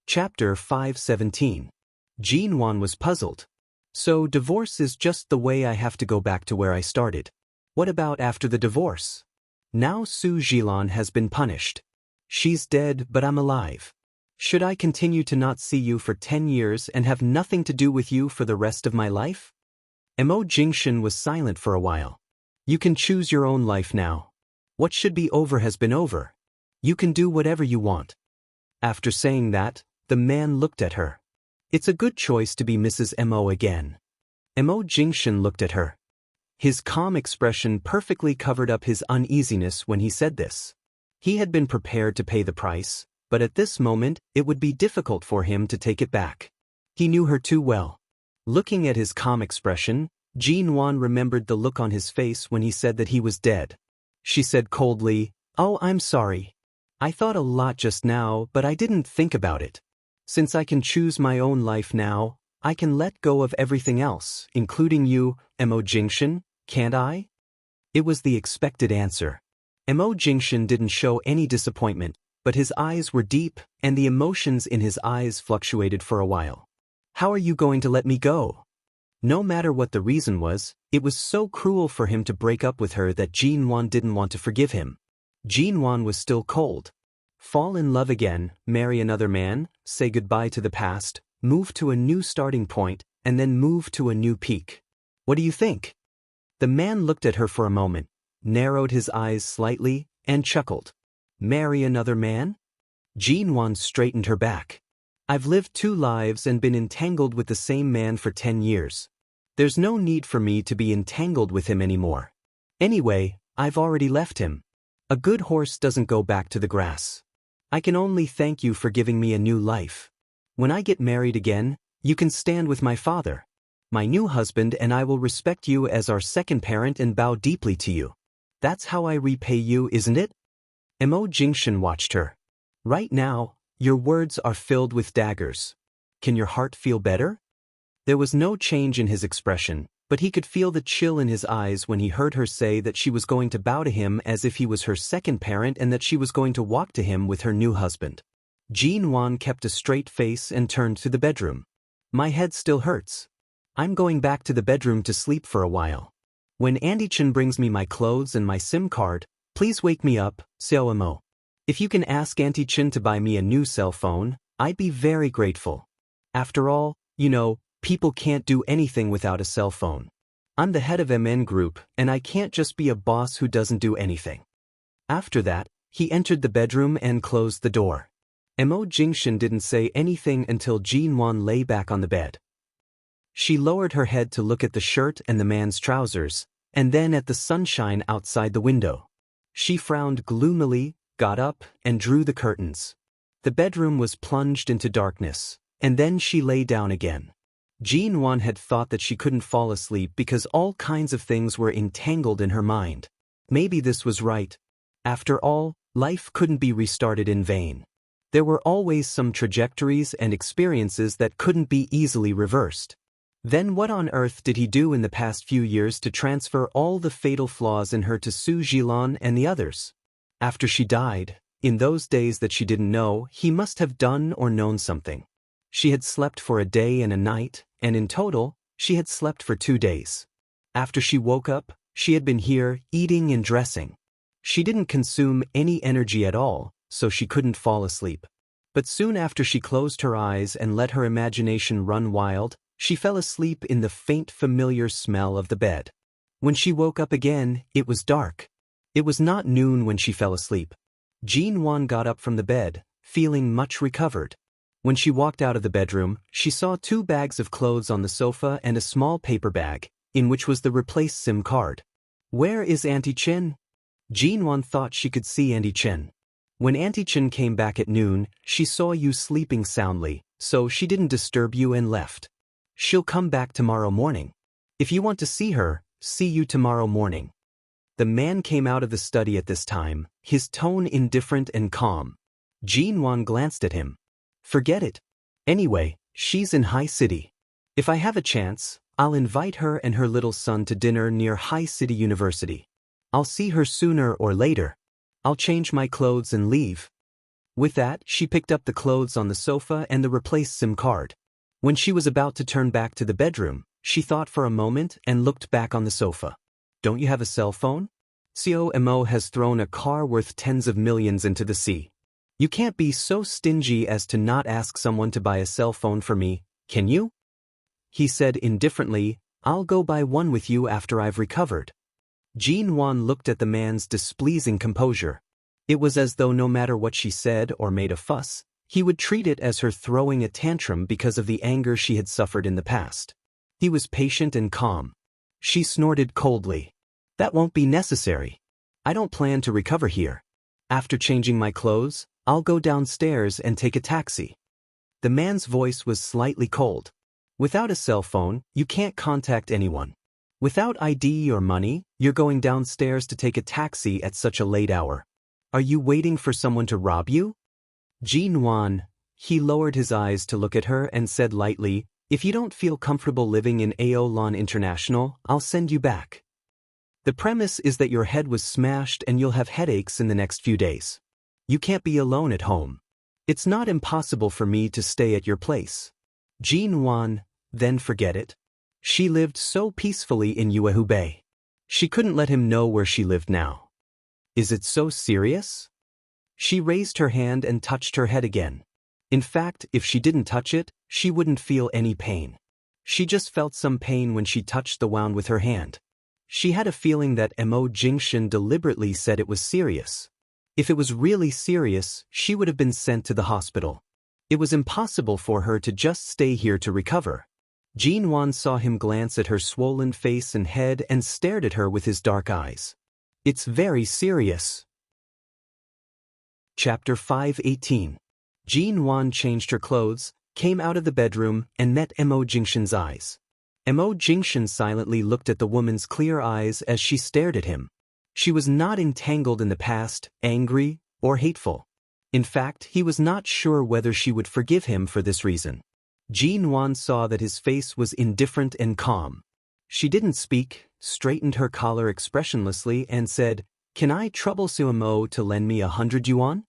Chapter 517. Jinwan was puzzled. So divorce is just the way I have to go back to where I started. What about after the divorce? Now Su Jilan has been punished. She's dead, but I'm alive. Should I continue to not see you for 10 years and have nothing to do with you for the rest of my life? Mo Jingshan was silent for a while. You can choose your own life now. What should be over has been over. You can do whatever you want. After saying that, the man looked at her. It's a good choice to be Mrs. Mo again. Mo Jingshan looked at her. His calm expression perfectly covered up his uneasiness when he said this. He had been prepared to pay the price, but at this moment it would be difficult for him to take it back. He knew her too well. Looking at his calm expression, Jinwan remembered the look on his face when he said that he was dead. She said coldly, "Oh, I'm sorry. I thought a lot just now, but I didn't think about it. Since I can choose my own life now, I can let go of everything else, including you, Mo Jingshan, can't I?" It was the expected answer. Mo Jingshan didn't show any disappointment, but his eyes were deep, and the emotions in his eyes fluctuated for a while. "How are you going to let me go?" No matter what the reason was, it was so cruel for him to break up with her that Jinwan didn't want to forgive him. Jinwan was still cold. Fall in love again, marry another man, say goodbye to the past, move to a new starting point, and then move to a new peak. What do you think? The man looked at her for a moment, narrowed his eyes slightly, and chuckled. Marry another man? Jinwan straightened her back. I've lived 2 lives and been entangled with the same man for 10 years. There's no need for me to be entangled with him anymore. Anyway, I've already left him. A good horse doesn't go back to the grass. I can only thank you for giving me a new life. When I get married again, you can stand with my father. My new husband and I will respect you as our second parent and bow deeply to you. That's how I repay you, isn't it? Mo Jingshan watched her. Right now, your words are filled with daggers. Can your heart feel better? There was no change in his expression, but he could feel the chill in his eyes when he heard her say that she was going to bow to him as if he was her second parent and that she was going to walk to him with her new husband. Jinwan kept a straight face and turned to the bedroom. My head still hurts. I'm going back to the bedroom to sleep for a while. When Auntie Chen brings me my clothes and my SIM card, please wake me up, Xiao Mo. If you can ask Auntie Chen to buy me a new cell phone, I'd be very grateful. After all, people can't do anything without a cell phone. I'm the head of MN Group, and I can't just be a boss who doesn't do anything. After that, he entered the bedroom and closed the door. Mo Jingshan didn't say anything until Jinwan lay back on the bed. She lowered her head to look at the shirt and the man's trousers, and then at the sunshine outside the window. She frowned gloomily, got up, and drew the curtains. The bedroom was plunged into darkness, and then she lay down again. Jinwan had thought that she couldn't fall asleep because all kinds of things were entangled in her mind. Maybe this was right. After all, life couldn't be restarted in vain. There were always some trajectories and experiences that couldn't be easily reversed. Then what on earth did he do in the past few years to transfer all the fatal flaws in her to Su Jilan and the others? After she died, in those days that she didn't know, he must have done or known something. She had slept for a day and a night, and in total, she had slept for 2 days. After she woke up, she had been here, eating and dressing. She didn't consume any energy at all, so she couldn't fall asleep. But soon after she closed her eyes and let her imagination run wild, she fell asleep in the faint familiar smell of the bed. When she woke up again, it was dark. It was not noon when she fell asleep. Jinwan got up from the bed, feeling much recovered. When she walked out of the bedroom, she saw 2 bags of clothes on the sofa and a small paper bag, in which was the replaced SIM card. Where is Auntie Chen? Jinwan thought she could see Auntie Chen. When Auntie Chen came back at noon, she saw you sleeping soundly, so she didn't disturb you and left. She'll come back tomorrow morning. If you want to see her, see you tomorrow morning. The man came out of the study at this time, his tone indifferent and calm. Jinwan glanced at him. Forget it. Anyway, she's in High City. If I have a chance, I'll invite her and her little son to dinner near High City University. I'll see her sooner or later. I'll change my clothes and leave. With that, she picked up the clothes on the sofa and the replaced SIM card. When she was about to turn back to the bedroom, she thought for a moment and looked back on the sofa. Don't you have a cell phone? COMO has thrown a car worth tens of millions into the sea. You can't be so stingy as to not ask someone to buy a cell phone for me, can you? He said indifferently, I'll go buy one with you after I've recovered. Jin-Wan looked at the man's displeasing composure. It was as though no matter what she said or made a fuss, he would treat it as her throwing a tantrum because of the anger she had suffered in the past. He was patient and calm. She snorted coldly. That won't be necessary. I don't plan to recover here. After changing my clothes, I'll go downstairs and take a taxi. The man's voice was slightly cold. Without a cell phone, you can't contact anyone. Without ID or money, you're going downstairs to take a taxi at such a late hour. Are you waiting for someone to rob you? Jin-Wan, he lowered his eyes to look at her and said lightly, if you don't feel comfortable living in Aolon International, I'll send you back. The premise is that your head was smashed and you'll have headaches in the next few days. You can't be alone at home. It's not impossible for me to stay at your place. Jin-Wan, then forget it. She lived so peacefully in Yuehu Bay. She couldn't let him know where she lived now. Is it so serious? She raised her hand and touched her head again. In fact, if she didn't touch it, she wouldn't feel any pain. She just felt some pain when she touched the wound with her hand. She had a feeling that Mo Jingshan deliberately said it was serious. If it was really serious, she would have been sent to the hospital. It was impossible for her to just stay here to recover. Jin-Wan saw him glance at her swollen face and head and stared at her with his dark eyes. It's very serious. Chapter 5:18. Jin-Wan changed her clothes, came out of the bedroom, and met Mo Jingshan's eyes. Mo Jingshan silently looked at the woman's clear eyes as she stared at him. She was not entangled in the past, angry, or hateful. In fact, he was not sure whether she would forgive him for this reason. Jin-Wan saw that his face was indifferent and calm. She didn't speak, straightened her collar expressionlessly, and said, Can I trouble Sumo to lend me 100 yuan?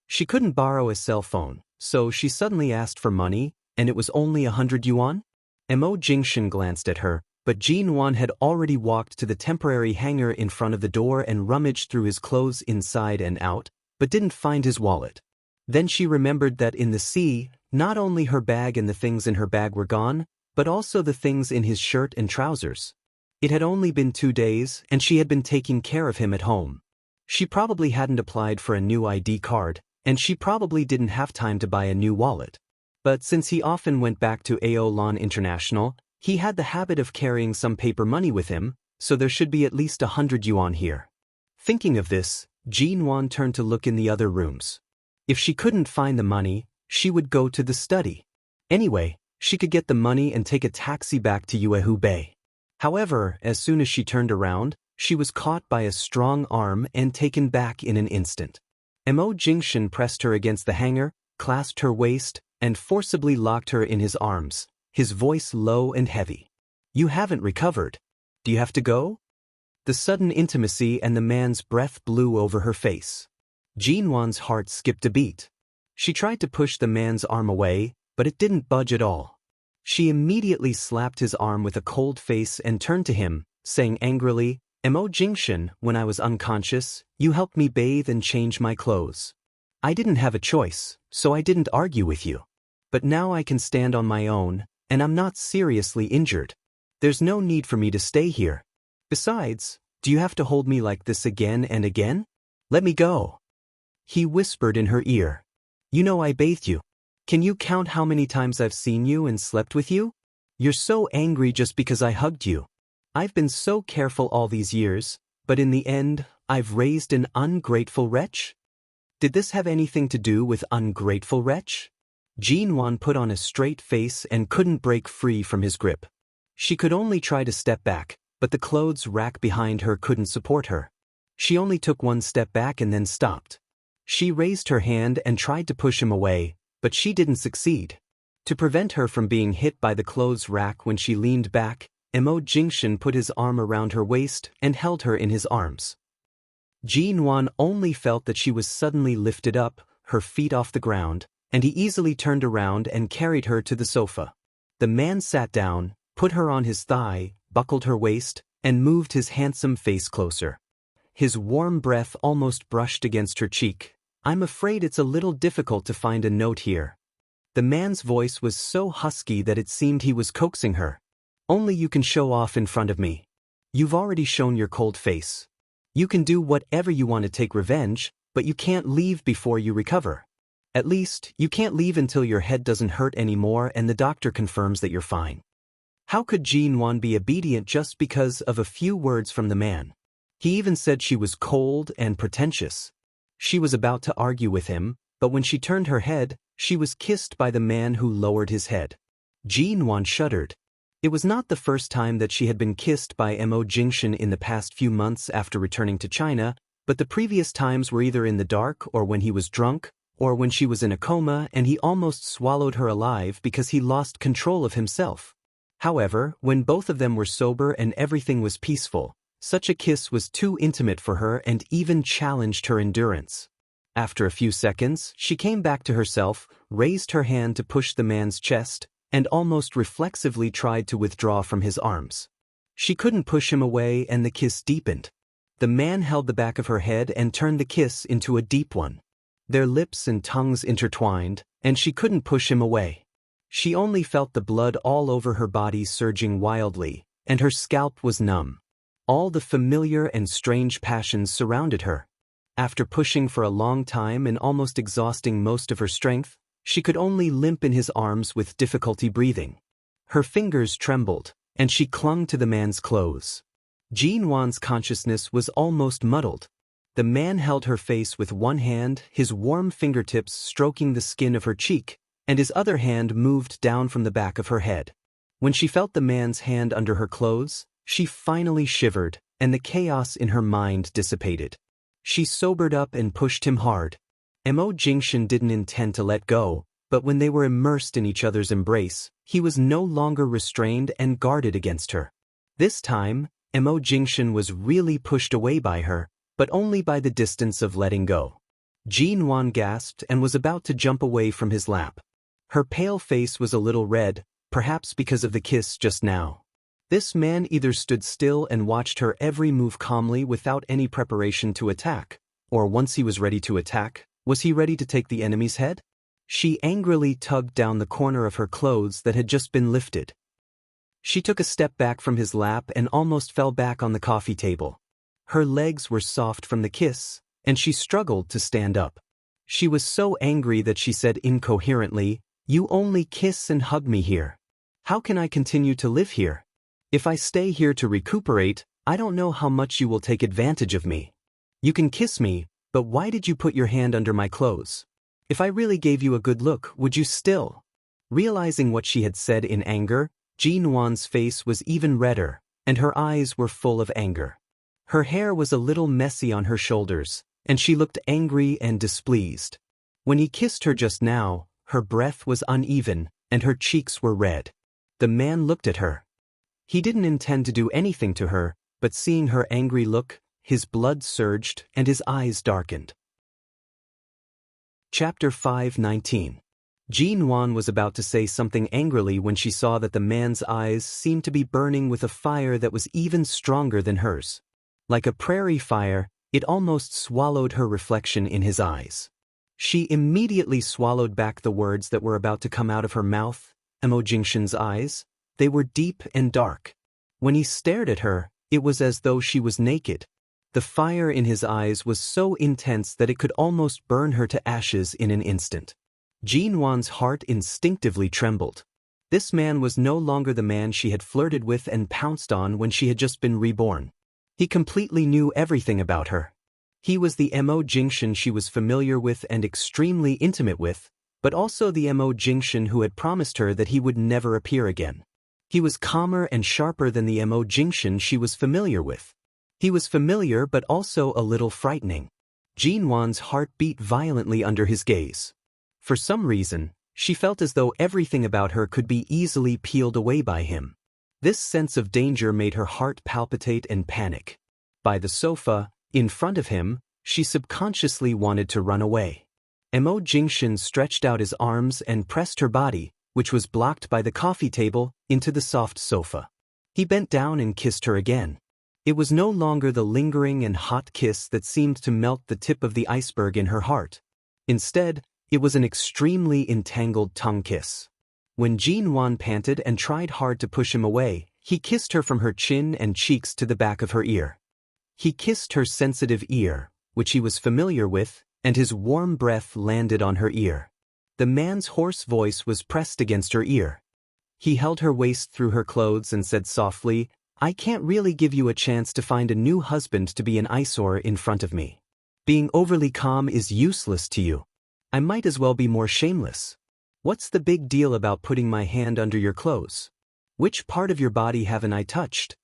She couldn't borrow a cell phone, so she suddenly asked for money, and it was only 100 yuan? Mo Jingshan glanced at her, but Jin-Wan had already walked to the temporary hanger in front of the door and rummaged through his clothes inside and out, but didn't find his wallet. Then she remembered that in the sea, not only her bag and the things in her bag were gone, but also the things in his shirt and trousers. It had only been 2 days, and she had been taking care of him at home. She probably hadn't applied for a new ID card, and she probably didn't have time to buy a new wallet. But since he often went back to Aolon International, he had the habit of carrying some paper money with him, so there should be at least 100 yuan here. Thinking of this, Jin-Wan turned to look in the other rooms. If she couldn't find the money, she would go to the study. Anyway, she could get the money and take a taxi back to Yuehu Bay. However, as soon as she turned around, she was caught by a strong arm and taken back in an instant. Mo Jingshan pressed her against the hanger, clasped her waist, and forcibly locked her in his arms, his voice low and heavy. You haven't recovered. Do you have to go? The sudden intimacy and the man's breath blew over her face. Jin-Wan's heart skipped a beat. She tried to push the man's arm away, but it didn't budge at all. She immediately slapped his arm with a cold face and turned to him, saying angrily, Mo Jingshan, when I was unconscious, you helped me bathe and change my clothes. I didn't have a choice, so I didn't argue with you. But now I can stand on my own, and I'm not seriously injured. There's no need for me to stay here. Besides, do you have to hold me like this again and again? Let me go. He whispered in her ear. You know I bathed you. Can you count how many times I've seen you and slept with you? You're so angry just because I hugged you. I've been so careful all these years, but in the end, I've raised an ungrateful wretch? Did this have anything to do with ungrateful wretch? Jin-Wan put on a straight face and couldn't break free from his grip. She could only try to step back, but the clothes rack behind her couldn't support her. She only took one step back and then stopped. She raised her hand and tried to push him away, but she didn't succeed. To prevent her from being hit by the clothes rack when she leaned back, Mo Jingshan put his arm around her waist and held her in his arms. Jin-Wan only felt that she was suddenly lifted up, her feet off the ground, and he easily turned around and carried her to the sofa. The man sat down, put her on his thigh, buckled her waist, and moved his handsome face closer. His warm breath almost brushed against her cheek. "I'm afraid it's a little difficult to find a note here." The man's voice was so husky that it seemed he was coaxing her. "Only you can show off in front of me. You've already shown your cold face. You can do whatever you want to take revenge, but you can't leave before you recover. At least, you can't leave until your head doesn't hurt anymore and the doctor confirms that you're fine." How could Jin-won be obedient just because of a few words from the man? He even said she was cold and pretentious. She was about to argue with him, but when she turned her head, she was kissed by the man who lowered his head. Jin-won shuddered. It was not the first time that she had been kissed by Mo Jingshin in the past few months after returning to China, but the previous times were either in the dark or when he was drunk, or when she was in a coma and he almost swallowed her alive because he lost control of himself. However, when both of them were sober and everything was peaceful, such a kiss was too intimate for her and even challenged her endurance. After a few seconds, she came back to herself, raised her hand to push the man's chest, and almost reflexively tried to withdraw from his arms. She couldn't push him away and the kiss deepened. The man held the back of her head and turned the kiss into a deep one. Their lips and tongues intertwined, and she couldn't push him away. She only felt the blood all over her body surging wildly, and her scalp was numb. All the familiar and strange passions surrounded her. After pushing for a long time and almost exhausting most of her strength, she could only limp in his arms with difficulty breathing. Her fingers trembled, and she clung to the man's clothes. Jin-won's consciousness was almost muddled. The man held her face with one hand, his warm fingertips stroking the skin of her cheek, and his other hand moved down from the back of her head. When she felt the man's hand under her clothes, she finally shivered, and the chaos in her mind dissipated. She sobered up and pushed him hard. Mo Jingshin didn't intend to let go, but when they were immersed in each other's embrace, he was no longer restrained and guarded against her. This time, Mo Jingshin was really pushed away by her, but only by the distance of letting go. Jin-won gasped and was about to jump away from his lap. Her pale face was a little red, perhaps because of the kiss just now. This man either stood still and watched her every move calmly without any preparation to attack, or once he was ready to attack, was he ready to take the enemy's head? She angrily tugged down the corner of her clothes that had just been lifted. She took a step back from his lap and almost fell back on the coffee table. Her legs were soft from the kiss, and she struggled to stand up. She was so angry that she said incoherently, "You only kiss and hug me here. How can I continue to live here? If I stay here to recuperate, I don't know how much you will take advantage of me. You can kiss me, but why did you put your hand under my clothes? If I really gave you a good look, would you still?" Realizing what she had said in anger, Jin-won's face was even redder, and her eyes were full of anger. Her hair was a little messy on her shoulders, and she looked angry and displeased. When he kissed her just now, her breath was uneven, and her cheeks were red. The man looked at her. He didn't intend to do anything to her, but seeing her angry look, his blood surged and his eyes darkened. Chapter 5:19. Jin-won was about to say something angrily when she saw that the man's eyes seemed to be burning with a fire that was even stronger than hers. Like a prairie fire, it almost swallowed her reflection in his eyes. She immediately swallowed back the words that were about to come out of her mouth. Mo Jingshin's eyes, they were deep and dark. When he stared at her, it was as though she was naked. The fire in his eyes was so intense that it could almost burn her to ashes in an instant. Jin-won's heart instinctively trembled. This man was no longer the man she had flirted with and pounced on when she had just been reborn. He completely knew everything about her. He was the Mo Jingshin she was familiar with and extremely intimate with, but also the Mo Jingshin who had promised her that he would never appear again. He was calmer and sharper than the Mo Jingshin she was familiar with. He was familiar but also a little frightening. Jin-won's heart beat violently under his gaze. For some reason, she felt as though everything about her could be easily peeled away by him. This sense of danger made her heart palpitate and panic. By the sofa, in front of him, she subconsciously wanted to run away. Mo Jingshin stretched out his arms and pressed her body, which was blocked by the coffee table, into the soft sofa. He bent down and kissed her again. It was no longer the lingering and hot kiss that seemed to melt the tip of the iceberg in her heart. Instead, it was an extremely entangled tongue kiss. When Jin-Wan panted and tried hard to push him away, he kissed her from her chin and cheeks to the back of her ear. He kissed her sensitive ear, which he was familiar with, and his warm breath landed on her ear. The man's hoarse voice was pressed against her ear. He held her waist through her clothes and said softly, "I can't really give you a chance to find a new husband to be an eyesore in front of me. Being overly calm is useless to you. I might as well be more shameless. What's the big deal about putting my hand under your clothes? Which part of your body haven't I touched?"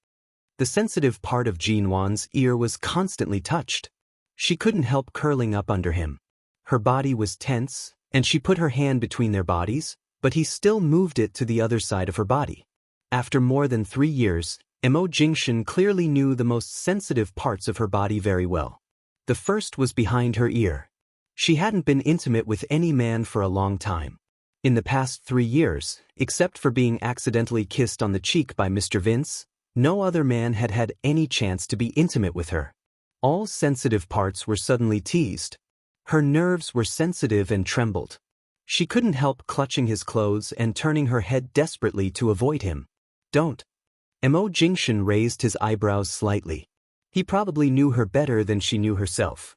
The sensitive part of Jin-Wan's ear was constantly touched. She couldn't help curling up under him. Her body was tense, and she put her hand between their bodies, but he still moved it to the other side of her body. After more than 3 years, Mo Jingshin clearly knew the most sensitive parts of her body very well. The first was behind her ear. She hadn't been intimate with any man for a long time. In the past 3 years, except for being accidentally kissed on the cheek by Mr. Vince, no other man had had any chance to be intimate with her. All sensitive parts were suddenly teased. Her nerves were sensitive and trembled. She couldn't help clutching his clothes and turning her head desperately to avoid him. "Don't." Mo Jingshin raised his eyebrows slightly. He probably knew her better than she knew herself.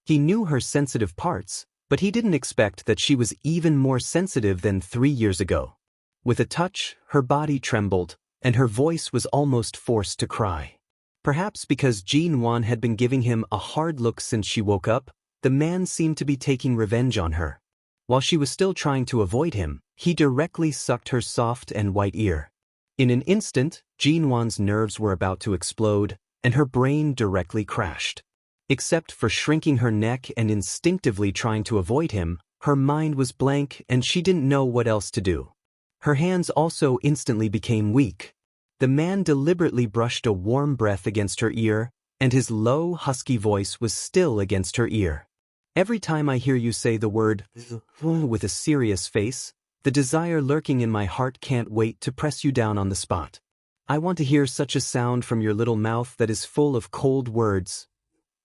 He knew her sensitive parts, but he didn't expect that she was even more sensitive than 3 years ago. With a touch, her body trembled, and her voice was almost forced to cry. Perhaps because Jin-Wan had been giving him a hard look since she woke up, the man seemed to be taking revenge on her. While she was still trying to avoid him, he directly sucked her soft and white ear. In an instant, Jin-Wan's nerves were about to explode, and her brain directly crashed. Except for shrinking her neck and instinctively trying to avoid him, her mind was blank and she didn't know what else to do. Her hands also instantly became weak. The man deliberately brushed a warm breath against her ear, and his low, husky voice was still against her ear. "Every time I hear you say the word with a serious face, the desire lurking in my heart can't wait to press you down on the spot. I want to hear such a sound from your little mouth that is full of cold words."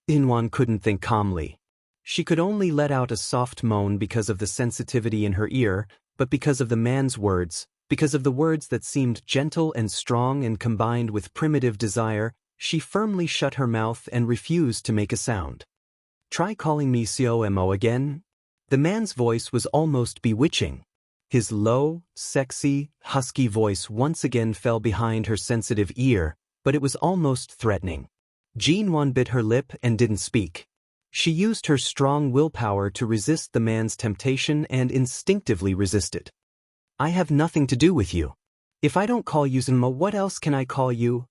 Jin-Wan couldn't think calmly. She could only let out a soft moan because of the sensitivity in her ear, but because of the man's words, because of the words that seemed gentle and strong and combined with primitive desire, she firmly shut her mouth and refused to make a sound. "Try calling me Mo again." The man's voice was almost bewitching. His low, sexy, husky voice once again fell behind her sensitive ear, but it was almost threatening. Jin-Wan bit her lip and didn't speak. She used her strong willpower to resist the man's temptation and instinctively resisted. "I have nothing to do with you. If I don't call you Mo, what else can I call you?"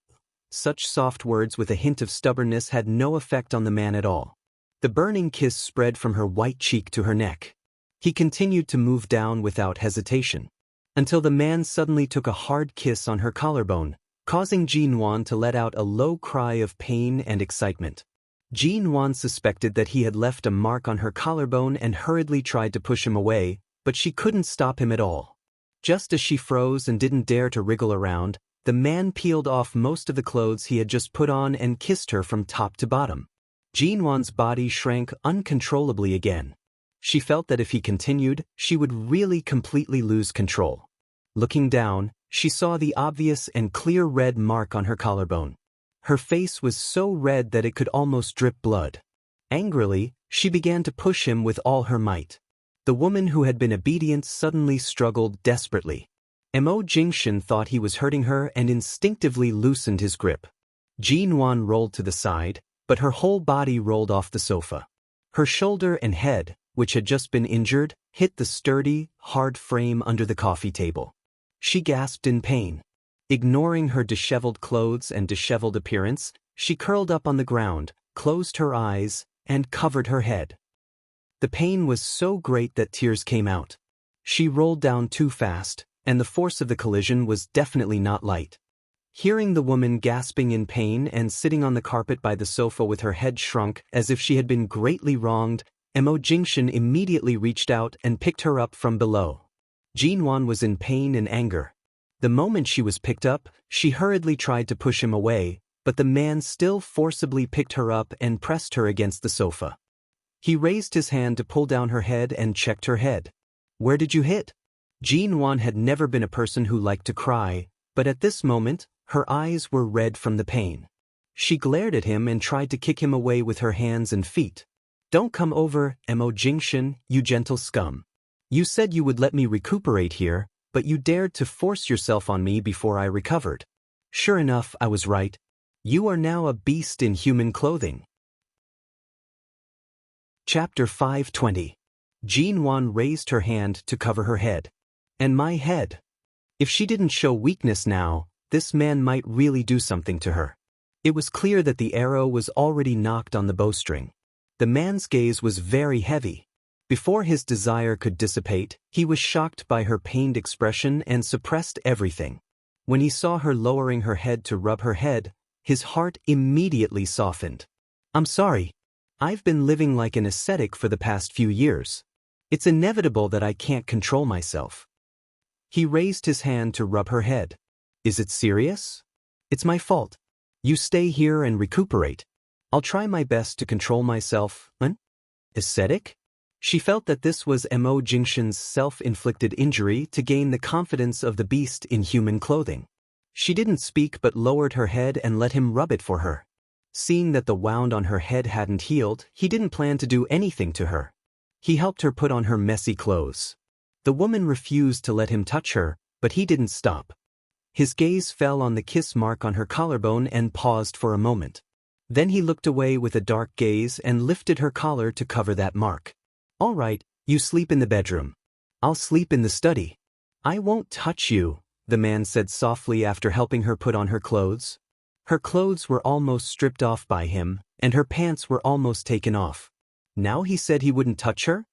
Such soft words with a hint of stubbornness had no effect on the man at all. The burning kiss spread from her white cheek to her neck. He continued to move down without hesitation, until the man suddenly took a hard kiss on her collarbone, causing Jin-Wan to let out a low cry of pain and excitement. Jin-Wan suspected that he had left a mark on her collarbone and hurriedly tried to push him away, but she couldn't stop him at all. Just as she froze and didn't dare to wriggle around, the man peeled off most of the clothes he had just put on and kissed her from top to bottom. Jin-Wan's body shrank uncontrollably again. She felt that if he continued, she would really completely lose control. Looking down, she saw the obvious and clear red mark on her collarbone. Her face was so red that it could almost drip blood. Angrily, she began to push him with all her might. The woman who had been obedient suddenly struggled desperately. Mo Jingshin thought he was hurting her and instinctively loosened his grip. Jin-Wan rolled to the side, but her whole body rolled off the sofa. Her shoulder and head, which had just been injured, hit the sturdy, hard frame under the coffee table. She gasped in pain. Ignoring her disheveled clothes and disheveled appearance, she curled up on the ground, closed her eyes, and covered her head. The pain was so great that tears came out. She rolled down too fast, and the force of the collision was definitely not light. Hearing the woman gasping in pain and sitting on the carpet by the sofa with her head shrunk as if she had been greatly wronged, Mo Jingshan immediately reached out and picked her up from below. Jinwan was in pain and anger. The moment she was picked up, she hurriedly tried to push him away, but the man still forcibly picked her up and pressed her against the sofa. He raised his hand to pull down her head and checked her head. "Where did you hit?" Jinwan had never been a person who liked to cry, but at this moment, her eyes were red from the pain. She glared at him and tried to kick him away with her hands and feet. "Don't come over, Mo Jingshan, you gentle scum. You said you would let me recuperate here, but you dared to force yourself on me before I recovered. Sure enough, I was right. You are now a beast in human clothing." Chapter 520. Jinwan raised her hand to cover her head. "And my head." If she didn't show weakness now, this man might really do something to her. It was clear that the arrow was already knocked on the bowstring. The man's gaze was very heavy. Before his desire could dissipate, he was shocked by her pained expression and suppressed everything. When he saw her lowering her head to rub her head, his heart immediately softened. "I'm sorry. I've been living like an ascetic for the past few years. It's inevitable that I can't control myself." He raised his hand to rub her head. "Is it serious?" "It's my fault. You stay here and recuperate. I'll try my best to control myself." "An ascetic?" She felt that this was Mo Jingshan's self-inflicted injury to gain the confidence of the beast in human clothing. She didn't speak but lowered her head and let him rub it for her. Seeing that the wound on her head hadn't healed, he didn't plan to do anything to her. He helped her put on her messy clothes. The woman refused to let him touch her, but he didn't stop. His gaze fell on the kiss mark on her collarbone and paused for a moment. Then he looked away with a dark gaze and lifted her collar to cover that mark. "All right, you sleep in the bedroom. I'll sleep in the study." "I won't touch you," the man said softly after helping her put on her clothes. Her clothes were almost stripped off by him, and her pants were almost taken off. Now he said he wouldn't touch her?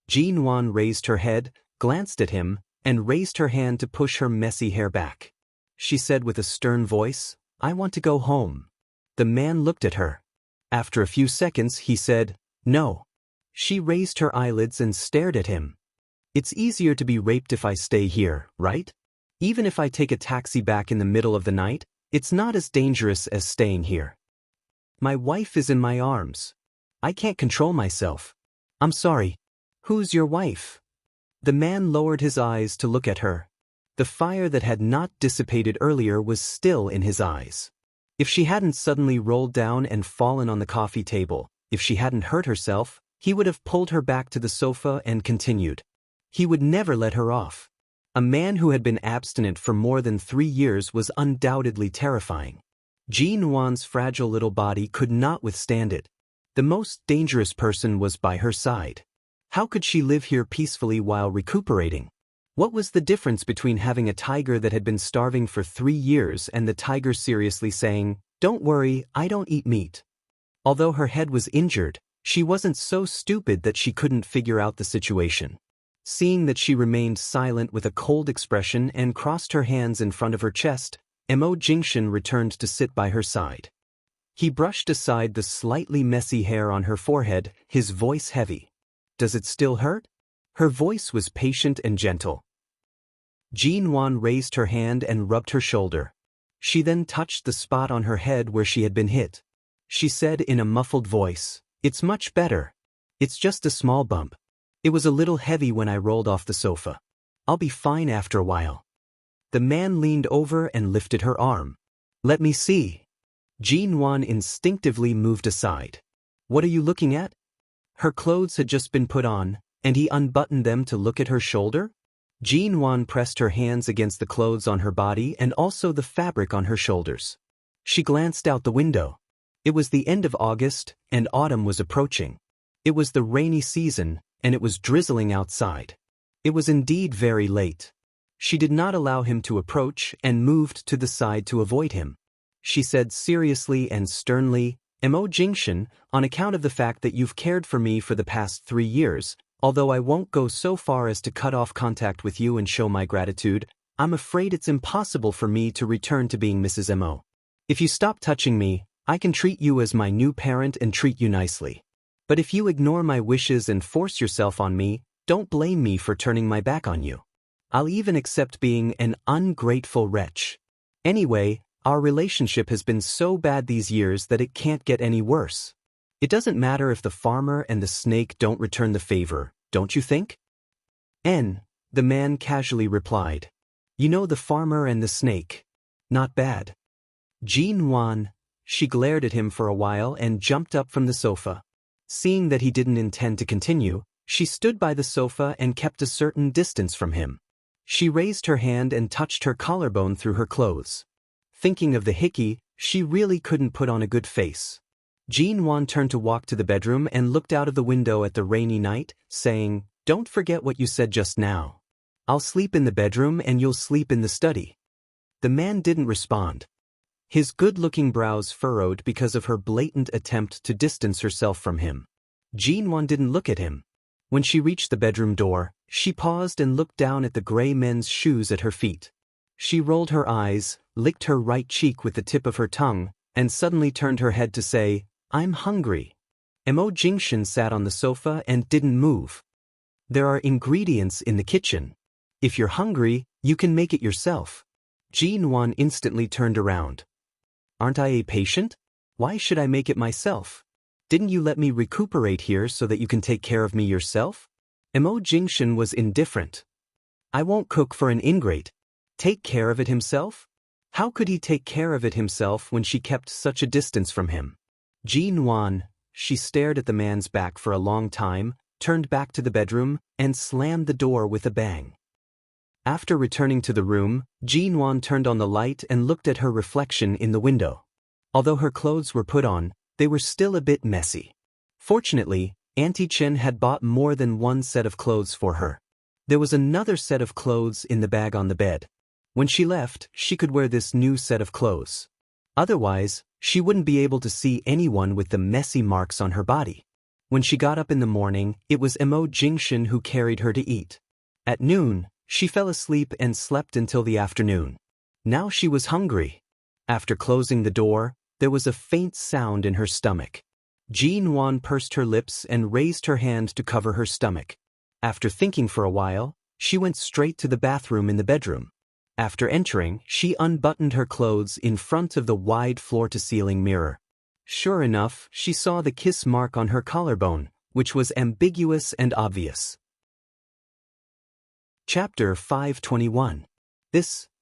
Jinwan raised her head, glanced at him, and raised her hand to push her messy hair back. She said with a stern voice, "I want to go home." The man looked at her. After a few seconds, he said, "No." She raised her eyelids and stared at him. "It's easier to be raped if I stay here, right? Even if I take a taxi back in the middle of the night, it's not as dangerous as staying here. My wife is in my arms. I can't control myself. I'm sorry. Who's your wife?" The man lowered his eyes to look at her. The fire that had not dissipated earlier was still in his eyes. If she hadn't suddenly rolled down and fallen on the coffee table, if she hadn't hurt herself, he would have pulled her back to the sofa and continued. He would never let her off. A man who had been abstinent for more than 3 years was undoubtedly terrifying. Jinwan's fragile little body could not withstand it. The most dangerous person was by her side. How could she live here peacefully while recuperating? What was the difference between having a tiger that had been starving for 3 years and the tiger seriously saying, "Don't worry, I don't eat meat"? Although her head was injured, she wasn't so stupid that she couldn't figure out the situation. Seeing that she remained silent with a cold expression and crossed her hands in front of her chest, Mo Jingshan returned to sit by her side. He brushed aside the slightly messy hair on her forehead, his voice heavy. "Does it still hurt?" Her voice was patient and gentle. Jinwan raised her hand and rubbed her shoulder. She then touched the spot on her head where she had been hit. She said in a muffled voice, "It's much better. It's just a small bump. It was a little heavy when I rolled off the sofa. I'll be fine after a while." The man leaned over and lifted her arm. "Let me see." Jinwan instinctively moved aside. "What are you looking at?" Her clothes had just been put on, and he unbuttoned them to look at her shoulder. Jinwan pressed her hands against the clothes on her body and also the fabric on her shoulders. She glanced out the window. It was the end of August, and autumn was approaching. It was the rainy season, and it was drizzling outside. It was indeed very late. She did not allow him to approach and moved to the side to avoid him. She said seriously and sternly, "Mo Jingshan, on account of the fact that you've cared for me for the past 3 years, although I won't go so far as to cut off contact with you and show my gratitude, I'm afraid it's impossible for me to return to being Mrs. Mo. If you stop touching me, I can treat you as my new parent and treat you nicely. But if you ignore my wishes and force yourself on me, don't blame me for turning my back on you. I'll even accept being an ungrateful wretch. Anyway, our relationship has been so bad these years that it can't get any worse. It doesn't matter if the farmer and the snake don't return the favor, don't you think? The man casually replied. You know, the farmer and the snake. Not bad. Jean Wan. She glared at him for a while and jumped up from the sofa. Seeing that he didn't intend to continue, she stood by the sofa and kept a certain distance from him. She raised her hand and touched her collarbone through her clothes. Thinking of the hickey, she really couldn't put on a good face. Jean Wan turned to walk to the bedroom and looked out of the window at the rainy night, saying, Don't forget what you said just now. I'll sleep in the bedroom and you'll sleep in the study. The man didn't respond. His good-looking brows furrowed because of her blatant attempt to distance herself from him. Jean Wan didn't look at him. When she reached the bedroom door, she paused and looked down at the gray men's shoes at her feet. She rolled her eyes, licked her right cheek with the tip of her tongue, and suddenly turned her head to say, I'm hungry. Mo Jingshan sat on the sofa and didn't move. There are ingredients in the kitchen. If you're hungry, you can make it yourself. Jean Wan instantly turned around. Aren't I a patient? Why should I make it myself? Didn't you let me recuperate here so that you can take care of me yourself? Mo Jingshan was indifferent. I won't cook for an ingrate. Take care of it himself? How could he take care of it himself when she kept such a distance from him? Jean Wan. She stared at the man's back for a long time, turned back to the bedroom, and slammed the door with a bang. After returning to the room, Jean Wan turned on the light and looked at her reflection in the window. Although her clothes were put on, they were still a bit messy. Fortunately, Auntie Chen had bought more than one set of clothes for her. There was another set of clothes in the bag on the bed. When she left, she could wear this new set of clothes. Otherwise, she wouldn't be able to see anyone with the messy marks on her body. When she got up in the morning, it was Mo Jingshan who carried her to eat. At noon, she fell asleep and slept until the afternoon. Now she was hungry. After closing the door, there was a faint sound in her stomach. Jean Wan pursed her lips and raised her hand to cover her stomach. After thinking for a while, she went straight to the bathroom in the bedroom. After entering, she unbuttoned her clothes in front of the wide floor-to-ceiling mirror. Sure enough, she saw the kiss mark on her collarbone, which was ambiguous and obvious. Chapter 521.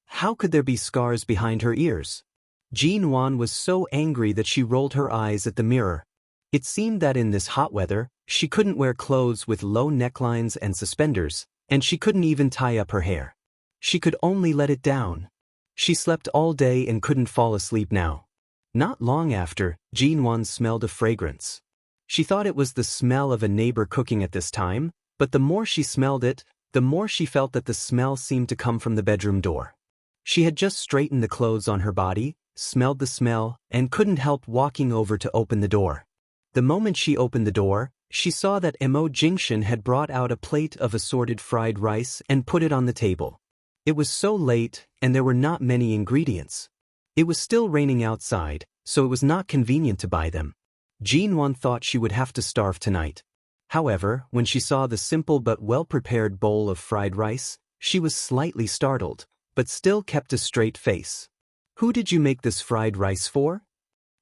How could there be scars behind her ears? Jean Wan was so angry that she rolled her eyes at the mirror. It seemed that in this hot weather, she couldn't wear clothes with low necklines and suspenders, and she couldn't even tie up her hair. She could only let it down. She slept all day and couldn't fall asleep now. Not long after, Jean Wan smelled a fragrance. She thought it was the smell of a neighbor cooking at this time, but the more she smelled it, the more she felt that the smell seemed to come from the bedroom door. She had just straightened the clothes on her body, smelled the smell, and couldn't help walking over to open the door. The moment she opened the door, she saw that Mo Jingshan had brought out a plate of assorted fried rice and put it on the table. It was so late, and there were not many ingredients. It was still raining outside, so it was not convenient to buy them. Jean Wan thought she would have to starve tonight. However, when she saw the simple but well-prepared bowl of fried rice, she was slightly startled, but still kept a straight face. Who did you make this fried rice for?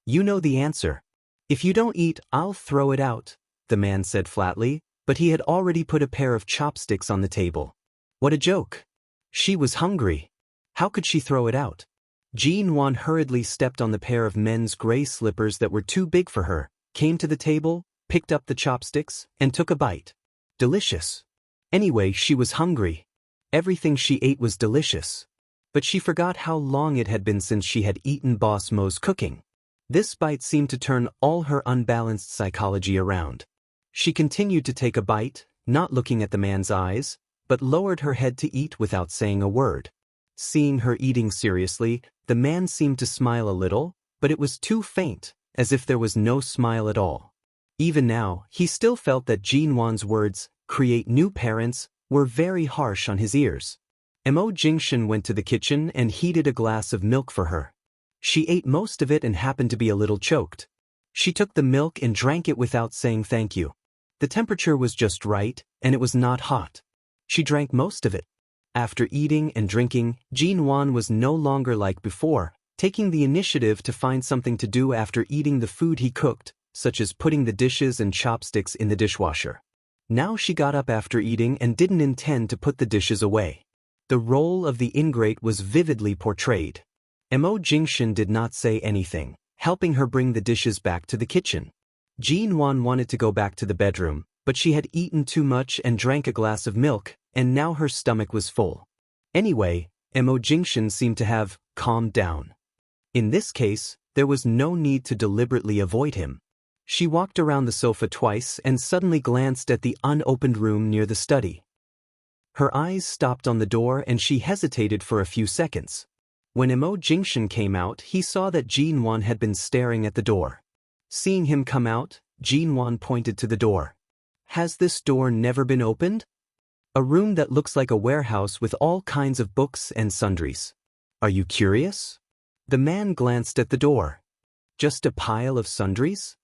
You know the answer. If you don't eat, I'll throw it out, the man said flatly, but he had already put a pair of chopsticks on the table. What a joke. She was hungry. How could she throw it out? Jean Wan hurriedly stepped on the pair of men's gray slippers that were too big for her, came to the table, picked up the chopsticks, and took a bite. Delicious. Anyway, she was hungry. Everything she ate was delicious. But she forgot how long it had been since she had eaten Boss Mo's cooking. This bite seemed to turn all her unbalanced psychology around. She continued to take a bite, not looking at the man's eyes, but lowered her head to eat without saying a word. Seeing her eating seriously, the man seemed to smile a little, but it was too faint, as if there was no smile at all. Even now, he still felt that Jean Wan's words, "create new parents," were very harsh on his ears. Mo Jingshan went to the kitchen and heated a glass of milk for her. She ate most of it and happened to be a little choked. She took the milk and drank it without saying thank you. The temperature was just right, and it was not hot. She drank most of it. After eating and drinking, Jin-wan was no longer like before, taking the initiative to find something to do after eating the food he cooked, such as putting the dishes and chopsticks in the dishwasher. Now she got up after eating and didn't intend to put the dishes away. The role of the ingrate was vividly portrayed. Mo Jingshan did not say anything, helping her bring the dishes back to the kitchen. Jin-wan wanted to go back to the bedroom, but she had eaten too much and drank a glass of milk, and now her stomach was full. Anyway, Mo Jingshan seemed to have calmed down. In this case, there was no need to deliberately avoid him. She walked around the sofa twice and suddenly glanced at the unopened room near the study. Her eyes stopped on the door and she hesitated for a few seconds. When Mo Jingshan came out, he saw that Jin-wan had been staring at the door. Seeing him come out, Jin-wan pointed to the door. "Has this door never been opened?" "A room that looks like a warehouse with all kinds of books and sundries. Are you curious?" The man glanced at the door. "Just a pile of sundries?"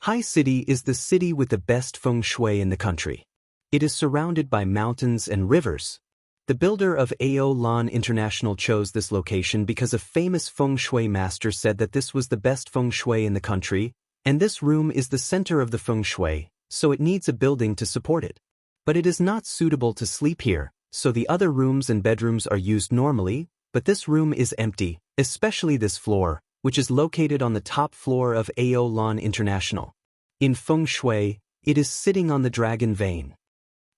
Hai City is the city with the best feng shui in the country. It is surrounded by mountains and rivers. The builder of Ao Lan International chose this location because a famous feng shui master said that this was the best feng shui in the country, and this room is the center of the feng shui, so it needs a building to support it. But it is not suitable to sleep here, so the other rooms and bedrooms are used normally, but this room is empty, especially this floor, which is located on the top floor of Ao Lan International. In feng shui, it is sitting on the dragon vein.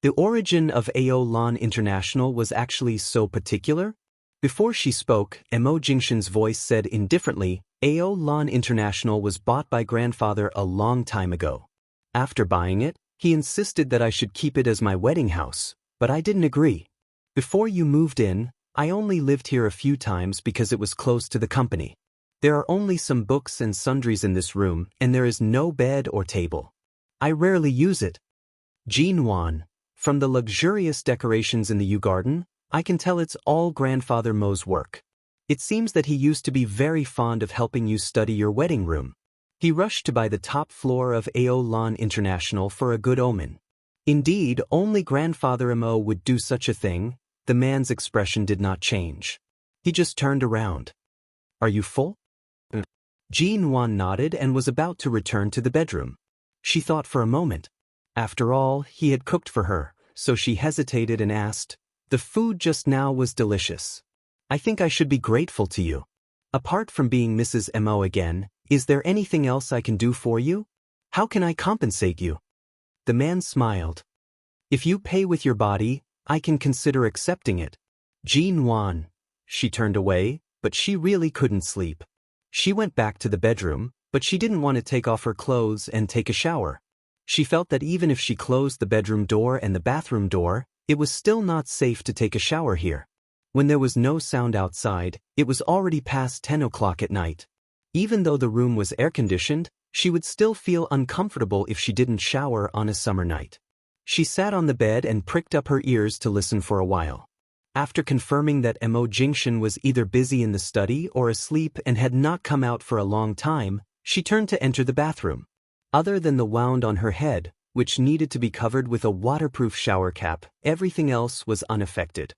The origin of Ao Lan International was actually so particular. Before she spoke, Mo Jingshan's voice said indifferently, "Ao Lan International was bought by grandfather a long time ago. After buying it, he insisted that I should keep it as my wedding house, but I didn't agree. Before you moved in, I only lived here a few times because it was close to the company. There are only some books and sundries in this room, and there is no bed or table. I rarely use it." Jin-wan, "From the luxurious decorations in the Yew Garden, I can tell it's all Grandfather Mo's work. It seems that he used to be very fond of helping you study your wedding room. He rushed to buy the top floor of Ao Lan International for a good omen." Indeed, only Grandfather Mo would do such a thing. The man's expression did not change. He just turned around. "Are you full?" Jin-wan nodded and was about to return to the bedroom. She thought for a moment. After all, he had cooked for her, so she hesitated and asked, "The food just now was delicious. I think I should be grateful to you. Apart from being Mrs. Mo again, is there anything else I can do for you? How can I compensate you?" The man smiled. "If you pay with your body, I can consider accepting it." Jin-wan. She turned away, but she really couldn't sleep. She went back to the bedroom, but she didn't want to take off her clothes and take a shower. She felt that even if she closed the bedroom door and the bathroom door, it was still not safe to take a shower here. When there was no sound outside, it was already past 10 o'clock at night. Even though the room was air-conditioned, she would still feel uncomfortable if she didn't shower on a summer night. She sat on the bed and pricked up her ears to listen for a while. After confirming that Mo Jingshan was either busy in the study or asleep and had not come out for a long time, she turned to enter the bathroom. Other than the wand on her head, which needed to be covered with a waterproof shower cap, everything else was unaffected.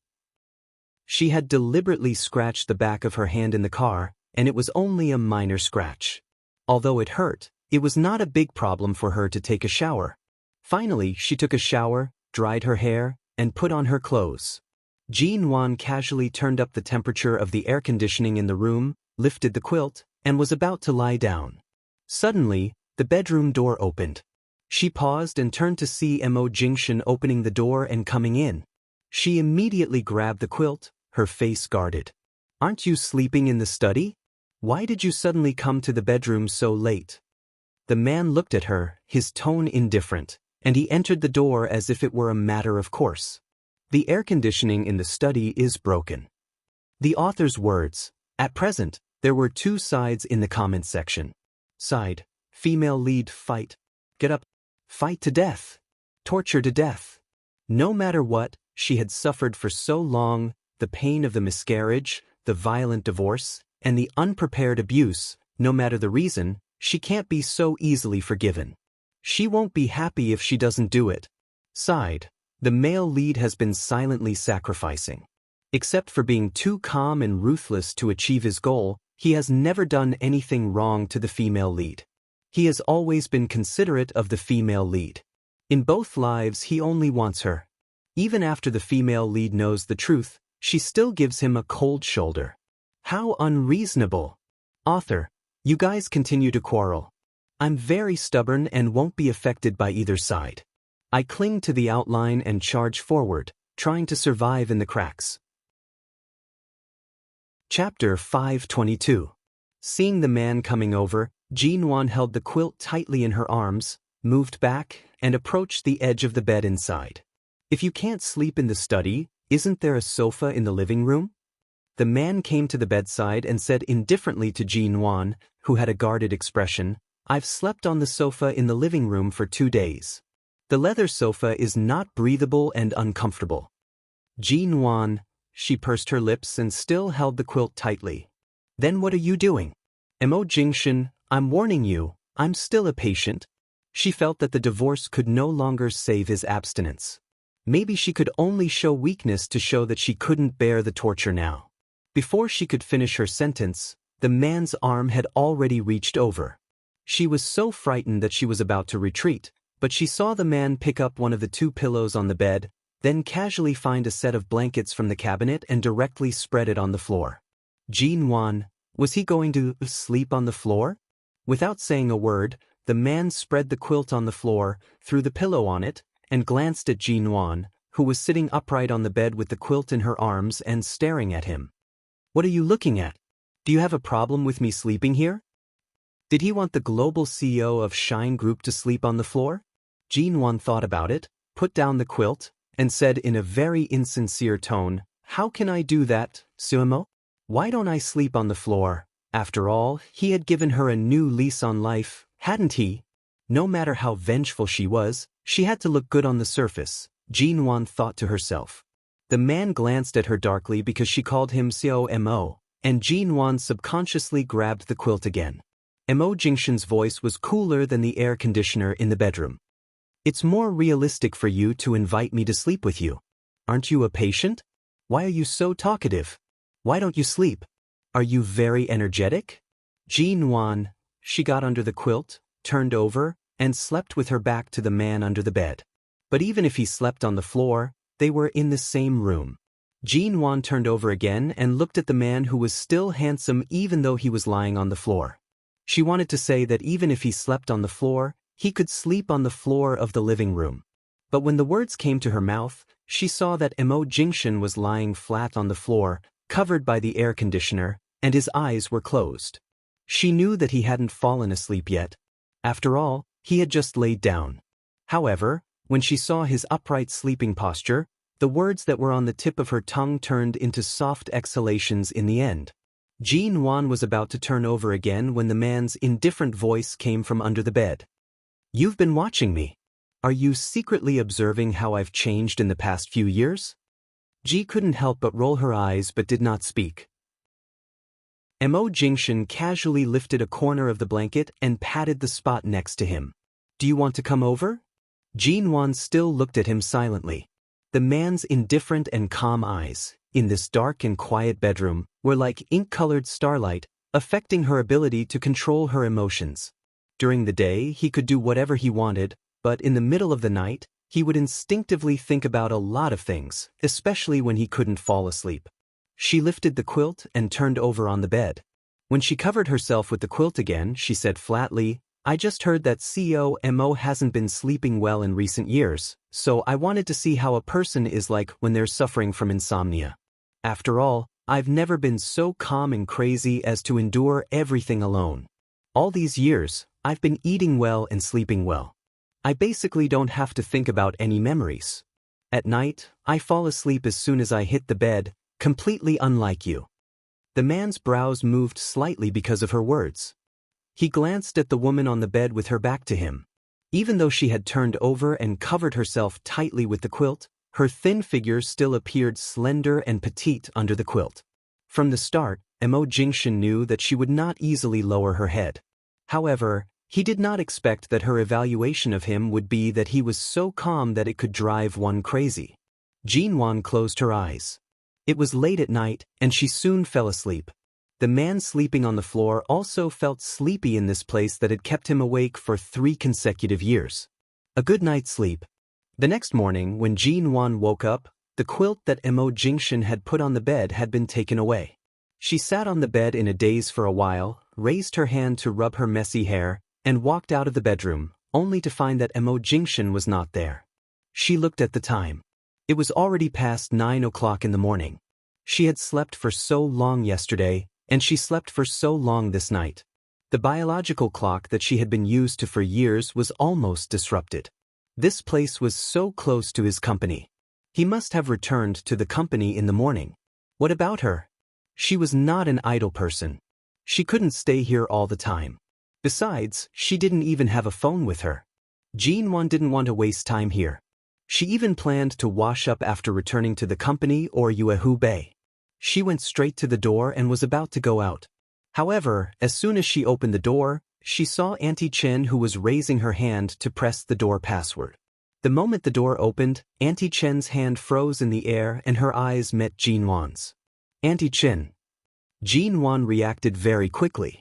She had deliberately scratched the back of her hand in the car, and it was only a minor scratch. Although it hurt, it was not a big problem for her to take a shower. Finally, she took a shower, dried her hair, and put on her clothes. Jin-wan casually turned up the temperature of the air conditioning in the room, lifted the quilt, and was about to lie down. Suddenly, the bedroom door opened. She paused and turned to see Mo Jingshan opening the door and coming in. She immediately grabbed the quilt, her face guarded. "Aren't you sleeping in the study? Why did you suddenly come to the bedroom so late?" The man looked at her, his tone indifferent, and he entered the door as if it were a matter of course. The air conditioning in the study is broken. The author's words. At present, there were two sides in the comments section. Side, female lead fight. Get up. Fight to death. Torture to death. No matter what, she had suffered for so long, the pain of the miscarriage, the violent divorce, and the unprepared abuse, no matter the reason, She can't be so easily forgiven. She won't be happy if she doesn't do it. Sighed. The male lead has been silently sacrificing. Except for being too calm and ruthless to achieve his goal, he has never done anything wrong to the female lead. He has always been considerate of the female lead. In both lives he only wants her. Even after the female lead knows the truth, she still gives him a cold shoulder. How unreasonable. Author, you guys continue to quarrel. I'm very stubborn and won't be affected by either side. I cling to the outline and charge forward, trying to survive in the cracks. Chapter 522. Seeing the man coming over, Jinwan held the quilt tightly in her arms, moved back, and approached the edge of the bed inside. If you can't sleep in the study, isn't there a sofa in the living room? The man came to the bedside and said indifferently to Jinwan, who had a guarded expression, I've slept on the sofa in the living room for 2 days. The leather sofa is not breathable and uncomfortable. Jinwan, she pursed her lips and still held the quilt tightly. Then what are you doing? Mo Jingshan, I'm warning you, I'm still a patient. She felt that the divorce could no longer save his abstinence. Maybe she could only show weakness to show that she couldn't bear the torture now. Before she could finish her sentence, the man's arm had already reached over. She was so frightened that she was about to retreat, but she saw the man pick up one of the 2 pillows on the bed, then casually find a set of blankets from the cabinet and directly spread it on the floor. Jinwan, was he going to sleep on the floor? Without saying a word, the man spread the quilt on the floor, threw the pillow on it, and glanced at Jinwan, who was sitting upright on the bed with the quilt in her arms and staring at him. What are you looking at? Do you have a problem with me sleeping here? Did he want the global CEO of Shine Group to sleep on the floor? Jinwan thought about it, put down the quilt, and said in a very insincere tone, How can I do that, Suemo? Why don't I sleep on the floor? After all, he had given her a new lease on life, hadn't he? No matter how vengeful she was, she had to look good on the surface, Jinwan thought to herself. The man glanced at her darkly because she called him Mo, and Jinwan subconsciously grabbed the quilt again. Mo Jingshan's voice was cooler than the air conditioner in the bedroom. It's more realistic for you to invite me to sleep with you. Aren't you a patient? Why are you so talkative? Why don't you sleep? Are you very energetic? Jinwan, she got under the quilt, turned over, and slept with her back to the man under the bed. But even if he slept on the floor, they were in the same room. Jinwan turned over again and looked at the man who was still handsome even though he was lying on the floor. She wanted to say that even if he slept on the floor, he could sleep on the floor of the living room. But when the words came to her mouth, she saw that Mo Jingshan was lying flat on the floor, covered by the air conditioner, and his eyes were closed. She knew that he hadn't fallen asleep yet. After all, he had just laid down. However, when she saw his upright sleeping posture, the words that were on the tip of her tongue turned into soft exhalations in the end. Jinwan was about to turn over again when the man's indifferent voice came from under the bed. You've been watching me. Are you secretly observing how I've changed in the past few years? Ji couldn't help but roll her eyes but did not speak. Mo Jingshan casually lifted a corner of the blanket and patted the spot next to him. Do you want to come over? Jinwan still looked at him silently. The man's indifferent and calm eyes, in this dark and quiet bedroom, were like ink-colored starlight, affecting her ability to control her emotions. During the day, he could do whatever he wanted, but in the middle of the night, he would instinctively think about a lot of things, especially when he couldn't fall asleep. She lifted the quilt and turned over on the bed. When she covered herself with the quilt again, she said flatly, I just heard that CEO Mo hasn't been sleeping well in recent years, so I wanted to see how a person is like when they're suffering from insomnia. After all, I've never been so calm and crazy as to endure everything alone. All these years, I've been eating well and sleeping well. I basically don't have to think about any memories. At night, I fall asleep as soon as I hit the bed, completely unlike you. The man's brows moved slightly because of her words. He glanced at the woman on the bed with her back to him. Even though she had turned over and covered herself tightly with the quilt, her thin figure still appeared slender and petite under the quilt. From the start, Mo Jingshan knew that she would not easily lower her head. However, he did not expect that her evaluation of him would be that he was so calm that it could drive one crazy. Jinwan closed her eyes. It was late at night, and she soon fell asleep. The man sleeping on the floor also felt sleepy in this place that had kept him awake for 3 consecutive years. A good night's sleep. The next morning, when Jinwan woke up, the quilt that Mo Jingshan had put on the bed had been taken away. She sat on the bed in a daze for a while, raised her hand to rub her messy hair, and walked out of the bedroom, only to find that Mo Jingshan was not there. She looked at the time. It was already past 9 o'clock in the morning. She had slept for so long yesterday, and she slept for so long this night. The biological clock that she had been used to for years was almost disrupted. This place was so close to his company. He must have returned to the company in the morning. What about her? She was not an idle person. She couldn't stay here all the time. Besides, she didn't even have a phone with her. Jinwan didn't want to waste time here. She even planned to wash up after returning to the company or Yuehu Bay. She went straight to the door and was about to go out. However, as soon as she opened the door, she saw Auntie Chen, who was raising her hand to press the door password. The moment the door opened, Auntie Chen's hand froze in the air and her eyes met Jinwan's. Auntie Chen. Jinwan reacted very quickly.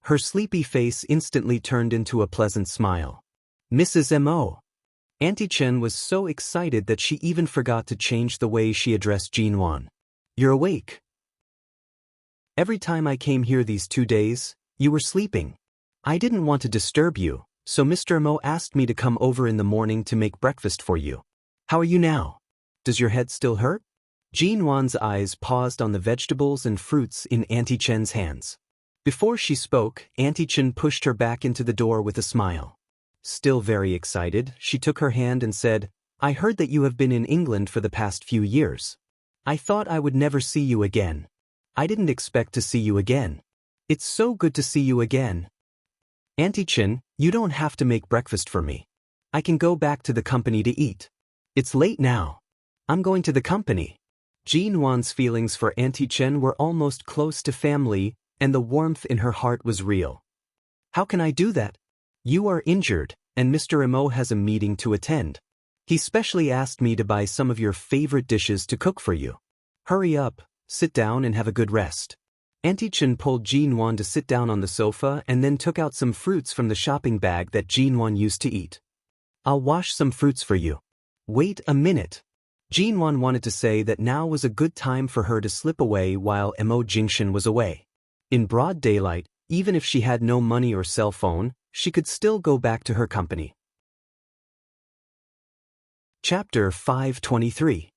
Her sleepy face instantly turned into a pleasant smile. Mrs. Mo. Auntie Chen was so excited that she even forgot to change the way she addressed Jinwan. You're awake. Every time I came here these 2 days, you were sleeping. I didn't want to disturb you, so Mr. Mo asked me to come over in the morning to make breakfast for you. How are you now? Does your head still hurt? Jinwan's eyes paused on the vegetables and fruits in Auntie Chen's hands. Before she spoke, Auntie Chen pushed her back into the door with a smile. Still very excited, she took her hand and said, I heard that you have been in England for the past few years. I thought I would never see you again. I didn't expect to see you again. It's so good to see you again. Auntie Chen, you don't have to make breakfast for me. I can go back to the company to eat. It's late now. I'm going to the company. Jinwan's feelings for Auntie Chen were almost close to family, and the warmth in her heart was real. How can I do that? You are injured, and Mr. Mo has a meeting to attend. He specially asked me to buy some of your favorite dishes to cook for you. Hurry up, sit down and have a good rest. Auntie Chen pulled Jinwan to sit down on the sofa and then took out some fruits from the shopping bag that Jinwan used to eat. I'll wash some fruits for you. Wait a minute. Jinwan wanted to say that now was a good time for her to slip away while Mo Jingshan was away. In broad daylight, even if she had no money or cell phone, she could still go back to her company. Chapter 523.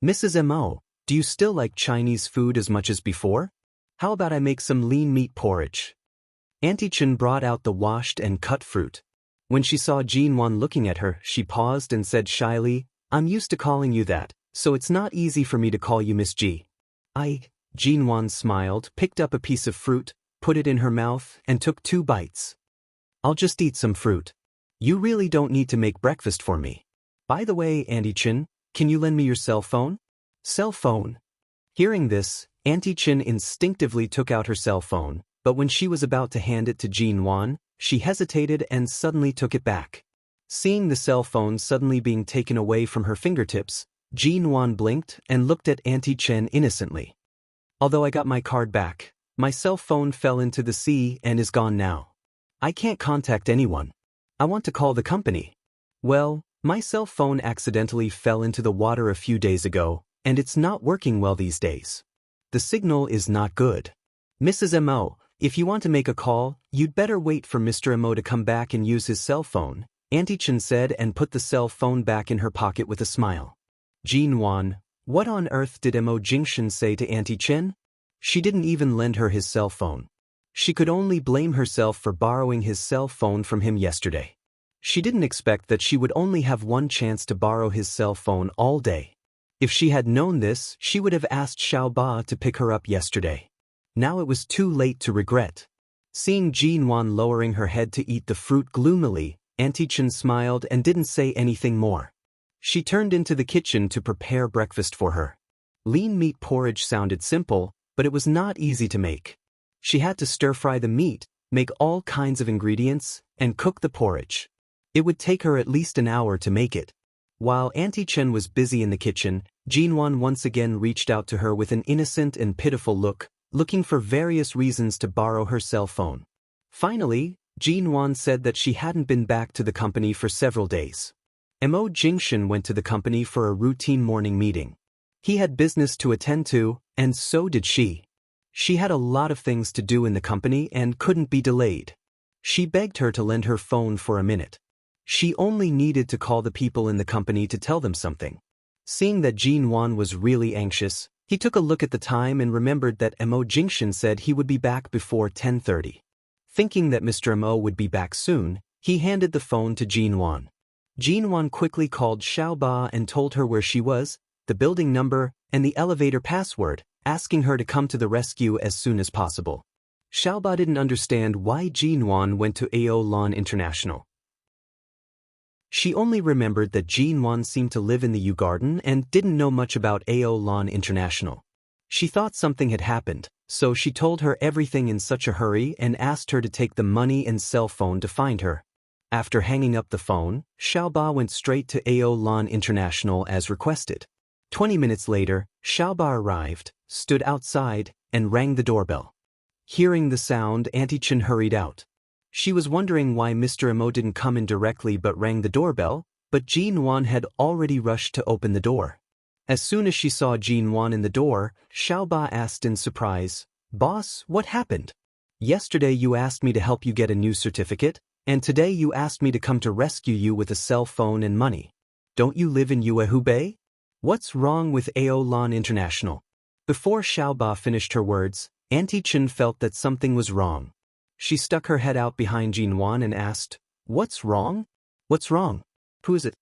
Mrs. Mo, do you still like Chinese food as much as before? How about I make some lean meat porridge? Auntie Chen brought out the washed and cut fruit. When she saw Jinwan looking at her, she paused and said shyly, I'm used to calling you that, so it's not easy for me to call you Miss Ji. Jinwan smiled, picked up a piece of fruit, put it in her mouth, and took 2 bites. I'll just eat some fruit. You really don't need to make breakfast for me. By the way, Auntie Chen, can you lend me your cell phone? Cell phone. Hearing this, Auntie Chen instinctively took out her cell phone, but when she was about to hand it to Jinwan, she hesitated and suddenly took it back. Seeing the cell phone suddenly being taken away from her fingertips, Jinwan blinked and looked at Auntie Chen innocently. Although I got my card back, my cell phone fell into the sea and is gone now. I can't contact anyone. I want to call the company. Well, my cell phone accidentally fell into the water a few days ago, and it's not working well these days. The signal is not good. Mrs. Mo, if you want to make a call, you'd better wait for Mr. Mo to come back and use his cell phone, Auntie Chen said and put the cell phone back in her pocket with a smile. Jinwan, what on earth did Mo Jingshan say to Auntie Chen? She didn't even lend her his cell phone. She could only blame herself for borrowing his cell phone from him yesterday. She didn't expect that she would only have one chance to borrow his cell phone all day. If she had known this, she would have asked Xiao Ba to pick her up yesterday. Now it was too late to regret. Seeing Jinwan lowering her head to eat the fruit gloomily, Auntie Chen smiled and didn't say anything more. She turned into the kitchen to prepare breakfast for her. Lean meat porridge sounded simple, but it was not easy to make. She had to stir-fry the meat, make all kinds of ingredients, and cook the porridge. It would take her at least an hour to make it. While Auntie Chen was busy in the kitchen, Jinwan once again reached out to her with an innocent and pitiful look, looking for various reasons to borrow her cell phone. Finally, Jinwan said that she hadn't been back to the company for several days. Mo Jingshan went to the company for a routine morning meeting. He had business to attend to, and so did she. She had a lot of things to do in the company and couldn't be delayed. She begged her to lend her phone for a minute. She only needed to call the people in the company to tell them something. Seeing that Jinwan was really anxious, he took a look at the time and remembered that Mo Jingshan said he would be back before 10:30. Thinking that Mr. Mo would be back soon, he handed the phone to Jinwan. Jinwan quickly called Xiaoba and told her where she was, the building number, and the elevator password, asking her to come to the rescue as soon as possible. Xiaoba didn't understand why Jinwan went to AO Lan International. She only remembered that Jinwan seemed to live in the U Garden and didn't know much about AO Lan International. She thought something had happened, so she told her everything in such a hurry and asked her to take the money and cell phone to find her. After hanging up the phone, Xiaoba went straight to AO Lan International as requested. 20 minutes later, Xiaoba arrived, stood outside, and rang the doorbell. Hearing the sound, Auntie Chen hurried out. She was wondering why Mr. Mo didn't come in directly but rang the doorbell, but Jinwan had already rushed to open the door. As soon as she saw Jinwan in the door, Xiaoba asked in surprise, "Boss, what happened? Yesterday you asked me to help you get a new certificate, and today you asked me to come to rescue you with a cell phone and money. Don't you live in Yuehubei? What's wrong with AO Lan International?" Before Xiaoba finished her words, Auntie Chen felt that something was wrong. She stuck her head out behind Jinwan and asked, "What's wrong? What's wrong? Who is it?"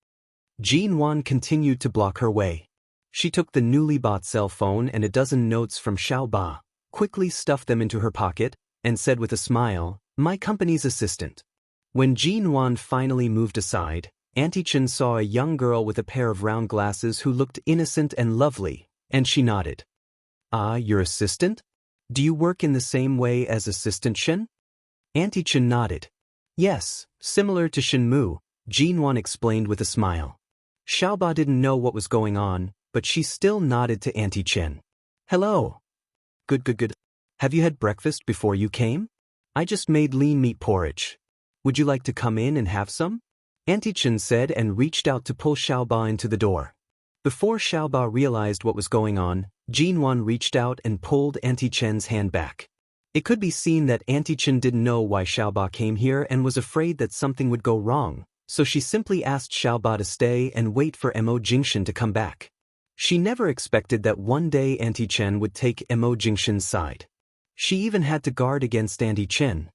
Jinwan continued to block her way. She took the newly bought cell phone and a dozen notes from Xiaoba, quickly stuffed them into her pocket, and said with a smile, "My company's assistant." When Jinwan finally moved aside, Auntie Chen saw a young girl with a pair of round glasses who looked innocent and lovely, and she nodded. "Ah, your assistant? Do you work in the same way as Assistant Shen?" Auntie Chen nodded. "Yes, similar to Shenmu," Jinwan explained with a smile. Xiaoba didn't know what was going on, but she still nodded to Auntie Chen. "Hello." Good. Have you had breakfast before you came? I just made lean meat porridge. Would you like to come in and have some?" Auntie Chen said and reached out to pull Xiaoba into the door. Before Xiaoba realized what was going on, Jinwan reached out and pulled Auntie Chen's hand back. It could be seen that Auntie Chen didn't know why Xiaoba came here and was afraid that something would go wrong, so she simply asked Xiaoba to stay and wait for Mo Jingshan to come back. She never expected that one day Auntie Chen would take Mo Jingshan's side. She even had to guard against Auntie Chen.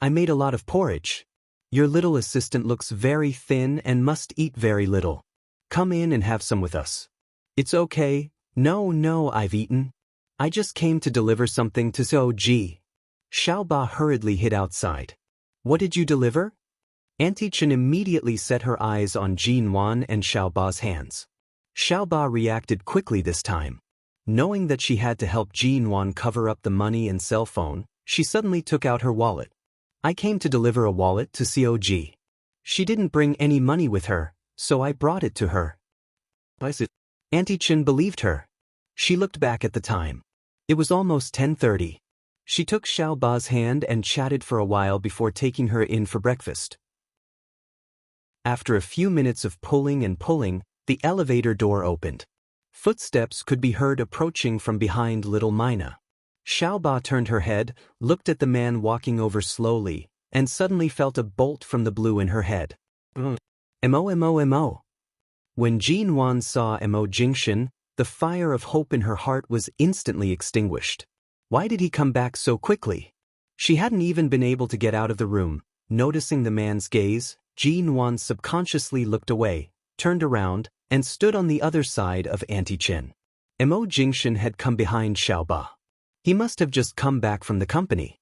"I made a lot of porridge. Your little assistant looks very thin and must eat very little. Come in and have some with us." "It's okay. No, I've eaten. I just came to deliver something to Ji." Xiaoba hurriedly hid outside. "What did you deliver?" Auntie Chen immediately set her eyes on Jinwan and Xiaoba's hands. Xiaoba reacted quickly this time. Knowing that she had to help Jinwan cover up the money and cell phone, she suddenly took out her wallet. "I came to deliver a wallet to Ji. She didn't bring any money with her, so I brought it to her." Auntie Chen believed her. She looked back at the time. It was almost 10:30. She took Xiaoba's hand and chatted for a while before taking her in for breakfast. After a few minutes of pulling and pulling, the elevator door opened. Footsteps could be heard approaching from behind little Mina. Xiaoba turned her head, looked at the man walking over slowly, and suddenly felt a bolt from the blue in her head. Mo. When Jinwan saw Mo Jingshan, the fire of hope in her heart was instantly extinguished. Why did he come back so quickly? She hadn't even been able to get out of the room. Noticing the man's gaze, Jinwan subconsciously looked away, turned around, and stood on the other side of Auntie Chen. Mo Jingshan had come behind Xiaoba. He must have just come back from the company.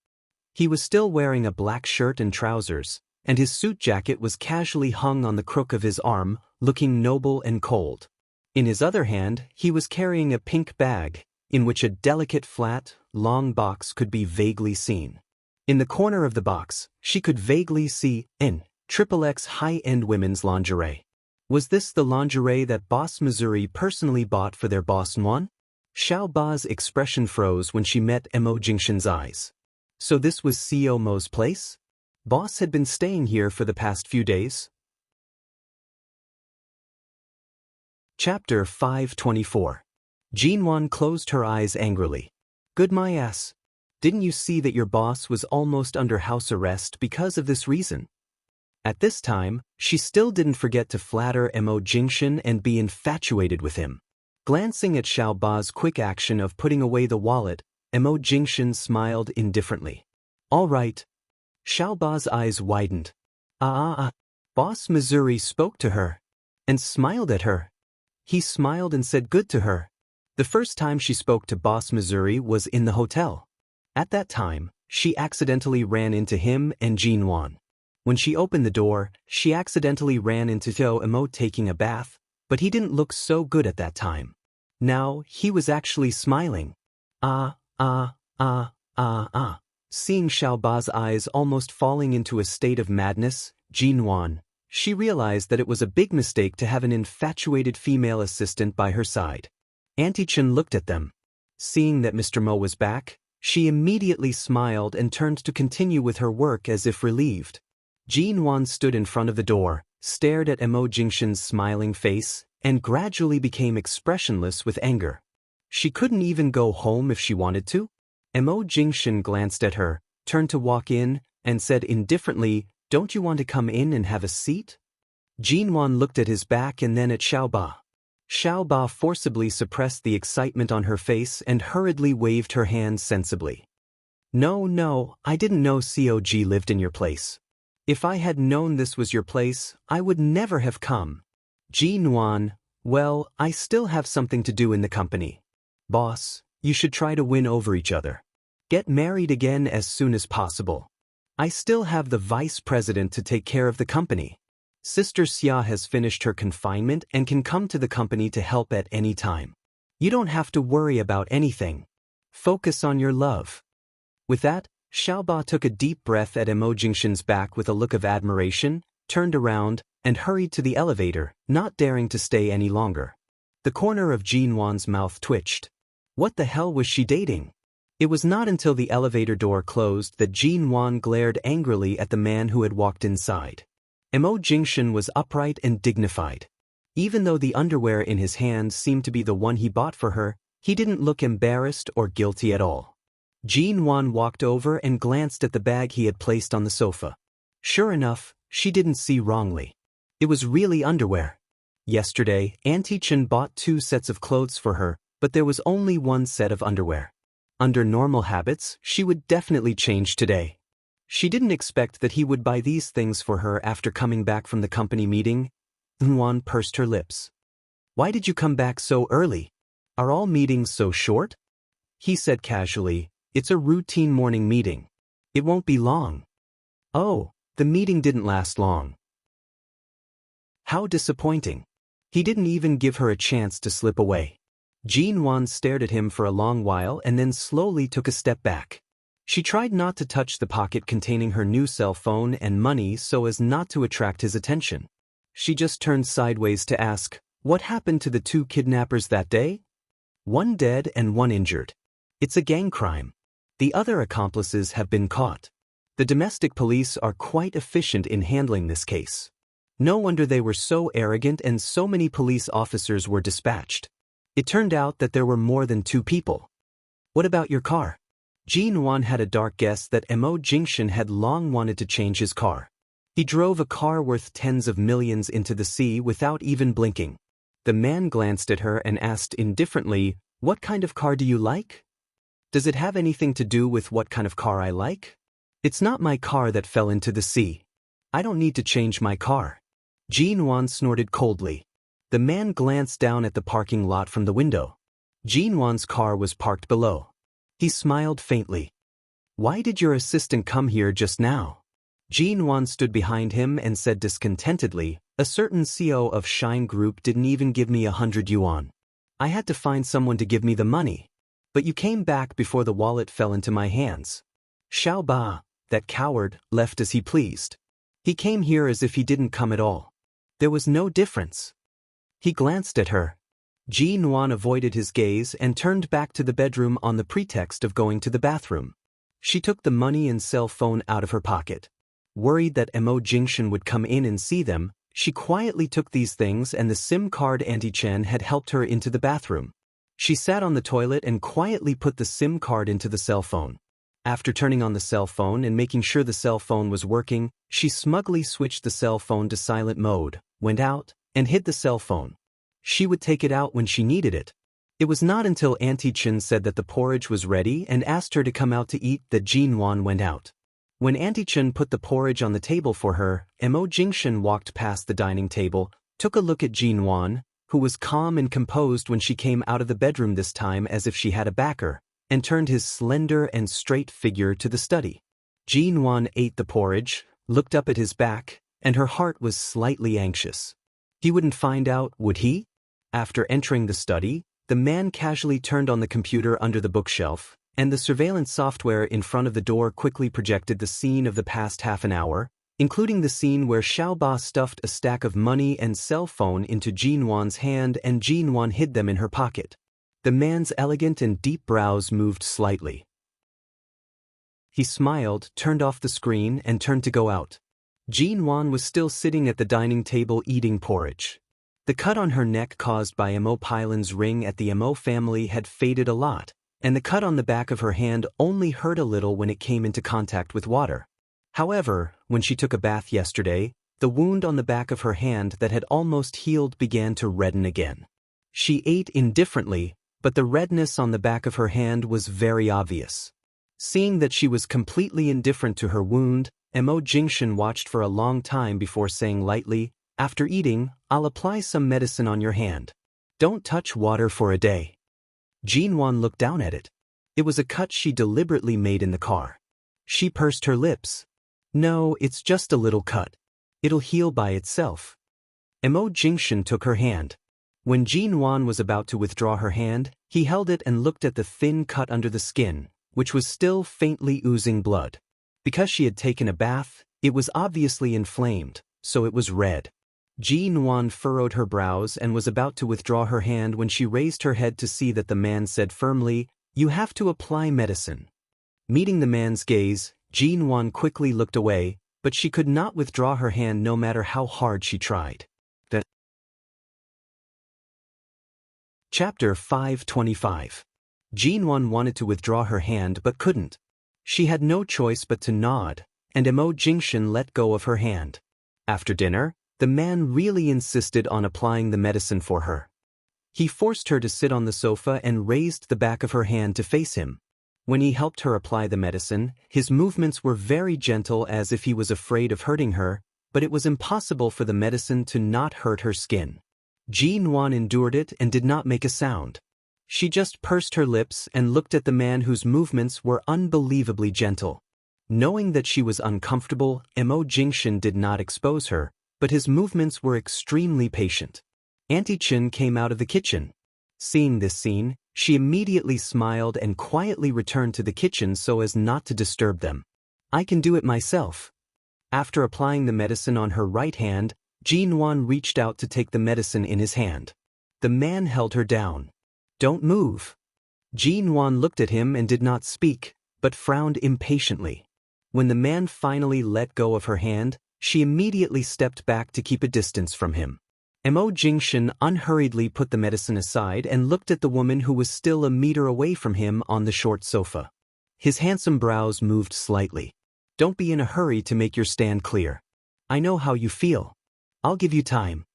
He was still wearing a black shirt and trousers, and his suit jacket was casually hung on the crook of his arm, looking noble and cold. In his other hand, he was carrying a pink bag, in which a delicate flat, long box could be vaguely seen. In the corner of the box, she could vaguely see XXX high-end women's lingerie. Was this the lingerie that Boss Missouri personally bought for their boss Nguyen? Xiao Ba's expression froze when she met Mo Jingshan's eyes. So this was CEO Mo's place? Boss had been staying here for the past few days? Chapter 524. Jinwan closed her eyes angrily. Good my ass. Didn't you see that your boss was almost under house arrest because of this reason? At this time, she still didn't forget to flatter Mo Jingshan and be infatuated with him. Glancing at Xiao Ba's quick action of putting away the wallet, Mo Jingshan smiled indifferently. All right. Xiao Ba's eyes widened. Boss Missouri spoke to her and smiled at her. He smiled and said good to her. The first time she spoke to Boss Missouri was in the hotel. At that time, she accidentally ran into him and Jinwan. When she opened the door, she accidentally ran into Mo taking a bath, but he didn't look so good at that time. Now, he was actually smiling. Seeing Xiao Ba's eyes almost falling into a state of madness, Jinwan, she realized that it was a big mistake to have an infatuated female assistant by her side. Auntie Chen looked at them. Seeing that Mr. Mo was back, she immediately smiled and turned to continue with her work as if relieved. Jinwan stood in front of the door, stared at Mo Jingshan's smiling face, and gradually became expressionless with anger. She couldn't even go home if she wanted to? Mo Jingshan glanced at her, turned to walk in, and said indifferently, "Don't you want to come in and have a seat?" Jinwan looked at his back and then at Xiao Ba. Xiao Ba forcibly suppressed the excitement on her face and hurriedly waved her hand sensibly. No, I didn't know COG lived in your place. If I had known this was your place, I would never have come. Jinwan, well, I still have something to do in the company. Boss, you should try to win over each other. Get married again as soon as possible. I still have the vice president to take care of the company. Sister Xia has finished her confinement and can come to the company to help at any time. You don't have to worry about anything. Focus on your love. With that, Xiaoba took a deep breath at Mo Jingshan's back with a look of admiration, turned around, and hurried to the elevator, not daring to stay any longer. The corner of Jinwan's mouth twitched. What the hell was she dating? It was not until the elevator door closed that Jinwan glared angrily at the man who had walked inside. Mo Jingshan was upright and dignified. Even though the underwear in his hand seemed to be the one he bought for her, he didn't look embarrassed or guilty at all. Jinwan walked over and glanced at the bag he had placed on the sofa. Sure enough, she didn't see wrongly. It was really underwear. Yesterday, Auntie Chen bought 2 sets of clothes for her, but there was only 1 set of underwear. Under normal habits, she would definitely change today. She didn't expect that he would buy these things for her after coming back from the company meeting. Nguyen pursed her lips. Why did you come back so early? Are all meetings so short? He said casually, it's a routine morning meeting. It won't be long. Oh, the meeting didn't last long. How disappointing. He didn't even give her a chance to slip away. Jinwan stared at him for a long while and then slowly took a step back. She tried not to touch the pocket containing her new cell phone and money so as not to attract his attention. She just turned sideways to ask, what happened to the 2 kidnappers that day? 1 dead and 1 injured. It's a gang crime. The other accomplices have been caught. The domestic police are quite efficient in handling this case. No wonder they were so arrogant and so many police officers were dispatched. It turned out that there were more than 2 people. What about your car? Jinwan had a dark guess that Mo Jingshan had long wanted to change his car. He drove a car worth tens of millions into the sea without even blinking. The man glanced at her and asked indifferently, what kind of car do you like? Does it have anything to do with what kind of car I like? It's not my car that fell into the sea. I don't need to change my car. Jinwan snorted coldly. The man glanced down at the parking lot from the window. Jinwan's car was parked below. He smiled faintly. Why did your assistant come here just now? Jinwan stood behind him and said discontentedly, a certain CEO of Shine Group didn't even give me 100 yuan. I had to find someone to give me the money. But you came back before the wallet fell into my hands. Xiao Ba, that coward, left as he pleased. He came here as if he didn't come at all. There was no difference. He glanced at her. Ji-Nuan avoided his gaze and turned back to the bedroom on the pretext of going to the bathroom. She took the money and cell phone out of her pocket. Worried that Mo Jingshan would come in and see them, she quietly took these things and the SIM card Auntie Chen had helped her into the bathroom. She sat on the toilet and quietly put the SIM card into the cell phone. After turning on the cell phone and making sure the cell phone was working, she smugly switched the cell phone to silent mode, went out, and hid the cell phone. She would take it out when she needed it. It was not until Auntie Chen said that the porridge was ready and asked her to come out to eat that Ji-Nuan went out. When Auntie Chen put the porridge on the table for her, Mo Jingshan walked past the dining table, took a look at Ji-Nuan, who was calm and composed when she came out of the bedroom this time as if she had a backer, and turned his slender and straight figure to the study. Ji-Nuan ate the porridge, looked up at his back, and her heart was slightly anxious. He wouldn't find out, would he? After entering the study, the man casually turned on the computer under the bookshelf, and the surveillance software in front of the door quickly projected the scene of the past half an hour, including the scene where Xiaoba stuffed a stack of money and cell phone into Ji-Nuan's hand and Ji-Nuan hid them in her pocket. The man's elegant and deep brows moved slightly. He smiled, turned off the screen, and turned to go out. Ji-Nuan was still sitting at the dining table eating porridge. The cut on her neck caused by Mo Pailan's ring at the Mo family had faded a lot, and the cut on the back of her hand only hurt a little when it came into contact with water. However, when she took a bath yesterday, the wound on the back of her hand that had almost healed began to redden again. She ate indifferently, but the redness on the back of her hand was very obvious. Seeing that she was completely indifferent to her wound, Mo Jingshan watched for a long time before saying lightly, "After eating, I'll apply some medicine on your hand. Don't touch water for a day." Ji-Nuan looked down at it. It was a cut she deliberately made in the car. She pursed her lips. "No, it's just a little cut. It'll heal by itself." Mo Jingshan took her hand. When Ji-Nuan was about to withdraw her hand, he held it and looked at the thin cut under the skin, which was still faintly oozing blood. Because she had taken a bath, it was obviously inflamed, so it was red. Ji-Nuan furrowed her brows and was about to withdraw her hand when she raised her head to see that the man said firmly, "You have to apply medicine." Meeting the man's gaze, Ji-Nuan quickly looked away, but she could not withdraw her hand no matter how hard she tried. Chapter 525. Ji-Nuan wanted to withdraw her hand but couldn't. She had no choice but to nod, and Mo Jingshan let go of her hand. After dinner, the man really insisted on applying the medicine for her. He forced her to sit on the sofa and raised the back of her hand to face him. When he helped her apply the medicine, his movements were very gentle as if he was afraid of hurting her, but it was impossible for the medicine to not hurt her skin. Ji-Nuan endured it and did not make a sound. She just pursed her lips and looked at the man whose movements were unbelievably gentle. Knowing that she was uncomfortable, Mo Jingshan did not expose her, but his movements were extremely patient. Auntie Chen came out of the kitchen. Seeing this scene, she immediately smiled and quietly returned to the kitchen so as not to disturb them. "I can do it myself." After applying the medicine on her right hand, Ji-Nuan reached out to take the medicine in his hand. The man held her down. "Don't move." Ji-Nuan looked at him and did not speak, but frowned impatiently. When the man finally let go of her hand, she immediately stepped back to keep a distance from him. Mo Jingshan unhurriedly put the medicine aside and looked at the woman who was still a meter away from him on the short sofa. His handsome brows moved slightly. "Don't be in a hurry to make your stand clear. I know how you feel. I'll give you time."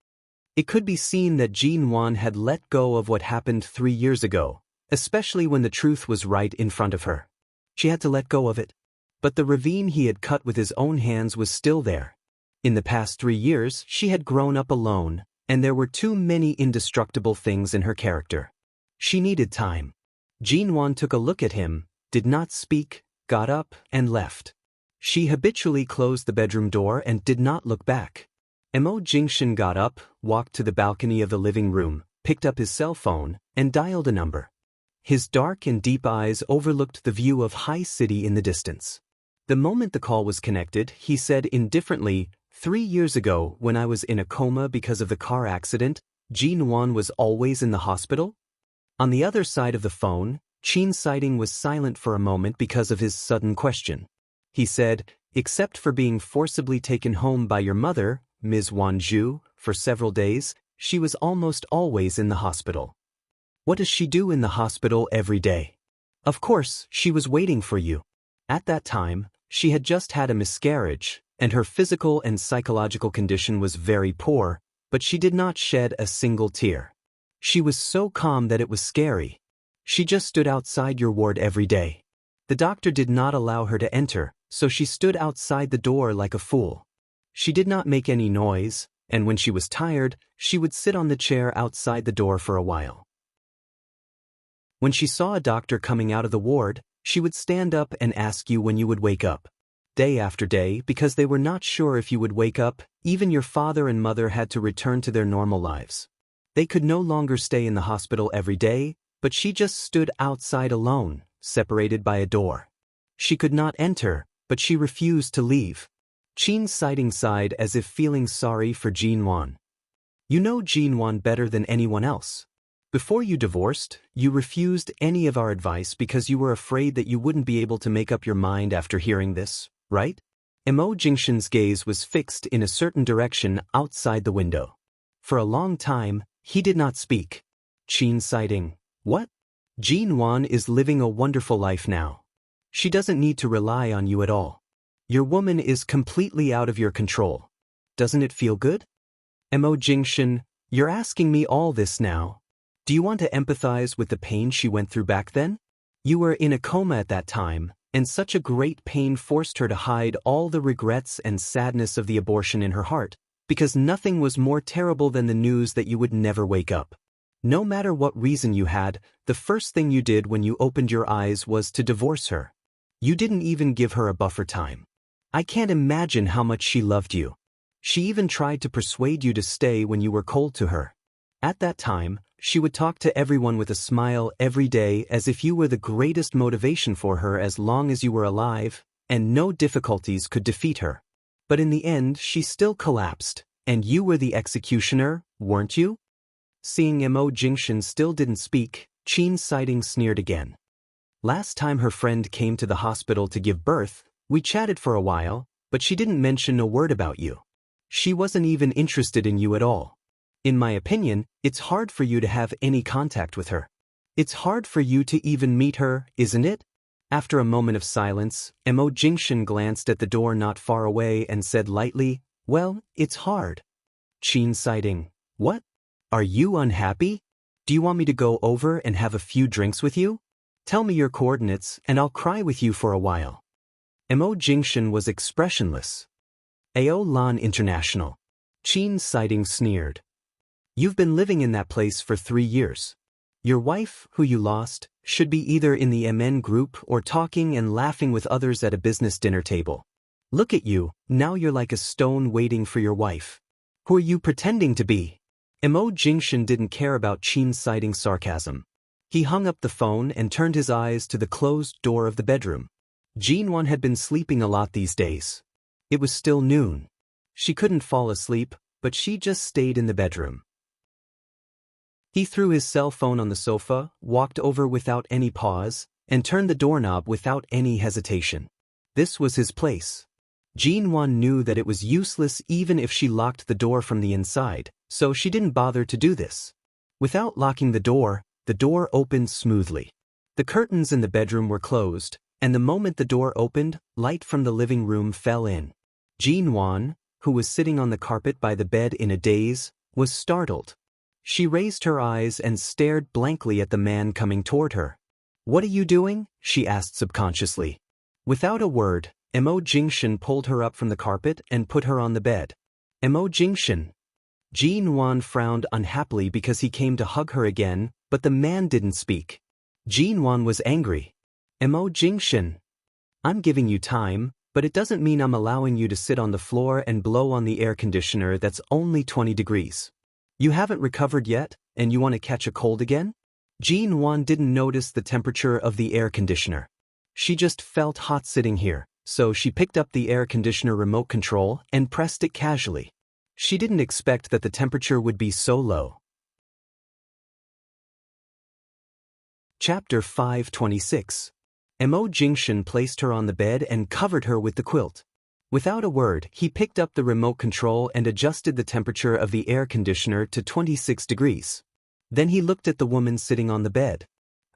It could be seen that Ji-Nuan had let go of what happened 3 years ago, especially when the truth was right in front of her. She had to let go of it. But the ravine he had cut with his own hands was still there. In the past 3 years, she had grown up alone, and there were too many indestructible things in her character. She needed time. Ji-Nuan took a look at him, did not speak, got up, and left. She habitually closed the bedroom door and did not look back. Mo Jingshan got up, walked to the balcony of the living room, picked up his cell phone, and dialed a number. His dark and deep eyes overlooked the view of High City in the distance. The moment the call was connected, he said indifferently, 3 years ago, when I was in a coma because of the car accident, Jin-won was always in the hospital? On the other side of the phone, Enchanting was silent for a moment because of his sudden question. He said, except for being forcibly taken home by your mother, Ms. Wonju, for several days, she was almost always in the hospital. What does she do in the hospital every day? Of course, she was waiting for you. At that time, she had just had a miscarriage, and her physical and psychological condition was very poor, but she did not shed a single tear. She was so calm that it was scary. She just stood outside your ward every day. The doctor did not allow her to enter, so she stood outside the door like a fool. She did not make any noise, and when she was tired, she would sit on the chair outside the door for a while. When she saw a doctor coming out of the ward, she would stand up and ask you when you would wake up. Day after day, because they were not sure if you would wake up, even your father and mother had to return to their normal lives. They could no longer stay in the hospital every day, but she just stood outside alone, separated by a door. She could not enter, but she refused to leave. Enchanting sighed as if feeling sorry for Jin-won. You know Jin-won better than anyone else. Before you divorced, you refused any of our advice because you were afraid that you wouldn't be able to make up your mind after hearing this, right? Jingxin's gaze was fixed in a certain direction outside the window. For a long time, he did not speak. Enchanting, what? Jin-won is living a wonderful life now. She doesn't need to rely on you at all. Your woman is completely out of your control. Doesn't it feel good? Jingxin, you're asking me all this now. Do you want to empathize with the pain she went through back then? You were in a coma at that time, and such a great pain forced her to hide all the regrets and sadness of the abortion in her heart, because nothing was more terrible than the news that you would never wake up. No matter what reason you had, the first thing you did when you opened your eyes was to divorce her. You didn't even give her a buffer time. I can't imagine how much she loved you. She even tried to persuade you to stay when you were cold to her. At that time, she would talk to everyone with a smile every day as if you were the greatest motivation for her as long as you were alive, and no difficulties could defeat her. But in the end, she still collapsed, and you were the executioner, weren't you? Seeing Jingxin still didn't speak, Enchanting sneered again. Last time her friend came to the hospital to give birth, we chatted for a while, but she didn't mention a word about you. She wasn't even interested in you at all. In my opinion, it's hard for you to have any contact with her. It's hard for you to even meet her, isn't it? After a moment of silence, Jingxin glanced at the door not far away and said lightly, well, it's hard. Enchanting, what? Are you unhappy? Do you want me to go over and have a few drinks with you? Tell me your coordinates and I'll cry with you for a while. Jingxin was expressionless. Ao Lan International. Enchanting sneered. You've been living in that place for 3 years. Your wife, who you lost, should be either in the MN group or talking and laughing with others at a business dinner table. Look at you, now you're like a stone waiting for your wife. Who are you pretending to be? Jingxin didn't care about Enchanting's sarcasm. He hung up the phone and turned his eyes to the closed door of the bedroom. Jin-won had been sleeping a lot these days. It was still noon. She couldn't fall asleep, but she just stayed in the bedroom. He threw his cell phone on the sofa, walked over without any pause, and turned the doorknob without any hesitation. This was his place. Jin-won knew that it was useless even if she locked the door from the inside, so she didn't bother to do this. Without locking the door opened smoothly. The curtains in the bedroom were closed, and the moment the door opened, light from the living room fell in. Jin-won, who was sitting on the carpet by the bed in a daze, was startled. She raised her eyes and stared blankly at the man coming toward her. What are you doing? She asked subconsciously. Without a word, Jingxin pulled her up from the carpet and put her on the bed. Jingxin. Jin-won frowned unhappily because he came to hug her again, but the man didn't speak. Jin-won was angry. Jingxin. I'm giving you time, but it doesn't mean I'm allowing you to sit on the floor and blow on the air conditioner that's only 20 degrees. You haven't recovered yet, and you want to catch a cold again? Jin-won didn't notice the temperature of the air conditioner. She just felt hot sitting here, So she picked up the air conditioner remote control and pressed it casually. She didn't expect that the temperature would be so low. Chapter 526. Mo Jingshan placed her on the bed and covered her with the quilt. Without a word, he picked up the remote control and adjusted the temperature of the air conditioner to 26 degrees. Then he looked at the woman sitting on the bed.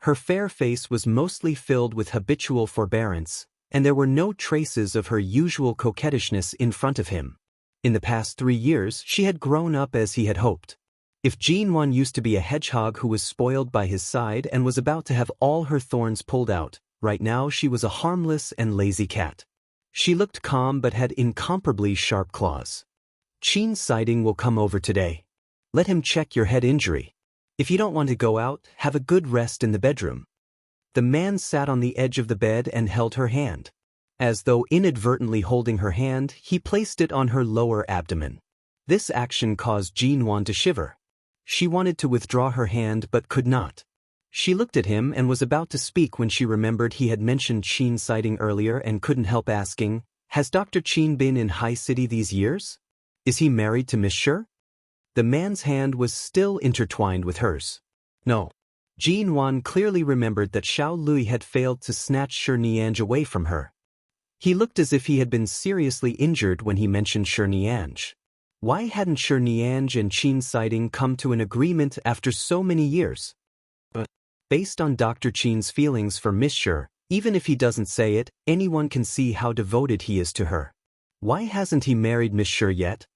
Her fair face was mostly filled with habitual forbearance, and there were no traces of her usual coquettishness in front of him. In the past 3 years, she had grown up as he had hoped. If Jinwan used to be a hedgehog who was spoiled by his side and was about to have all her thorns pulled out, right now she was a harmless and lazy cat. She looked calm but had incomparably sharp claws. Qin's sighting will come over today. Let him check your head injury. If you don't want to go out, have a good rest in the bedroom. The man sat on the edge of the bed and held her hand. As though inadvertently holding her hand, he placed it on her lower abdomen. This action caused Jinwan to shiver. She wanted to withdraw her hand but could not. She looked at him and was about to speak when she remembered he had mentioned Qin's sighting earlier and couldn't help asking, "Has Dr. Qin been in High City these years? Is he married to Miss Shi?" The man's hand was still intertwined with hers. No. Jinwan clearly remembered that Xiao Lui had failed to snatch Shi Niange away from her. He looked as if he had been seriously injured when he mentioned Shi Niange. Why hadn't Shi Niange and Qin's sighting come to an agreement after so many years? But based on Dr. Qin's feelings for Miss Shi, even if he doesn't say it, anyone can see how devoted he is to her. Why hasn't he married Miss Shi yet?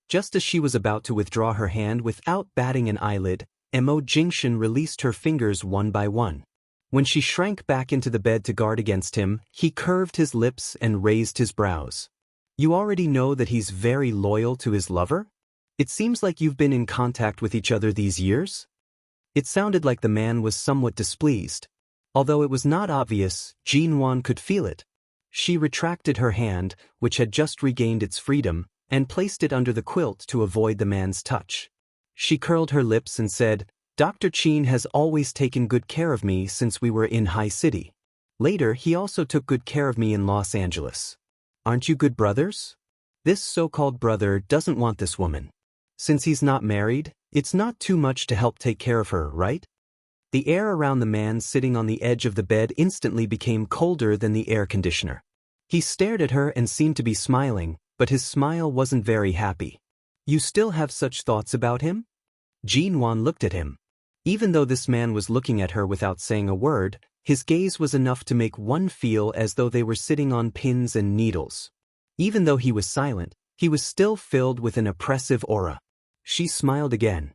Just as she was about to withdraw her hand without batting an eyelid, Mo Jingshan released her fingers one by one. When she shrank back into the bed to guard against him, he curved his lips and raised his brows. You already know that he's very loyal to his lover? It seems like you've been in contact with each other these years? It sounded like the man was somewhat displeased. Although it was not obvious, Jinwan could feel it. She retracted her hand, which had just regained its freedom, and placed it under the quilt to avoid the man's touch. She curled her lips and said, "Dr. Qin has always taken good care of me since we were in High City. Later, he also took good care of me in Los Angeles. Aren't you good brothers?" This so-called brother doesn't want this woman. Since he's not married, it's not too much to help take care of her, right? The air around the man sitting on the edge of the bed instantly became colder than the air conditioner. He stared at her and seemed to be smiling, but his smile wasn't very happy. You still have such thoughts about him? Jinwan looked at him. Even though this man was looking at her without saying a word, his gaze was enough to make one feel as though they were sitting on pins and needles. Even though he was silent, he was still filled with an oppressive aura. She smiled again.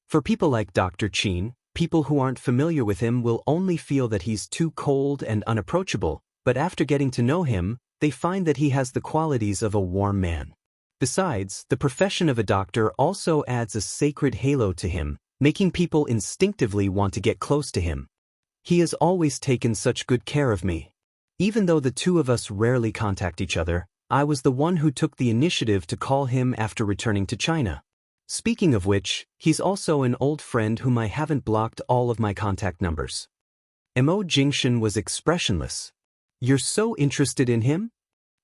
For people like Dr. Qin, people who aren't familiar with him will only feel that he's too cold and unapproachable, but after getting to know him, they find that he has the qualities of a warm man. Besides, the profession of a doctor also adds a sacred halo to him, making people instinctively want to get close to him. He has always taken such good care of me. Even though the two of us rarely contact each other, I was the one who took the initiative to call him after returning to China. Speaking of which, he's also an old friend whom I haven't blocked all of my contact numbers. Mo Jingshan was expressionless. You're so interested in him?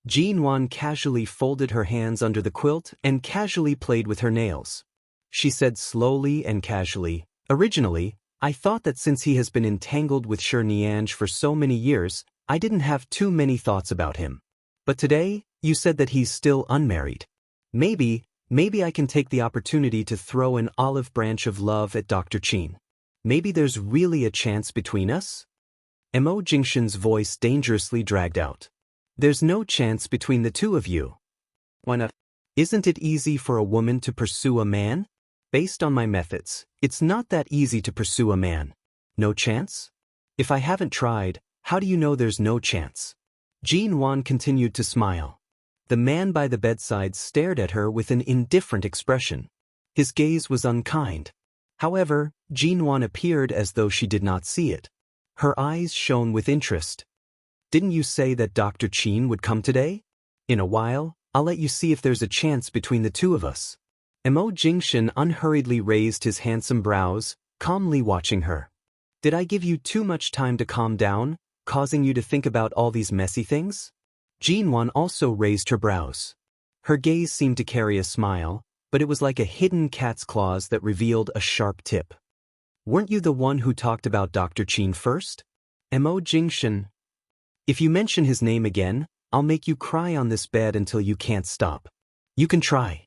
Jinwan casually folded her hands under the quilt and casually played with her nails. She said slowly and casually, "Originally, I thought that since he has been entangled with Shi Niange for so many years, I didn't have too many thoughts about him. But today, you said that he's still unmarried. Maybe I can take the opportunity to throw an olive branch of love at Dr. Qin. Maybe there's really a chance between us?" Mo Jingshan's voice dangerously dragged out. "There's no chance between the two of you." "Why not? Isn't it easy for a woman to pursue a man? Based on my methods, it's not that easy to pursue a man. No chance? If I haven't tried, how do you know there's no chance?" Jinwan continued to smile. The man by the bedside stared at her with an indifferent expression. His gaze was unkind. However, Jinwan appeared as though she did not see it. Her eyes shone with interest. "Didn't you say that Dr. Qin would come today? In a while, I'll let you see if there's a chance between the two of us." Mo Jingshan unhurriedly raised his handsome brows, calmly watching her. "Did I give you too much time to calm down, causing you to think about all these messy things? Jinwan also raised her brows. Her gaze seemed to carry a smile, but it was like a hidden cat's claws that revealed a sharp tip. Weren't you the one who talked about Dr. Qin first? Mo Jingshan. If you mention his name again, I'll make you cry on this bed until you can't stop. You can try.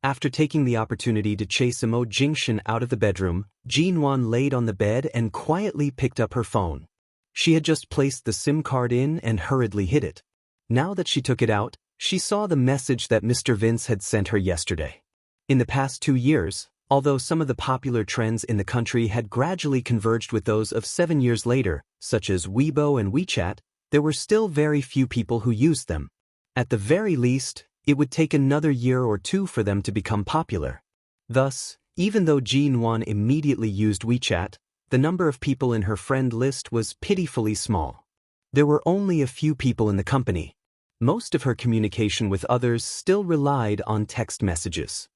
After taking the opportunity to chase Mo Jingshan out of the bedroom, Jinwan laid on the bed and quietly picked up her phone. She had just placed the SIM card in and hurriedly hid it. Now that she took it out, she saw the message that Mr. Vince had sent her yesterday. In the past 2 years, although some of the popular trends in the country had gradually converged with those of 7 years later, such as Weibo and WeChat, there were still very few people who used them. At the very least, it would take another year or 2 for them to become popular. Thus, even though Jinwan immediately used WeChat, the number of people in her friend list was pitifully small. There were only a few people in the company. Most of her communication with others still relied on text messages.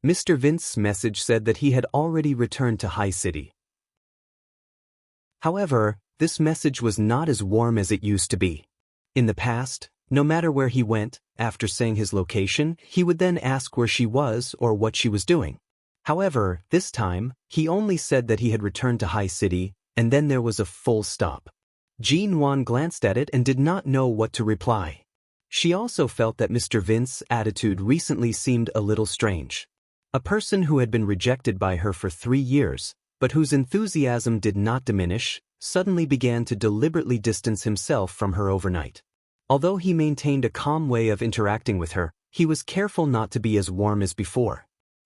Mr. Vince's message said that he had already returned to High City. However, this message was not as warm as it used to be. In the past, no matter where he went, after saying his location, he would then ask where she was or what she was doing. However, this time, he only said that he had returned to High City, and then there was a full stop. Jinwan glanced at it and did not know what to reply. She also felt that Mr. Vince's attitude recently seemed a little strange. A person who had been rejected by her for 3 years, but whose enthusiasm did not diminish, suddenly began to deliberately distance himself from her overnight. Although he maintained a calm way of interacting with her, he was careful not to be as warm as before.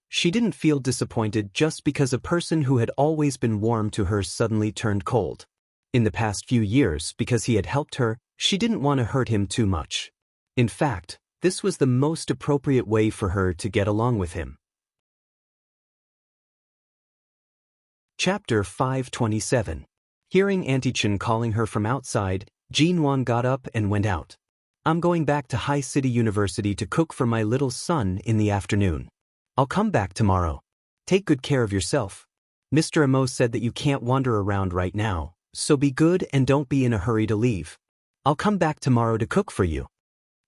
She didn't feel disappointed just because a person who had always been warm to her suddenly turned cold. In the past few years, because he had helped her, she didn't want to hurt him too much. In fact, this was the most appropriate way for her to get along with him. Chapter 527. Hearing Auntie Chen calling her from outside, Jinwan got up and went out. I'm going back to High City University to cook for my little son in the afternoon. I'll come back tomorrow. Take good care of yourself. Mr. Amo said that you can't wander around right now, so be good and don't be in a hurry to leave. I'll come back tomorrow to cook for you.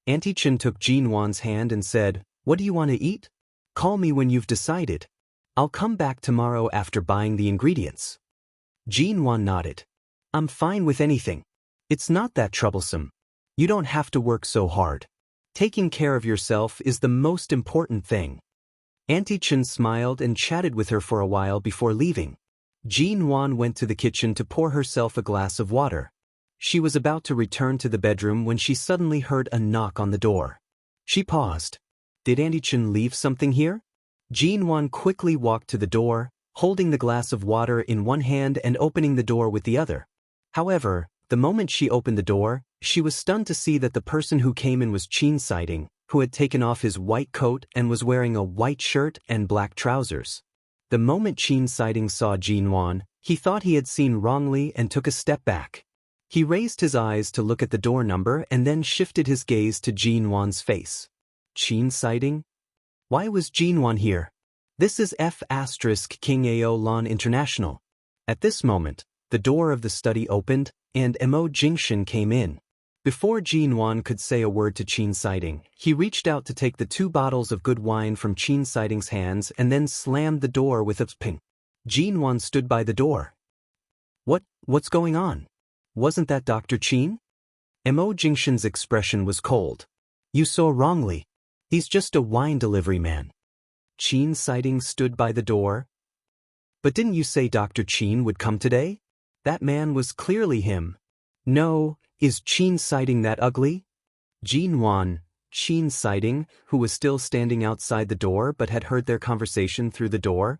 Auntie Chen took Jinwan's hand and said, What do you want to eat? Call me when you've decided. I'll come back tomorrow after buying the ingredients. Jinwan nodded. I'm fine with anything. It's not that troublesome. You don't have to work so hard. Taking care of yourself is the most important thing. Auntie Chen smiled and chatted with her for a while before leaving. Jinwan went to the kitchen to pour herself a glass of water. She was about to return to the bedroom when she suddenly heard a knock on the door. She paused. Did Auntie Chen leave something here? Jinwan quickly walked to the door, holding the glass of water in one hand and opening the door with the other. However, the moment she opened the door, she was stunned to see that the person who came in was Qin Siding, who had taken off his white coat and was wearing a white shirt and black trousers. The moment Qin Siding saw Jinwan, he thought he had seen wrongly and took a step back. He raised his eyes to look at the door number and then shifted his gaze to Jinwan's face. Qin Siding? Why was Jinwan here? This is F*King Ao Lon International. At this moment, the door of the study opened, and Mo Jingshan came in. Before Jinwan could say a word to Qin Siding, he reached out to take the 2 bottles of good wine from Qin Siding's hands and then slammed the door with a ping. Jinwan stood by the door. What's going on? Wasn't that Dr. Qin? Mo Jingshan's expression was cold. You saw wrongly. He's just a wine delivery man. Qin Siding stood by the door. But didn't you say Dr. Qin would come today? That man was clearly him. No, is Qin Siding that ugly? Jinwan, Qin Siding, who was still standing outside the door but had heard their conversation through the door.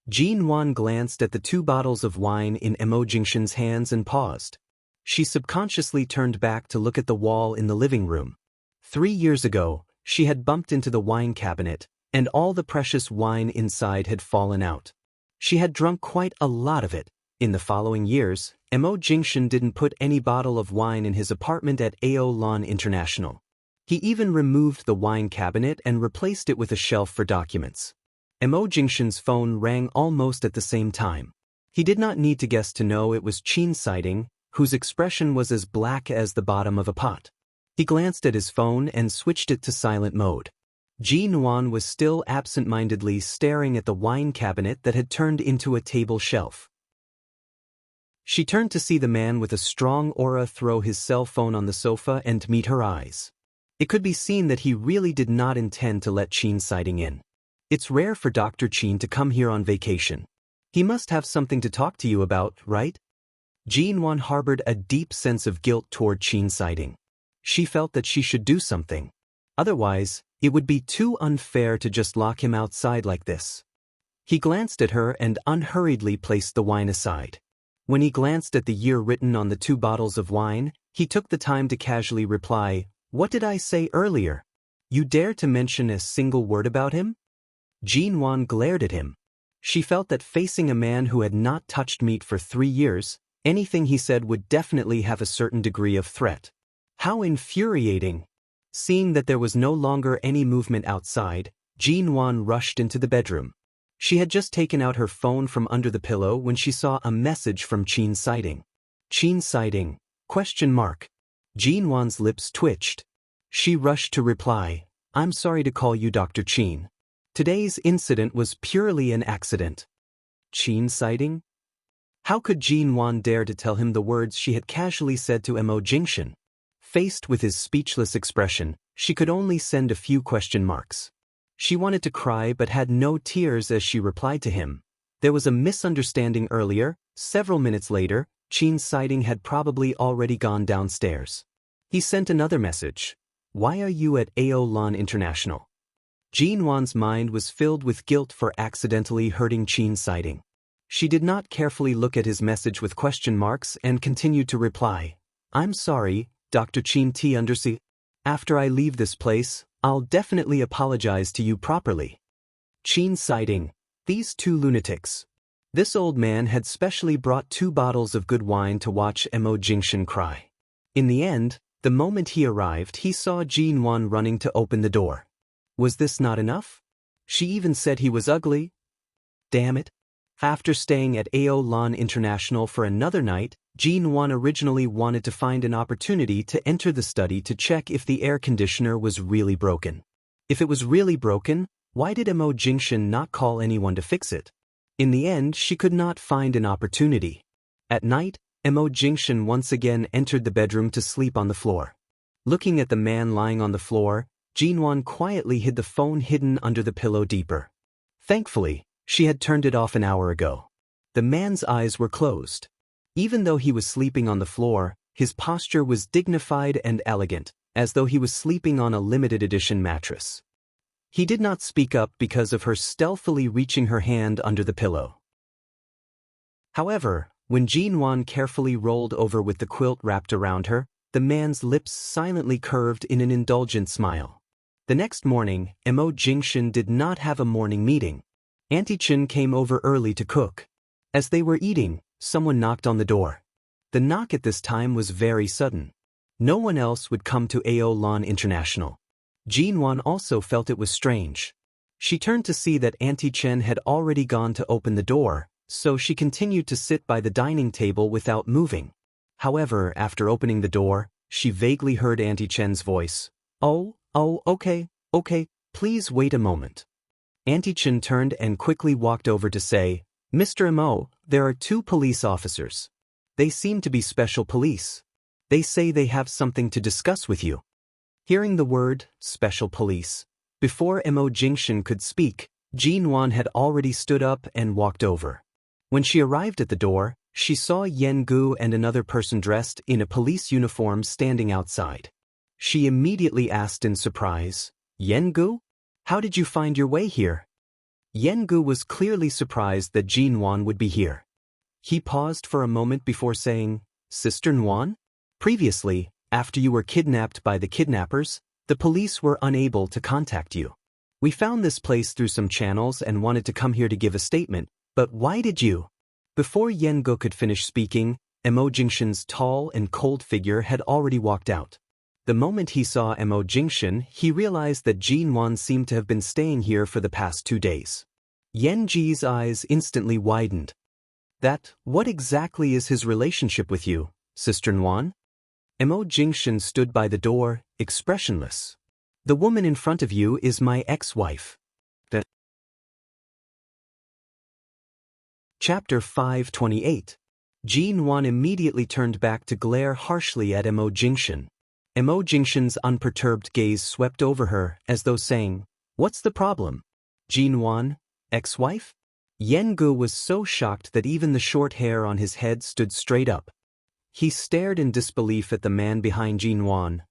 Jinwan glanced at the 2 bottles of wine in Mo Jingshan's hands and paused. She subconsciously turned back to look at the wall in the living room. 3 years ago, she had bumped into the wine cabinet, and all the precious wine inside had fallen out. She had drunk quite a lot of it. In the following years, Mo Jingshan didn't put any bottle of wine in his apartment at Ao Lon International. He even removed the wine cabinet and replaced it with a shelf for documents. Mo Jingshan's phone rang almost at the same time. He did not need to guess to know it was Qin Siding, whose expression was as black as the bottom of a pot. He glanced at his phone and switched it to silent mode. Jean Wan was still absent-mindedly staring at the wine cabinet that had turned into a table shelf. She turned to see the man with a strong aura throw his cell phone on the sofa and meet her eyes. It could be seen that he really did not intend to let Qin Siding in. It's rare for Dr. Qin to come here on vacation. He must have something to talk to you about, right? Jean Wan harbored a deep sense of guilt toward Qin Siding. She felt that she should do something. Otherwise, it would be too unfair to just lock him outside like this. He glanced at her and unhurriedly placed the wine aside. When he glanced at the year written on the 2 bottles of wine, he took the time to casually reply, "What did I say earlier? You dare to mention a single word about him?" Jean Wan glared at him. She felt that facing a man who had not touched meat for 3 years, anything he said would definitely have a certain degree of threat. How infuriating! Seeing that there was no longer any movement outside, Jean Wan rushed into the bedroom. She had just taken out her phone from under the pillow when she saw a message from Qin Siding. Qin Siding? ? Jean Wan's lips twitched. She rushed to reply, "I'm sorry to call you Dr. Qin. Today's incident was purely an accident." Qin Siding? How could Jean Wan dare to tell him the words she had casually said to Mo Jingshan? Faced with his speechless expression, she could only send a few question marks. She wanted to cry but had no tears as she replied to him. There was a misunderstanding earlier. Several minutes later, Qin Siding had probably already gone downstairs. He sent another message. "Why are you at Aolan International?" Jean Wan's mind was filled with guilt for accidentally hurting Qin Siding. She did not carefully look at his message with question marks and continued to reply, "I'm sorry, Dr. Qin T. After I leave this place, I'll definitely apologize to you properly." Qin Siding, these 2 lunatics. This old man had specially brought 2 bottles of good wine to watch Mo Jingshan cry. In the end, the moment he arrived, he saw Jean Wan running to open the door. Was this not enough? She even said he was ugly? Damn it. After staying at Aolan International for another night, Jean Wan originally wanted to find an opportunity to enter the study to check if the air conditioner was really broken. If it was really broken, why did Mo Jingshan not call anyone to fix it? In the end, she could not find an opportunity. At night, Mo Jingshan once again entered the bedroom to sleep on the floor. Looking at the man lying on the floor, Jean Wan quietly hid the phone hidden under the pillow deeper. Thankfully, she had turned it off an hour ago. The man's eyes were closed. Even though he was sleeping on the floor, his posture was dignified and elegant, as though he was sleeping on a limited edition mattress. He did not speak up because of her stealthily reaching her hand under the pillow. However, when Jean Wan carefully rolled over with the quilt wrapped around her, the man's lips silently curved in an indulgent smile. The next morning, Mo Jingshan did not have a morning meeting. Auntie Chen came over early to cook. As they were eating, someone knocked on the door. The knock at this time was very sudden. No one else would come to Aolan International. Jean Wan also felt it was strange. She turned to see that Auntie Chen had already gone to open the door, so she continued to sit by the dining table without moving. However, after opening the door, she vaguely heard Auntie Chen's voice. Oh, okay, please wait a moment." Auntie Chen turned and quickly walked over to say, "Mr. Mo, there are 2 police officers. They seem to be special police. They say they have something to discuss with you." Hearing the word, special police, before Mo Jingshan could speak, Jean Wan had already stood up and walked over. When she arrived at the door, she saw Yen Gu and another person dressed in a police uniform standing outside. She immediately asked in surprise, "Yen Gu? How did you find your way here?" Yen Gu was clearly surprised that Jean Wan would be here. He paused for a moment before saying, "Sister Nguyen? Previously, after you were kidnapped by the kidnappers, the police were unable to contact you. We found this place through some channels and wanted to come here to give a statement, but why did you?" Before Yen Gu could finish speaking, Mo Jingshan's tall and cold figure had already walked out. The moment he saw Mo Jingshan, he realized that Jean Wan seemed to have been staying here for the past 2 days. Yen Ji's eyes instantly widened. "What exactly is his relationship with you, Sister Nguyen? Mo Jingshan stood by the door, expressionless. The woman in front of you is my ex-wife. Chapter 528. Jin Wan immediately turned back to glare harshly at Mo Jingshan. Mo Jingshan's unperturbed gaze swept over her, as though saying, "What's the problem? Jin Wan, ex-wife?" Yen Gu was so shocked that even the short hair on his head stood straight up. He stared in disbelief at the man behind Jin Wan.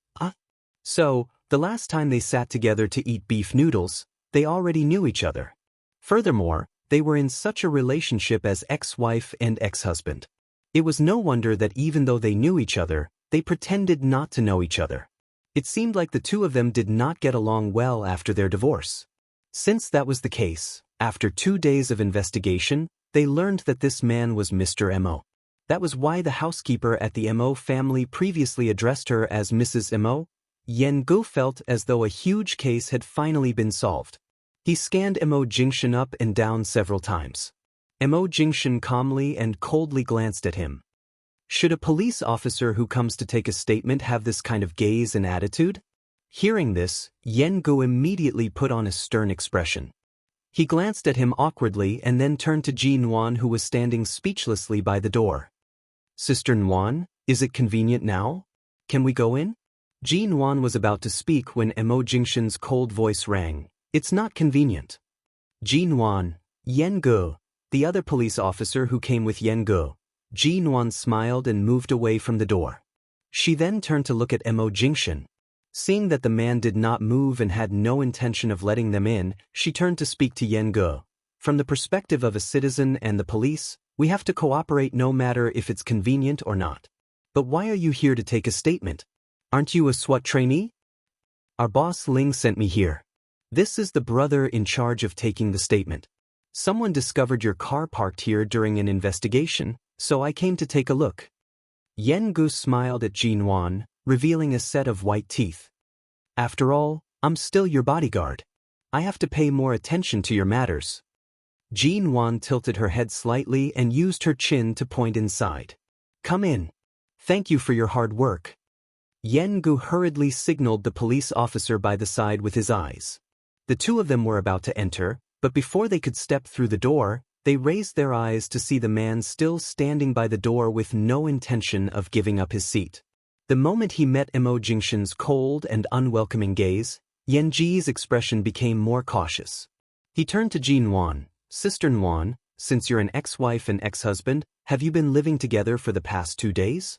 So, the last time they sat together to eat beef noodles, they already knew each other. Furthermore, they were in such a relationship as ex-wife and ex-husband. It was no wonder that even though they knew each other, they pretended not to know each other. It seemed like the two of them did not get along well after their divorce. Since that was the case, after 2 days of investigation, they learned that this man was Mr. Mo. That was why the housekeeper at the Mo family previously addressed her as Mrs. Mo. Yen Gu felt as though a huge case had finally been solved. He scanned Mo Jingshan up and down several times. Mo Jingshan calmly and coldly glanced at him. Should a police officer who comes to take a statement have this kind of gaze and attitude? Hearing this, Yen Gu immediately put on a stern expression. He glanced at him awkwardly and then turned to Jin Wan, who was standing speechlessly by the door. Sister Nguyen, is it convenient now? Can we go in? Jin Wan was about to speak when Mo Jingshan's cold voice rang. It's not convenient. Jin Wan, Yen Gu, the other police officer who came with Yen Gu. Jin Wan smiled and moved away from the door. She then turned to look at Mo Jingshan. Seeing that the man did not move and had no intention of letting them in, she turned to speak to Yen Gu. From the perspective of a citizen and the police, we have to cooperate no matter if it's convenient or not. But why are you here to take a statement? Aren't you a SWAT trainee? Our boss Ling sent me here. This is the brother in charge of taking the statement. Someone discovered your car parked here during an investigation, so I came to take a look. Yen Gu smiled at Jin Wan, revealing a set of white teeth. After all, I'm still your bodyguard. I have to pay more attention to your matters. Jin Wan tilted her head slightly and used her chin to point inside. Come in. Thank you for your hard work. Yen Gu hurriedly signaled the police officer by the side with his eyes. The two of them were about to enter, but before they could step through the door, they raised their eyes to see the man still standing by the door with no intention of giving up his seat. The moment he met Mo Jingshan's cold and unwelcoming gaze, Yen Ji's expression became more cautious. He turned to Jin Wan. Sister Nguyen, since you're an ex-wife and ex-husband, have you been living together for the past 2 days?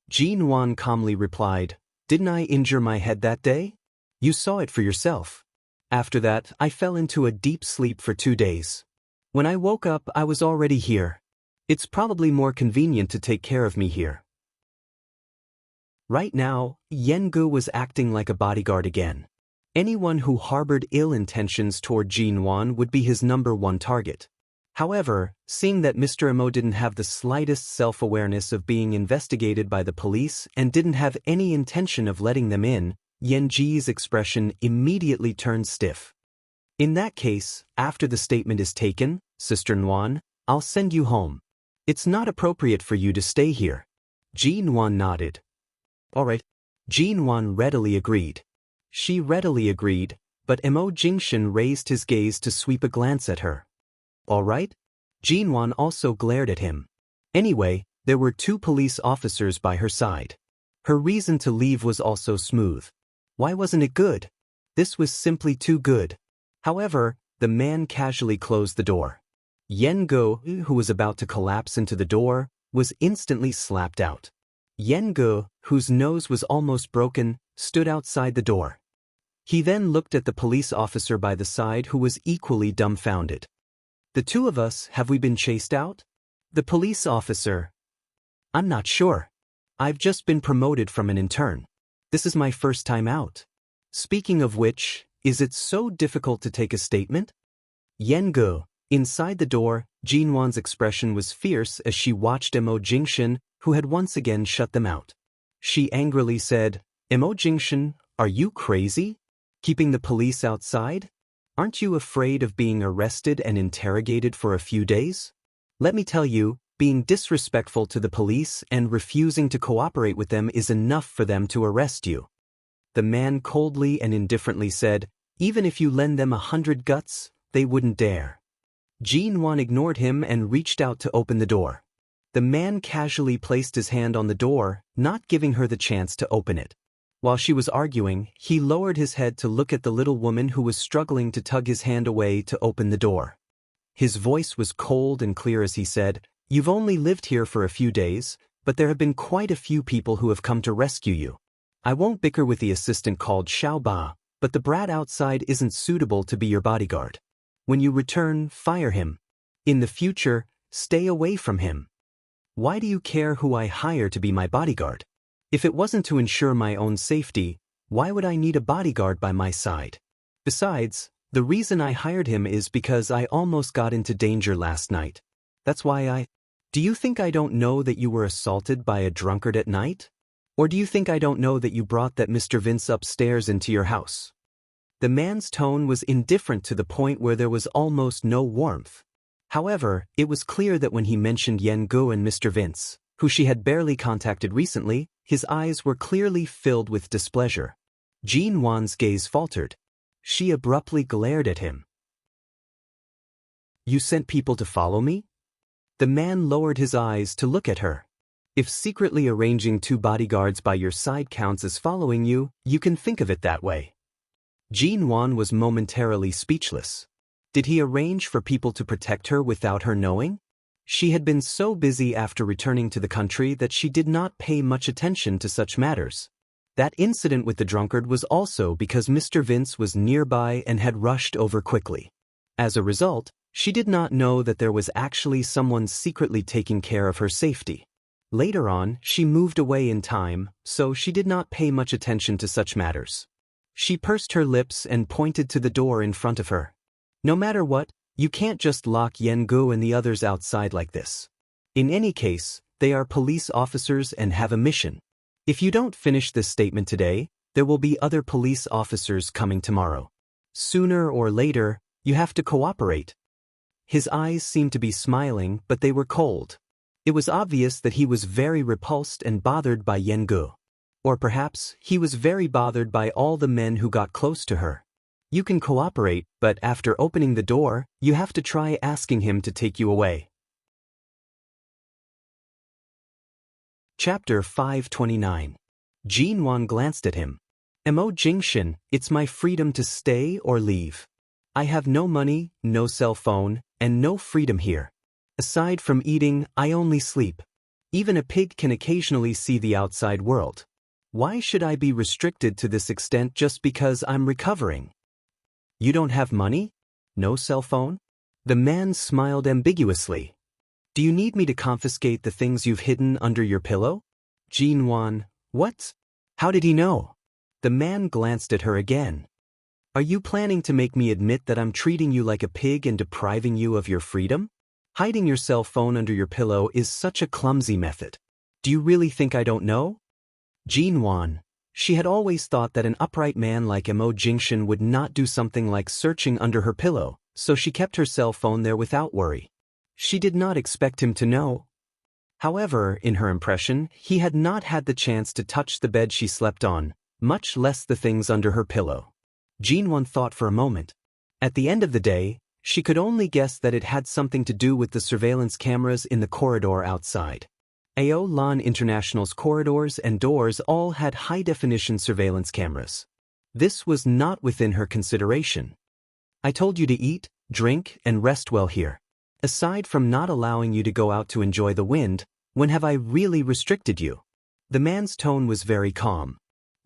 Jin Wan calmly replied, Didn't I injure my head that day? You saw it for yourself. After that, I fell into a deep sleep for 2 days. When I woke up, I was already here. It's probably more convenient to take care of me here. Right now, Yen Gu was acting like a bodyguard again. Anyone who harbored ill intentions toward Jin Wan would be his #1 target. However, seeing that Mr. Mo didn't have the slightest self-awareness of being investigated by the police and didn't have any intention of letting them in, Yen Ji's expression immediately turned stiff. In that case, after the statement is taken, Sister Nguyen, I'll send you home. It's not appropriate for you to stay here. Jin Wan nodded. All right. Jin Wan readily agreed. She readily agreed, but Mo Jingshan raised his gaze to sweep a glance at her. All right? Jin Wan also glared at him. Anyway, there were 2 police officers by her side. Her reason to leave was also smooth. Why wasn't it good? This was simply too good. However, the man casually closed the door. Yen Gu, who was about to collapse into the door, was instantly slapped out. Yen Gu, whose nose was almost broken, stood outside the door. He then looked at the police officer by the side, who was equally dumbfounded. The 2 of us, have we been chased out? The police officer. I'm not sure. I've just been promoted from an intern. This is my first time out. Speaking of which, is it so difficult to take a statement? Yen Gu. Inside the door, Jin Wan's expression was fierce as she watched Mo Jingshan, who had once again shut them out. She angrily said, Mo Jingshan, are you crazy? Keeping the police outside? Aren't you afraid of being arrested and interrogated for a few days? Let me tell you, Being disrespectful to the police and refusing to cooperate with them is enough for them to arrest you. The man coldly and indifferently said, even if you lend them 100 guts, they wouldn't dare. Jin-wan ignored him and reached out to open the door. The man casually placed his hand on the door, not giving her the chance to open it. While she was arguing, he lowered his head to look at the little woman who was struggling to tug his hand away to open the door. His voice was cold and clear as he said, "You've only lived here for a few days, but there have been quite a few people who have come to rescue you. I won't bicker with the assistant called Xiaoba, but the brat outside isn't suitable to be your bodyguard. When you return, fire him. In the future, stay away from him. Why do you care who I hire to be my bodyguard? If it wasn't to ensure my own safety, why would I need a bodyguard by my side? Besides, the reason I hired him is because I almost got into danger last night. That's why Do you think I don't know that you were assaulted by a drunkard at night? Or do you think I don't know that you brought that Mr. Vince upstairs into your house?" The man's tone was indifferent to the point where there was almost no warmth. However, it was clear that when he mentioned Yen-gu and Mr. Vince, who she had barely contacted recently, his eyes were clearly filled with displeasure. Jin-wan's gaze faltered. She abruptly glared at him. "You sent people to follow me?" The man lowered his eyes to look at her. "If secretly arranging 2 bodyguards by your side counts as following you, you can think of it that way." Jin-wan was momentarily speechless. Did he arrange for people to protect her without her knowing? She had been so busy after returning to the country that she did not pay much attention to such matters. That incident with the drunkard was also because Mr. Vince was nearby and had rushed over quickly. As a result, she did not know that there was actually someone secretly taking care of her safety. Later on, she moved away in time, so she did not pay much attention to such matters. She pursed her lips and pointed to the door in front of her. "No matter what, you can't just lock Yen-gu and the others outside like this. In any case, they are police officers and have a mission. If you don't finish this statement today, there will be other police officers coming tomorrow. Sooner or later, you have to cooperate." His eyes seemed to be smiling, but they were cold. It was obvious that he was very repulsed and bothered by Yen-gu. Or perhaps he was very bothered by all the men who got close to her. You can cooperate, but after opening the door, you have to try asking him to take you away. Chapter 529. Jin-wan glanced at him. "Mo Jingshin, it's my freedom to stay or leave. I have no money, no cell phone, and no freedom here. Aside from eating, I only sleep. Even a pig can occasionally see the outside world. Why should I be restricted to this extent just because I'm recovering?" "You don't have money? No cell phone?" The man smiled ambiguously. "Do you need me to confiscate the things you've hidden under your pillow?" Jin-wan, "What? How did he know?" The man glanced at her again. "Are you planning to make me admit that I'm treating you like a pig and depriving you of your freedom? Hiding your cell phone under your pillow is such a clumsy method. Do you really think I don't know?" Jin-wan. She had always thought that an upright man like Mo Jingshin would not do something like searching under her pillow, so she kept her cell phone there without worry. She did not expect him to know. However, in her impression, he had not had the chance to touch the bed she slept on, much less the things under her pillow. Jin-wan thought for a moment. At the end of the day, she could only guess that it had something to do with the surveillance cameras in the corridor outside. Aolan International's corridors and doors all had high-definition surveillance cameras. This was not within her consideration. "I told you to eat, drink, and rest well here. Aside from not allowing you to go out to enjoy the wind, when have I really restricted you?" The man's tone was very calm.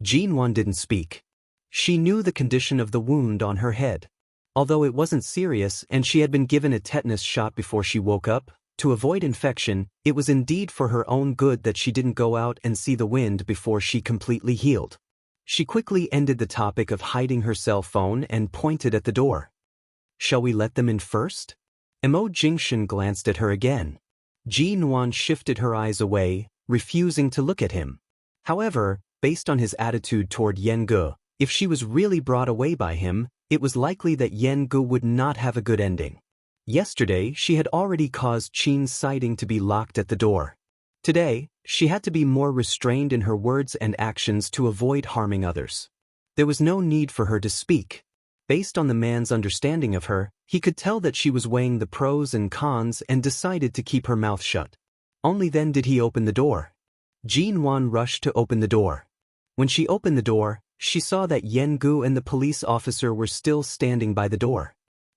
Jin-wan didn't speak. She knew the condition of the wound on her head. Although it wasn't serious and she had been given a tetanus shot before she woke up, to avoid infection, it was indeed for her own good that she didn't go out and see the wind before she completely healed. She quickly ended the topic of hiding her cell phone and pointed at the door. "Shall we let them in first?" Mo Jingshin glanced at her again. Jin-wan shifted her eyes away, refusing to look at him. However, based on his attitude toward Yen-gu, if she was really brought away by him, it was likely that Yen-gu would not have a good ending. Yesterday, she had already caused Qin's sighting to be locked at the door. Today, she had to be more restrained in her words and actions to avoid harming others. There was no need for her to speak. Based on the man's understanding of her, he could tell that she was weighing the pros and cons and decided to keep her mouth shut. Only then did he open the door. Jin Wan rushed to open the door. When she opened the door, she saw that Yen Gu and the police officer were still standing by the door.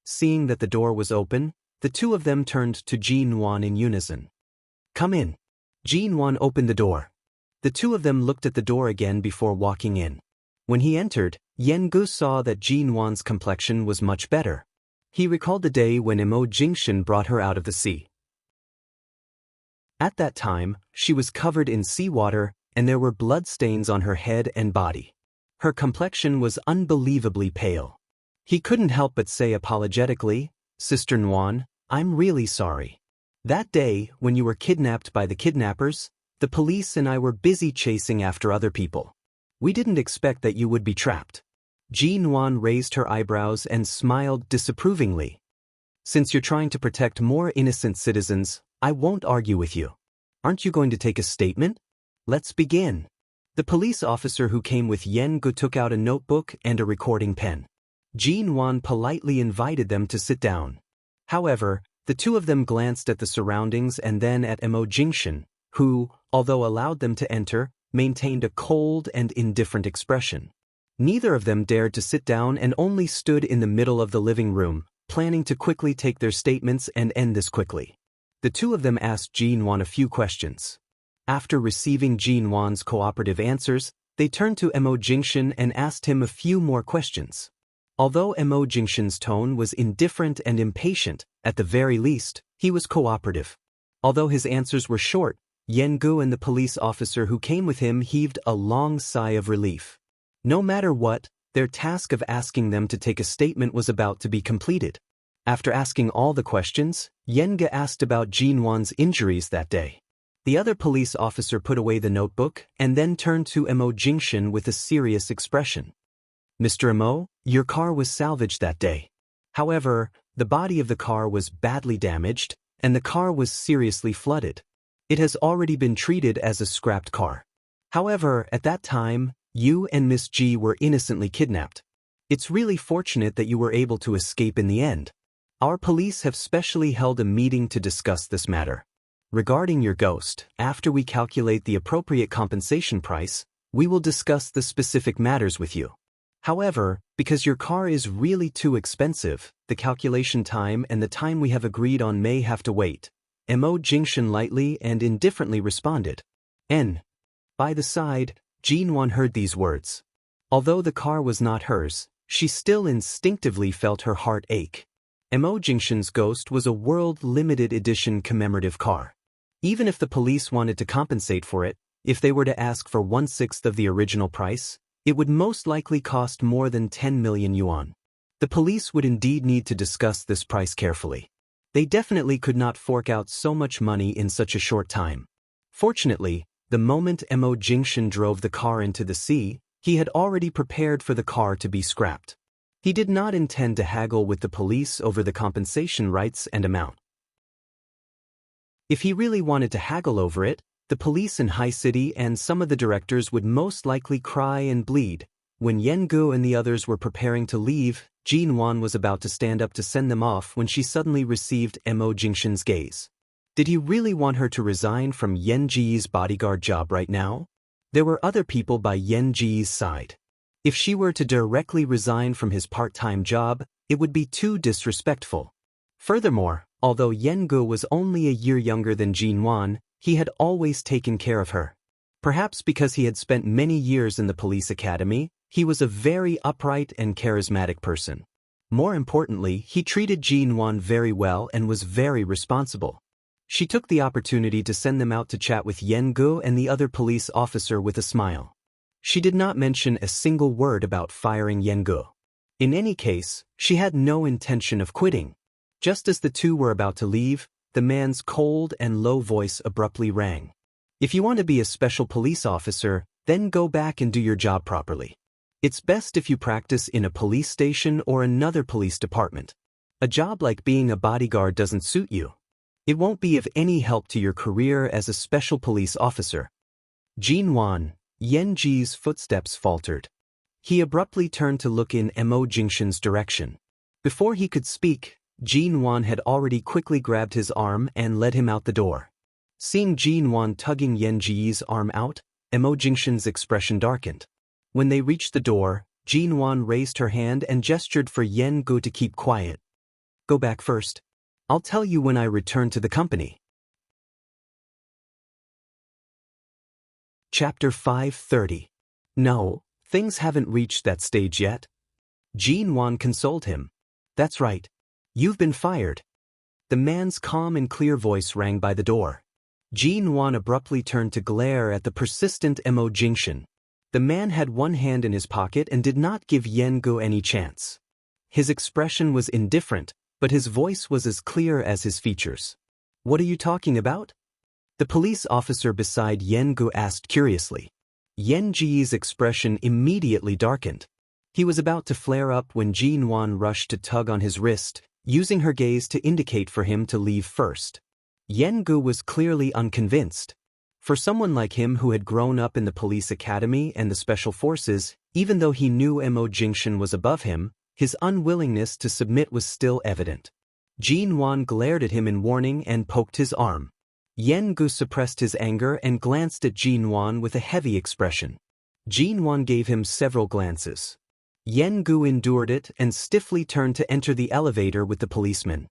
Seeing that the door was open, the two of them turned to Jin Wan in unison. "Come in." Jin Wan opened the door. The two of them looked at the door again before walking in. When he entered, Yen Gu saw that Jin Wan's complexion was much better. He recalled the day when Imo Jingshan brought her out of the sea. At that time, she was covered in seawater, and there were blood stains on her head and body. Her complexion was unbelievably pale. He couldn't help but say apologetically, "Sister Nguyen, I'm really sorry. That day, when you were kidnapped by the kidnappers, the police and I were busy chasing after other people. We didn't expect that you would be trapped." Ji Nguyen raised her eyebrows and smiled disapprovingly. "Since you're trying to protect more innocent citizens, I won't argue with you. Aren't you going to take a statement? Let's begin." The police officer who came with Yen Gu took out a notebook and a recording pen. Jin Wan politely invited them to sit down. However, the two of them glanced at the surroundings and then at Imo Jingshan, who, although allowed them to enter, maintained a cold and indifferent expression. Neither of them dared to sit down and only stood in the middle of the living room, planning to quickly take their statements and end this quickly. The two of them asked Jin Wan a few questions. After receiving Jin Wan's cooperative answers, they turned to Imo Jingshan and asked him a few more questions. Although Imo Jingshan's tone was indifferent and impatient, at the very least, he was cooperative. Although his answers were short, Yen Gu and the police officer who came with him heaved a long sigh of relief. No matter what, their task of asking them to take a statement was about to be completed. After asking all the questions, Yen Gu asked about Jin Wan's injuries that day. The other police officer put away the notebook and then turned to Imo Jingshan with a serious expression. "Mr. Imo, your car was salvaged that day. However, the body of the car was badly damaged, and the car was seriously flooded. It has already been treated as a scrapped car. However, at that time, you and Miss G were innocently kidnapped. It's really fortunate that you were able to escape in the end. Our police have specially held a meeting to discuss this matter. Regarding your ghost, after we calculate the appropriate compensation price, we will discuss the specific matters with you. However, because your car is really too expensive, the calculation time and the time we have agreed on may have to wait." Imo Jingshan lightly and indifferently responded. By the side, Jin Wan heard these words. Although the car was not hers, she still instinctively felt her heart ache. Imo Jingshan's ghost was a World Limited Edition commemorative car. Even if the police wanted to compensate for it, if they were to ask for 1/6 of the original price, it would most likely cost more than 10 million yuan. The police would indeed need to discuss this price carefully. They definitely could not fork out so much money in such a short time. Fortunately, the moment Imo Jingshan drove the car into the sea, he had already prepared for the car to be scrapped. He did not intend to haggle with the police over the compensation rights and amount. If he really wanted to haggle over it, the police in High City and some of the directors would most likely cry and bleed. When Yen Gu and the others were preparing to leave, Jin Wan was about to stand up to send them off when she suddenly received Imo Jingshan's gaze. Did he really want her to resign from Yen Ji's bodyguard job right now? There were other people by Yen Ji's side. If she were to directly resign from his part-time job, it would be too disrespectful. Furthermore, although Yen Gu was only a year younger than Jin Wan, he had always taken care of her. Perhaps because he had spent many years in the police academy, he was a very upright and charismatic person. More importantly, he treated Jin Wan very well and was very responsible. She took the opportunity to send them out to chat with Yen Gu and the other police officer with a smile. She did not mention a single word about firing Yen Gu. In any case, she had no intention of quitting. Just as the two were about to leave, the man's cold and low voice abruptly rang. "If you want to be a special police officer, then go back and do your job properly. It's best if you practice in a police station or another police department. A job like being a bodyguard doesn't suit you. It won't be of any help to your career as a special police officer. Jinwan, Yenji's footsteps faltered. He abruptly turned to look in Mo Jingshan's direction. Before he could speak, Jinwan had already quickly grabbed his arm and led him out the door. Seeing Jinwan tugging Yenji's arm out, Mo Jingshan's expression darkened. When they reached the door, Jinwan raised her hand and gestured for Yengu to keep quiet. Go back first. I'll tell you when I return to the company. Chapter 5:30. No, things haven't reached that stage yet. Jinwan consoled him. That's right. You've been fired. The man's calm and clear voice rang by the door. Jinwan abruptly turned to glare at the persistent Mo Jingshan. The man had one hand in his pocket and did not give Yengu any chance. His expression was indifferent, but his voice was as clear as his features. What are you talking about? The police officer beside Yengu asked curiously. Yenji's expression immediately darkened. He was about to flare up when Jinwan rushed to tug on his wrist, using her gaze to indicate for him to leave first. Yengu was clearly unconvinced. For someone like him who had grown up in the police academy and the special forces, even though he knew Mo Jingshan was above him, his unwillingness to submit was still evident. Jinwan glared at him in warning and poked his arm. Yengu suppressed his anger and glanced at Jinwan with a heavy expression. Jinwan gave him several glances. Yengu endured it and stiffly turned to enter the elevator with the policeman.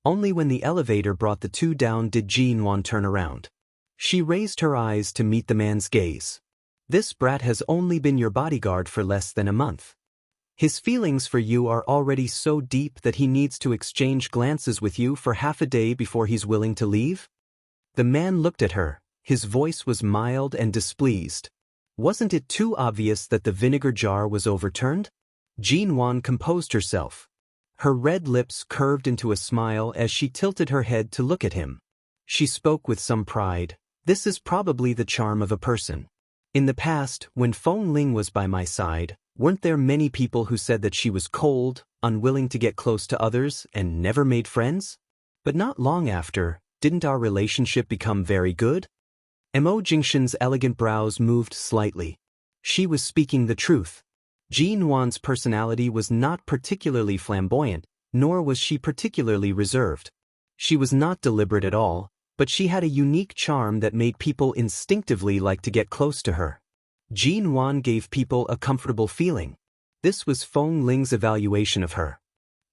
Only when the elevator brought the two down did Jinwan turn around. She raised her eyes to meet the man's gaze. This brat has only been your bodyguard for less than a month. His feelings for you are already so deep that he needs to exchange glances with you for half a day before he's willing to leave? The man looked at her. His voice was mild and displeased. Wasn't it too obvious that the vinegar jar was overturned? Jinwan composed herself. Her red lips curved into a smile as she tilted her head to look at him. She spoke with some pride. This is probably the charm of a person. In the past, when Feng Ling was by my side, weren't there many people who said that she was cold, unwilling to get close to others, and never made friends? But not long after, didn't our relationship become very good? Mo Jingshan's elegant brows moved slightly. She was speaking the truth. Jinwan's personality was not particularly flamboyant, nor was she particularly reserved. She was not deliberate at all, but she had a unique charm that made people instinctively like to get close to her. Jinwan gave people a comfortable feeling. This was Feng Ling's evaluation of her.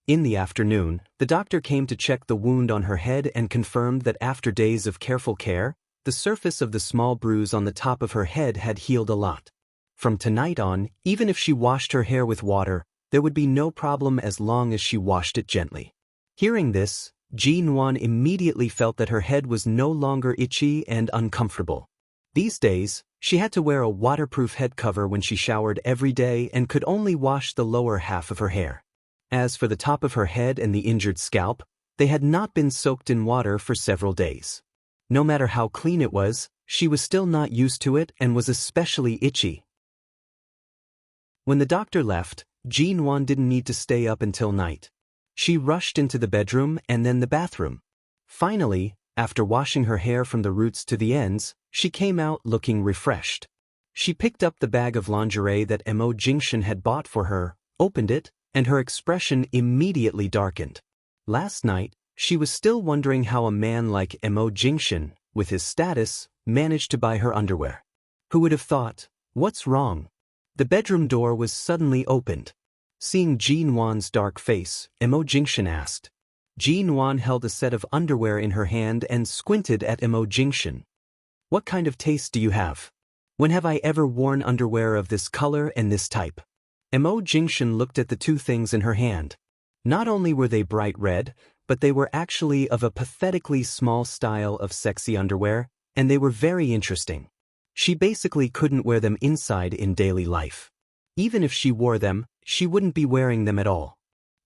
In the afternoon, the doctor came to check the wound on her head and confirmed that after days of careful care, the surface of the small bruise on the top of her head had healed a lot. From tonight on, even if she washed her hair with water, there would be no problem as long as she washed it gently. Hearing this, Jinwan immediately felt that her head was no longer itchy and uncomfortable. These days, she had to wear a waterproof head cover when she showered every day and could only wash the lower half of her hair. As for the top of her head and the injured scalp, they had not been soaked in water for several days. No matter how clean it was, she was still not used to it and was especially itchy. When the doctor left, Jinwan didn't need to stay up until night. She rushed into the bedroom and then the bathroom. Finally, after washing her hair from the roots to the ends, she came out looking refreshed. She picked up the bag of lingerie that Mo Jingshan had bought for her, opened it, and her expression immediately darkened. Last night, she was still wondering how a man like Mo Jingshan, with his status, managed to buy her underwear. Who would have thought? What's wrong? The bedroom door was suddenly opened. Seeing Jinwan's dark face, Mo Jingshan asked. Jinwan held a set of underwear in her hand and squinted at Mo Jingshan. What kind of taste do you have? When have I ever worn underwear of this color and this type? Mo Jingshan looked at the two things in her hand. Not only were they bright red, but they were actually of a pathetically small style of sexy underwear, and they were very interesting. She basically couldn't wear them inside in daily life. Even if she wore them, she wouldn't be wearing them at all.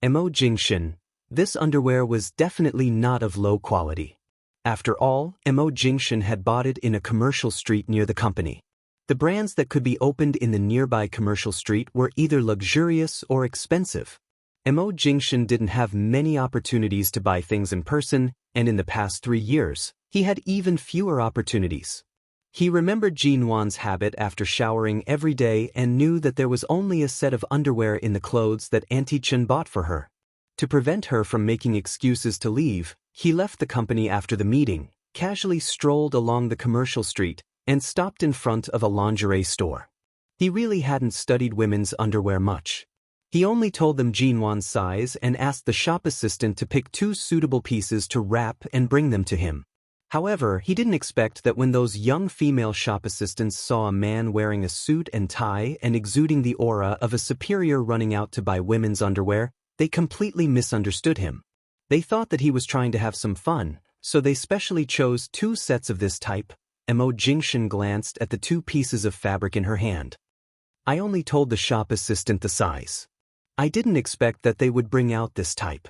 Mo Jingshan, this underwear was definitely not of low quality. After all, Mo Jingshan had bought it in a commercial street near the company. The brands that could be opened in the nearby commercial street were either luxurious or expensive. Mo Jingshan didn't have many opportunities to buy things in person, and in the past 3 years, he had even fewer opportunities. He remembered Jin Wan's habit after showering every day and knew that there was only a set of underwear in the clothes that Auntie Chen bought for her. To prevent her from making excuses to leave, he left the company after the meeting, casually strolled along the commercial street, and stopped in front of a lingerie store. He really hadn't studied women's underwear much. He only told them Jin Wan's size and asked the shop assistant to pick 2 suitable pieces to wrap and bring them to him. However, he didn't expect that when those young female shop assistants saw a man wearing a suit and tie and exuding the aura of a superior running out to buy women's underwear, they completely misunderstood him. They thought that he was trying to have some fun, so they specially chose 2 sets of this type. Mo Jingshan glanced at the 2 pieces of fabric in her hand. I only told the shop assistant the size. I didn't expect that they would bring out this type.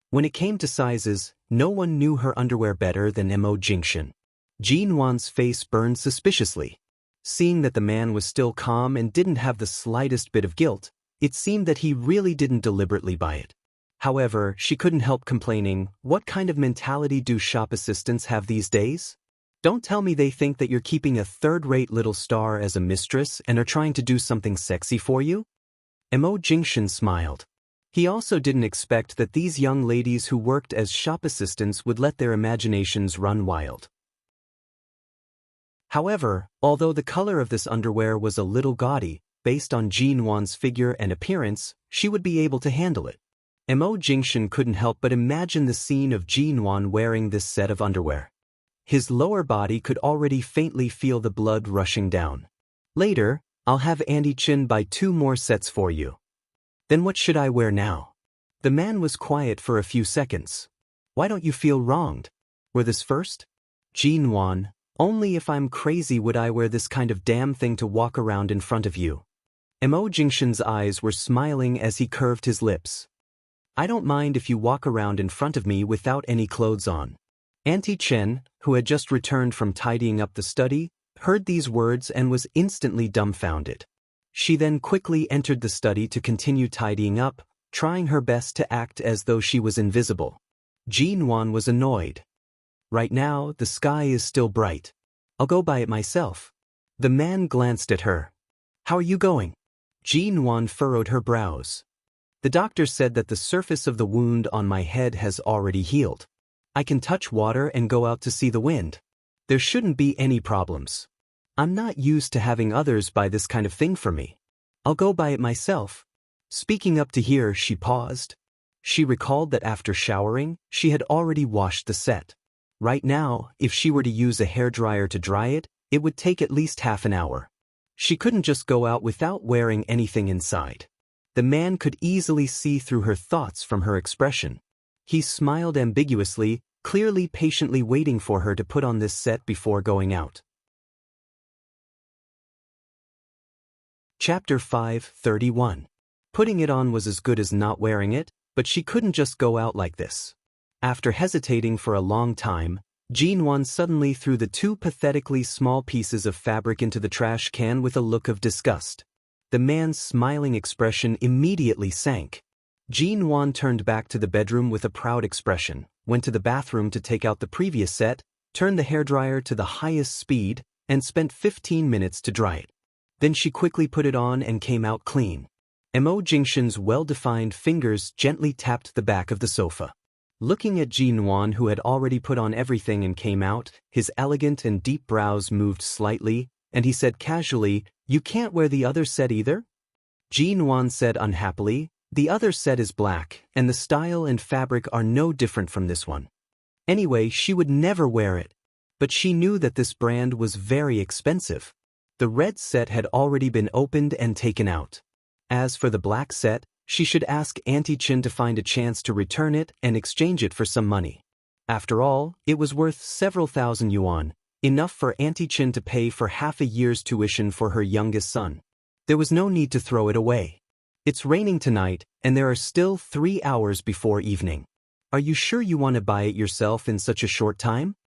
When it came to sizes, no one knew her underwear better than Mo Jingshan. Jin Wan's face burned suspiciously. Seeing that the man was still calm and didn't have the slightest bit of guilt, it seemed that he really didn't deliberately buy it. However, she couldn't help complaining, what kind of mentality do shop assistants have these days? Don't tell me they think that you're keeping a third-rate little star as a mistress and are trying to do something sexy for you? Mo Jingshan smiled. He also didn't expect that these young ladies who worked as shop assistants would let their imaginations run wild. However, although the color of this underwear was a little gaudy, based on Jin Wan's figure and appearance, she would be able to handle it. Mo Jingshan couldn't help but imagine the scene of Jin Wan wearing this set of underwear. His lower body could already faintly feel the blood rushing down. Later, I'll have Auntie Chen buy 2 more sets for you. Then what should I wear now? The man was quiet for a few seconds. Why don't you feel wronged? Wear this first? Jin Wan, only if I'm crazy would I wear this kind of damn thing to walk around in front of you. Mo Jingshan's eyes were smiling as he curved his lips. I don't mind if you walk around in front of me without any clothes on. Auntie Chen, who had just returned from tidying up the study, heard these words and was instantly dumbfounded. She then quickly entered the study to continue tidying up, trying her best to act as though she was invisible. Jin Wan was annoyed. Right now, the sky is still bright. I'll go by it myself. The man glanced at her. How are you going? Jin Wan furrowed her brows. The doctor said that the surface of the wound on my head has already healed. I can touch water and go out to see the wind. There shouldn't be any problems. I'm not used to having others buy this kind of thing for me. I'll go buy it myself. Speaking up to here, she paused. She recalled that after showering, she had already washed the set. Right now, if she were to use a hairdryer to dry it, it would take at least half an hour. She couldn't just go out without wearing anything inside. The man could easily see through her thoughts from her expression. He smiled ambiguously, clearly patiently waiting for her to put on this set before going out. Chapter 5:31. Putting it on was as good as not wearing it, but she couldn't just go out like this. After hesitating for a long time, Jin Wan suddenly threw the 2 pathetically small pieces of fabric into the trash can with a look of disgust. The man's smiling expression immediately sank. Jin Wan turned back to the bedroom with a proud expression, went to the bathroom to take out the previous set, turned the hairdryer to the highest speed, and spent 15 minutes to dry it. Then she quickly put it on and came out clean. Mo Jingshan's well-defined fingers gently tapped the back of the sofa. Looking at Jin Wan, who had already put on everything and came out, his elegant and deep brows moved slightly, and he said casually, "You can't wear the other set either?" Jin Wan said unhappily, "The other set is black, and the style and fabric are no different from this one." Anyway, she would never wear it. But she knew that this brand was very expensive. The red set had already been opened and taken out. As for the black set, she should ask Auntie Chen to find a chance to return it and exchange it for some money. After all, it was worth several thousand yuan, enough for Auntie Chen to pay for half a year's tuition for her youngest son. There was no need to throw it away. It's raining tonight, and there are still 3 hours before evening. Are you sure you want to buy it yourself in such a short time?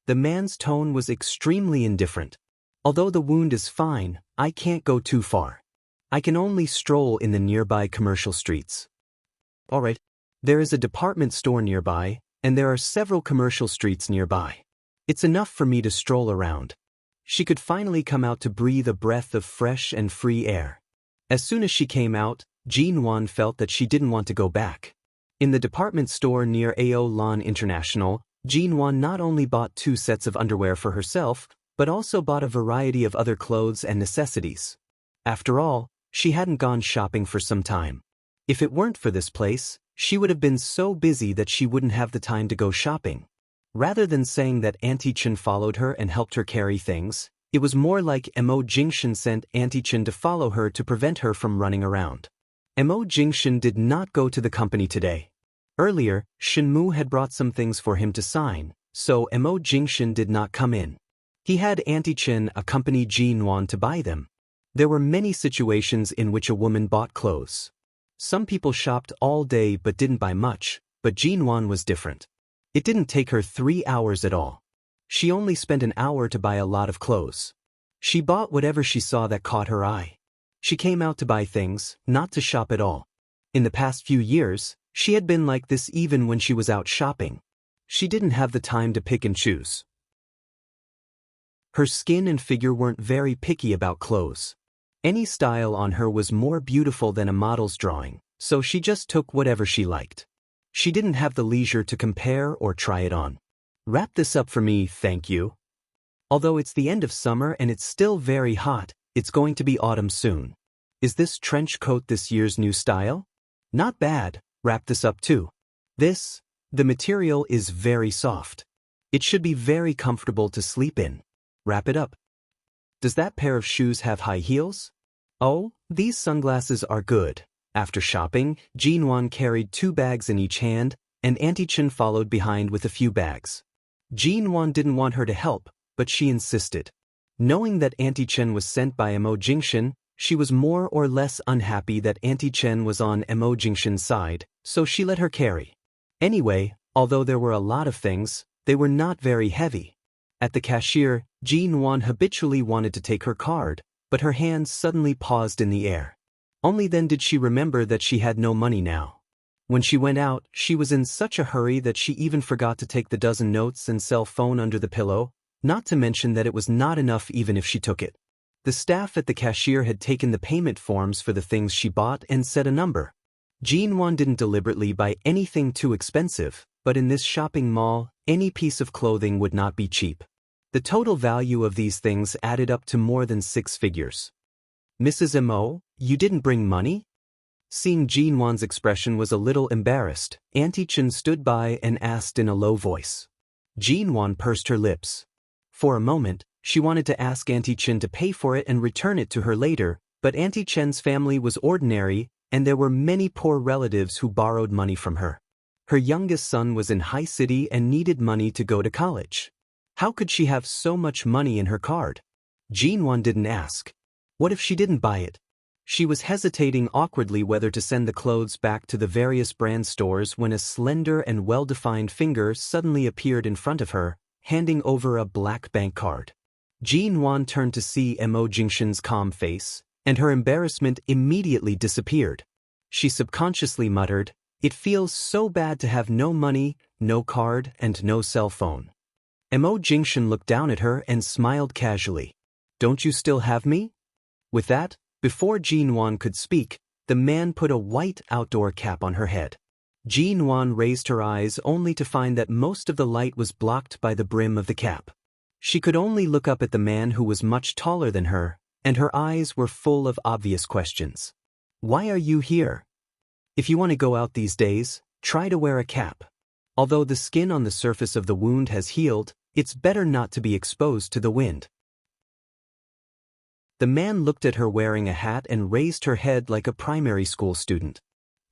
The man's tone was extremely indifferent. Although the wound is fine, I can't go too far. I can only stroll in the nearby commercial streets. Alright. There is a department store nearby, and there are several commercial streets nearby. It's enough for me to stroll around. She could finally come out to breathe a breath of fresh and free air. As soon as she came out, Jean felt that she didn't want to go back. In the department store near Ao Lan International, Jean not only bought 2 sets of underwear for herself, but also bought a variety of other clothes and necessities. After all, she hadn't gone shopping for some time. If it weren't for this place, she would have been so busy that she wouldn't have the time to go shopping. Rather than saying that Auntie Chen followed her and helped her carry things, it was more like Mo Jingshan sent Auntie Chen to follow her to prevent her from running around. Mo Jingshan did not go to the company today. Earlier, Shenmu had brought some things for him to sign, so Mo Jingshan did not come in. He had Auntie Chen accompany Jean to buy them. There were many situations in which a woman bought clothes. Some people shopped all day but didn't buy much, but Jean was different. It didn't take her 3 hours at all. She only spent an hour to buy a lot of clothes. She bought whatever she saw that caught her eye. She came out to buy things, not to shop at all. In the past few years, she had been like this even when she was out shopping. She didn't have the time to pick and choose. Her skin and figure weren't very picky about clothes. Any style on her was more beautiful than a model's drawing, so she just took whatever she liked. She didn't have the leisure to compare or try it on. Wrap this up for me, thank you. Although it's the end of summer and it's still very hot, it's going to be autumn soon. Is this trench coat this year's new style? Not bad, wrap this up too. The material is very soft. It should be very comfortable to sleep in. Wrap it up. Does that pair of shoes have high heels? Oh, these sunglasses are good. After shopping, Jean carried 2 bags in each hand, and Auntie Chen followed behind with a few bags. Jean didn't want her to help, but she insisted. Knowing that Auntie Chen was sent by Mo Jingshan, she was more or less unhappy that Auntie Chen was on Mo Jingshan's side, so she let her carry. Anyway, although there were a lot of things, they were not very heavy. At the cashier, Jean habitually wanted to take her card, but her hands suddenly paused in the air. Only then did she remember that she had no money now. When she went out, she was in such a hurry that she even forgot to take the dozen notes and cell phone under the pillow, not to mention that it was not enough even if she took it. The staff at the cashier had taken the payment forms for the things she bought and set a number. Jean didn't deliberately buy anything too expensive, but in this shopping mall, any piece of clothing would not be cheap. The total value of these things added up to more than 6 figures. Mrs. Mo, you didn't bring money? Seeing Jean expression was a little embarrassed, Auntie Chen stood by and asked in a low voice. Jean pursed her lips. For a moment, she wanted to ask Auntie Chen to pay for it and return it to her later, but Auntie Chen's family was ordinary, and there were many poor relatives who borrowed money from her. Her youngest son was in high city and needed money to go to college. How could she have so much money in her card? Jean didn't ask. What if she didn't buy it? She was hesitating awkwardly whether to send the clothes back to the various brand stores when a slender and well-defined finger suddenly appeared in front of her, handing over a black bank card. Jean turned to see Mo Jingshan's calm face, and her embarrassment immediately disappeared. She subconsciously muttered, "It feels so bad to have no money, no card, and no cell phone." Mo Jingshan looked down at her and smiled casually. "Don't you still have me?" With that, before Jean could speak, the man put a white outdoor cap on her head. Jean raised her eyes only to find that most of the light was blocked by the brim of the cap. She could only look up at the man who was much taller than her, and her eyes were full of obvious questions. "Why are you here? If you want to go out these days, try to wear a cap. Although the skin on the surface of the wound has healed, it's better not to be exposed to the wind." The man looked at her wearing a hat and raised her head like a primary school student.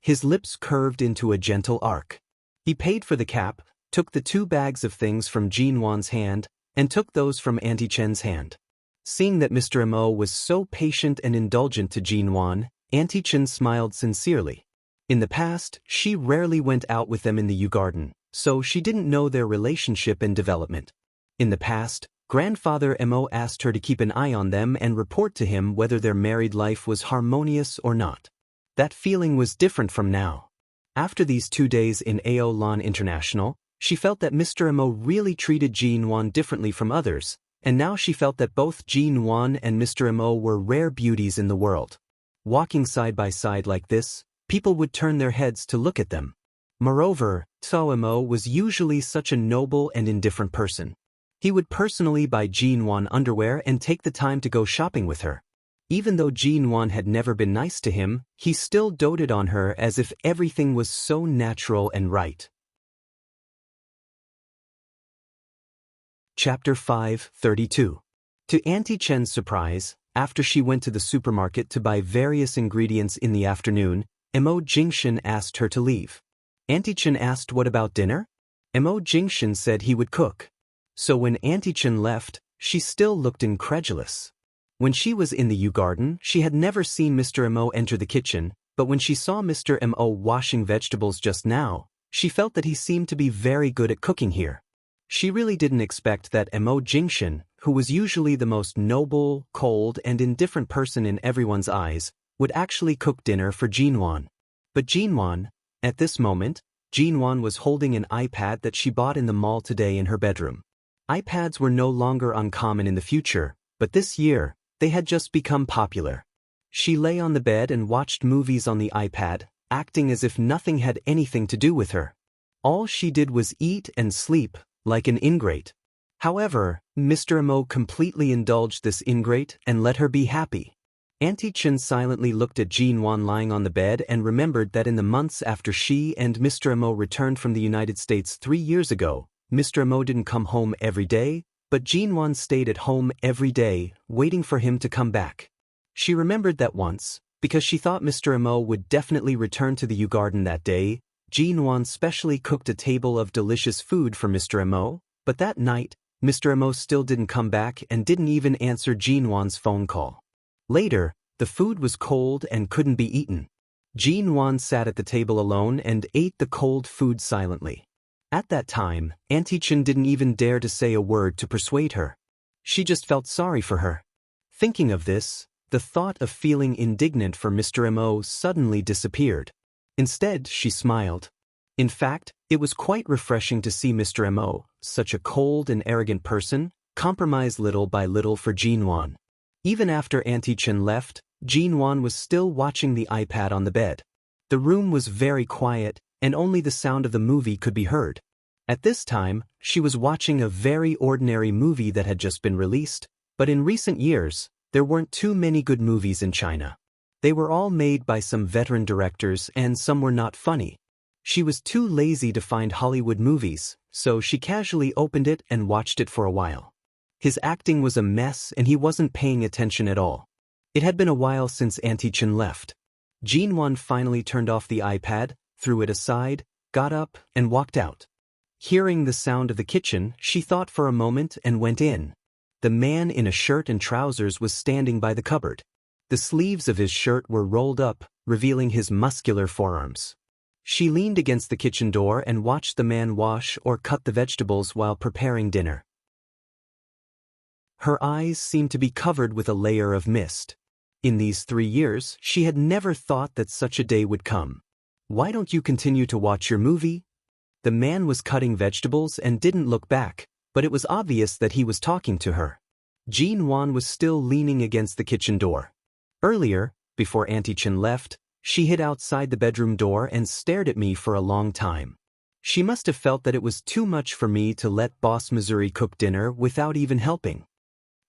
His lips curved into a gentle arc. He paid for the cap, took the 2 bags of things from Jean hand, and took those from Auntie Chen's hand. Seeing that Mr. Mo was so patient and indulgent to Jean Auntie Chen smiled sincerely. In the past, she rarely went out with them in the Yew Garden, so she didn't know their relationship and development. In the past, Grandfather Mo asked her to keep an eye on them and report to him whether their married life was harmonious or not. That feeling was different from now. After these 2 days in Aolan International, she felt that Mr. Mo really treated Jin-won differently from others, and now she felt that both Jin-won and Mr. Mo were rare beauties in the world. Walking side by side like this, people would turn their heads to look at them. Moreover, Seo Mo was usually such a noble and indifferent person. He would personally buy Jin-won underwear and take the time to go shopping with her. Even though Jin-won had never been nice to him, he still doted on her as if everything was so natural and right. Chapter 5:32. To Auntie Chen's surprise, after she went to the supermarket to buy various ingredients in the afternoon, Mo Jingshin asked her to leave. Auntie Chen asked what about dinner? Mo Jingshin said he would cook. So when Auntie Chen left, she still looked incredulous. When she was in the Yew Garden, she had never seen Mr. Mo enter the kitchen, but when she saw Mr. Mo washing vegetables just now, she felt that he seemed to be very good at cooking here. She really didn't expect that Mo Jingshin, who was usually the most noble, cold, and indifferent person in everyone's eyes, would actually cook dinner for Jin-won. But Jin-won, at this moment, Jin-won was holding an iPad that she bought in the mall today in her bedroom. iPads were no longer uncommon in the future, but this year, they had just become popular. She lay on the bed and watched movies on the iPad, acting as if nothing had anything to do with her. All she did was eat and sleep, like an ingrate. However, Mr. Mo completely indulged this ingrate and let her be happy. Auntie Chen silently looked at Jin-won lying on the bed and remembered that in the months after she and Mr. Mo returned from the United States 3 years ago, Mr. Mo didn't come home every day, but Jin-won stayed at home every day, waiting for him to come back. She remembered that once, because she thought Mr. Mo would definitely return to the Yew Garden that day, Jin-won specially cooked a table of delicious food for Mr. Mo, but that night, Mr. Mo still didn't come back and didn't even answer Jin-won's phone call. Later, the food was cold and couldn't be eaten. Jin-won sat at the table alone and ate the cold food silently. At that time, Auntie Chen didn't even dare to say a word to persuade her. She just felt sorry for her. Thinking of this, the thought of feeling indignant for Mr. Mo suddenly disappeared. Instead, she smiled. In fact, it was quite refreshing to see Mr. Mo, such a cold and arrogant person, compromise little by little for Jin-won. Even after Auntie Chen left, Jin-won was still watching the iPad on the bed. The room was very quiet, and only the sound of the movie could be heard. At this time, she was watching a very ordinary movie that had just been released, but in recent years, there weren't too many good movies in China. They were all made by some veteran directors and some were not funny. She was too lazy to find Hollywood movies, so she casually opened it and watched it for a while. His acting was a mess and he wasn't paying attention at all. It had been a while since Auntie Chen left. Jin-won finally turned off the iPad, threw it aside, got up, and walked out. Hearing the sound of the kitchen, she thought for a moment and went in. The man in a shirt and trousers was standing by the cupboard. The sleeves of his shirt were rolled up, revealing his muscular forearms. She leaned against the kitchen door and watched the man wash or cut the vegetables while preparing dinner. Her eyes seemed to be covered with a layer of mist. In these 3 years, she had never thought that such a day would come. "Why don't you continue to watch your movie?" The man was cutting vegetables and didn't look back, but it was obvious that he was talking to her. Jin-won was still leaning against the kitchen door. Earlier, before Auntie Chen left, she hid outside the bedroom door and stared at me for a long time. She must have felt that it was too much for me to let Boss Missouri cook dinner without even helping.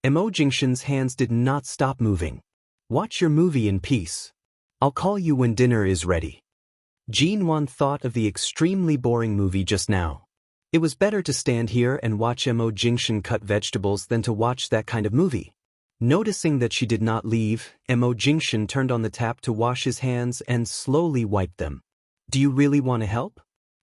Mo Jingshin's hands did not stop moving. "Watch your movie in peace. I'll call you when dinner is ready." Jin-won thought of the extremely boring movie just now. It was better to stand here and watch Mo Jingshin cut vegetables than to watch that kind of movie. Noticing that she did not leave, Mo Jingshin turned on the tap to wash his hands and slowly wiped them. "Do you really want to help?"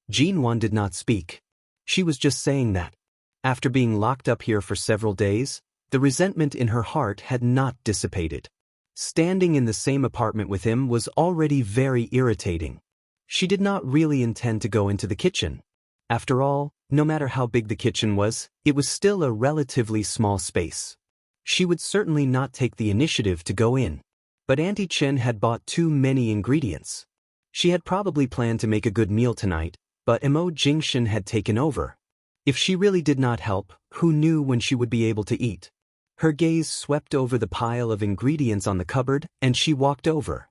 Jin-won did not speak. She was just saying that. After being locked up here for several days, the resentment in her heart had not dissipated. Standing in the same apartment with him was already very irritating. She did not really intend to go into the kitchen. After all, no matter how big the kitchen was, it was still a relatively small space. She would certainly not take the initiative to go in. But Auntie Chen had bought too many ingredients. She had probably planned to make a good meal tonight, but Emo Jingshin had taken over. If she really did not help, who knew when she would be able to eat? Her gaze swept over the pile of ingredients on the cupboard, and she walked over.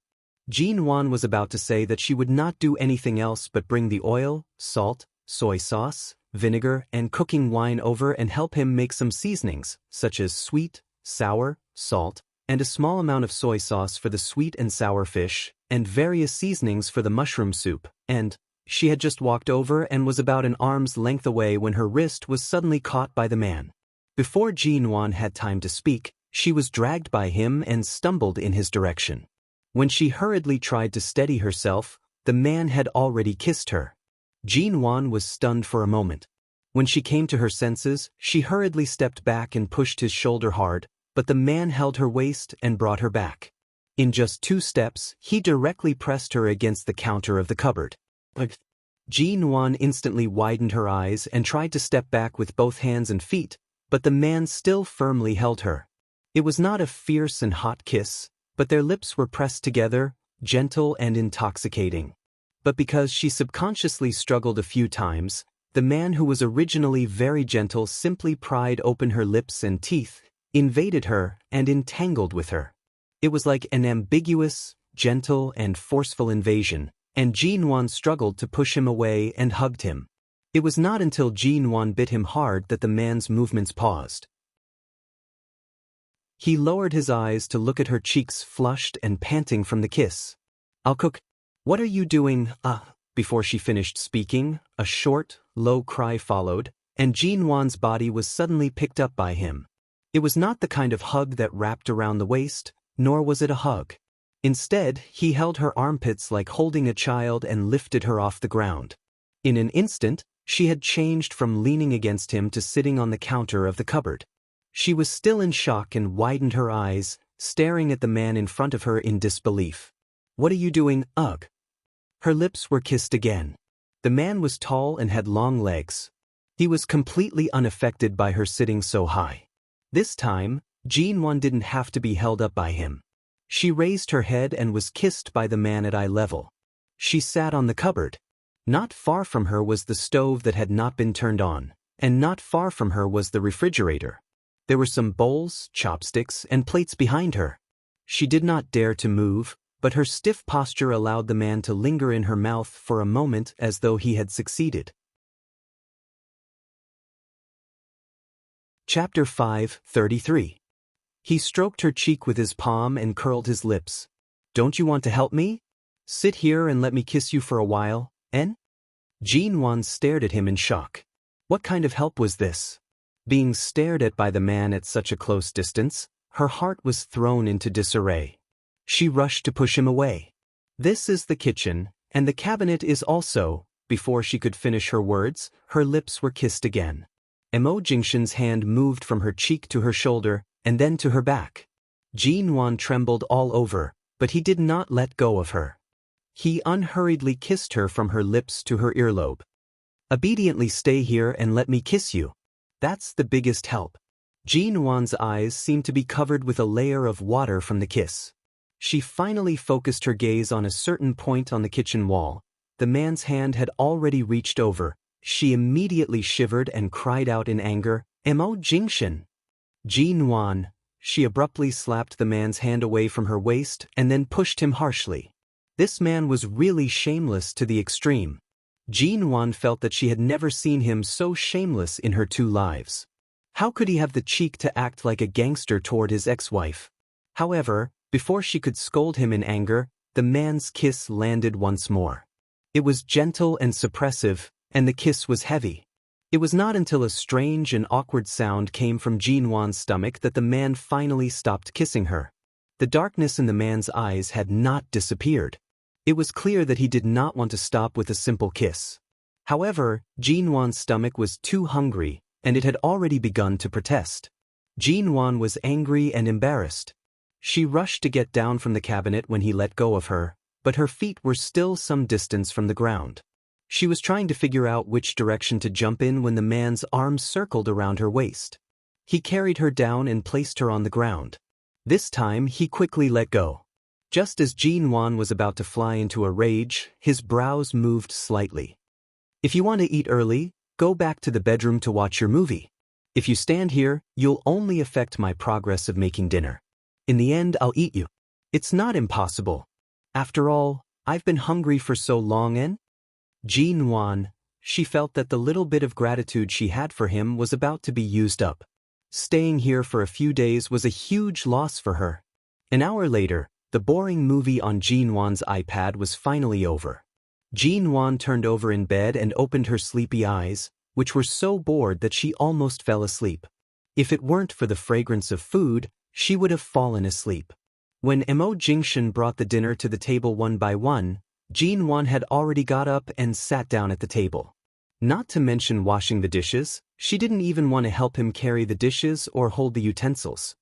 Jean Wan was about to say that she would not do anything else but bring the oil, salt, soy sauce, vinegar, and cooking wine over and help him make some seasonings, such as sweet, sour, salt, and a small amount of soy sauce for the sweet and sour fish, and various seasonings for the mushroom soup, and she had just walked over and was about an arm's length away when her wrist was suddenly caught by the man. Before Jean Wan had time to speak, she was dragged by him and stumbled in his direction. When she hurriedly tried to steady herself, the man had already kissed her. Jean Wan was stunned for a moment. When she came to her senses, she hurriedly stepped back and pushed his shoulder hard, but the man held her waist and brought her back. In just 2 steps, he directly pressed her against the counter of the cupboard. Jean Wan instantly widened her eyes and tried to step back with both hands and feet, but the man still firmly held her. It was not a fierce and hot kiss, but their lips were pressed together, gentle and intoxicating. But because she subconsciously struggled a few times, the man who was originally very gentle simply pried open her lips and teeth, invaded her, and entangled with her. It was like an ambiguous, gentle, and forceful invasion, and Jean Wan struggled to push him away and hugged him. It was not until Jean Wan bit him hard that the man's movements paused. He lowered his eyes to look at her cheeks flushed and panting from the kiss. "I'll cook." "What are you doing, Before she finished speaking, a short, low cry followed, and Jean Wan's body was suddenly picked up by him. It was not the kind of hug that wrapped around the waist, nor was it a hug. Instead, he held her armpits like holding a child and lifted her off the ground. In an instant, she had changed from leaning against him to sitting on the counter of the cupboard. She was still in shock and widened her eyes, staring at the man in front of her in disbelief. "What are you doing, ugh?" Her lips were kissed again. The man was tall and had long legs. He was completely unaffected by her sitting so high. This time, Jean Wan didn't have to be held up by him. She raised her head and was kissed by the man at eye level. She sat on the cupboard. Not far from her was the stove that had not been turned on, and not far from her was the refrigerator. There were some bowls, chopsticks, and plates behind her. She did not dare to move, but her stiff posture allowed the man to linger in her mouth for a moment as though he had succeeded. Chapter 5:33. He stroked her cheek with his palm and curled his lips. "Don't you want to help me? Sit here and let me kiss you for a while, en?" Jean Wan stared at him in shock. What kind of help was this? Being stared at by the man at such a close distance, her heart was thrown into disarray. She rushed to push him away. "This is the kitchen, and the cabinet is also." Before she could finish her words, her lips were kissed again. Emo Jingshin's hand moved from her cheek to her shoulder, and then to her back. Jean Wan trembled all over, but he did not let go of her. He unhurriedly kissed her from her lips to her earlobe. "Obediently stay here and let me kiss you. That's the biggest help." Jean Wan's eyes seemed to be covered with a layer of water from the kiss. She finally focused her gaze on a certain point on the kitchen wall. The man's hand had already reached over. She immediately shivered and cried out in anger, "Emo Jingshin!" "Jean Wan!" She abruptly slapped the man's hand away from her waist and then pushed him harshly. This man was really shameless to the extreme. Jean Wan felt that she had never seen him so shameless in her 2 lives. How could he have the cheek to act like a gangster toward his ex-wife? However, before she could scold him in anger, the man's kiss landed once more. It was gentle and suppressive, and the kiss was heavy. It was not until a strange and awkward sound came from Jean Wan's stomach that the man finally stopped kissing her. The darkness in the man's eyes had not disappeared. It was clear that he did not want to stop with a simple kiss. However, Jean Wan's stomach was too hungry, and it had already begun to protest. Jean Wan was angry and embarrassed. She rushed to get down from the cabinet when he let go of her, but her feet were still some distance from the ground. She was trying to figure out which direction to jump in when the man's arms circled around her waist. He carried her down and placed her on the ground. This time he quickly let go. Just as Jin Wan was about to fly into a rage, his brows moved slightly. If you want to eat early, go back to the bedroom to watch your movie. If you stand here, you'll only affect my progress of making dinner. In the end, I'll eat you. It's not impossible. After all, I've been hungry for so long and… Jin Wan, she felt that the little bit of gratitude she had for him was about to be used up. Staying here for a few days was a huge loss for her. An hour later, the boring movie on Jin Wan's iPad was finally over. Jin Wan turned over in bed and opened her sleepy eyes, which were so bored that she almost fell asleep. If it weren't for the fragrance of food, she would have fallen asleep. When Mo Jingshan brought the dinner to the table one by one, Jin Wan had already got up and sat down at the table. Not to mention washing the dishes, she didn't even want to help him carry the dishes or hold the utensils.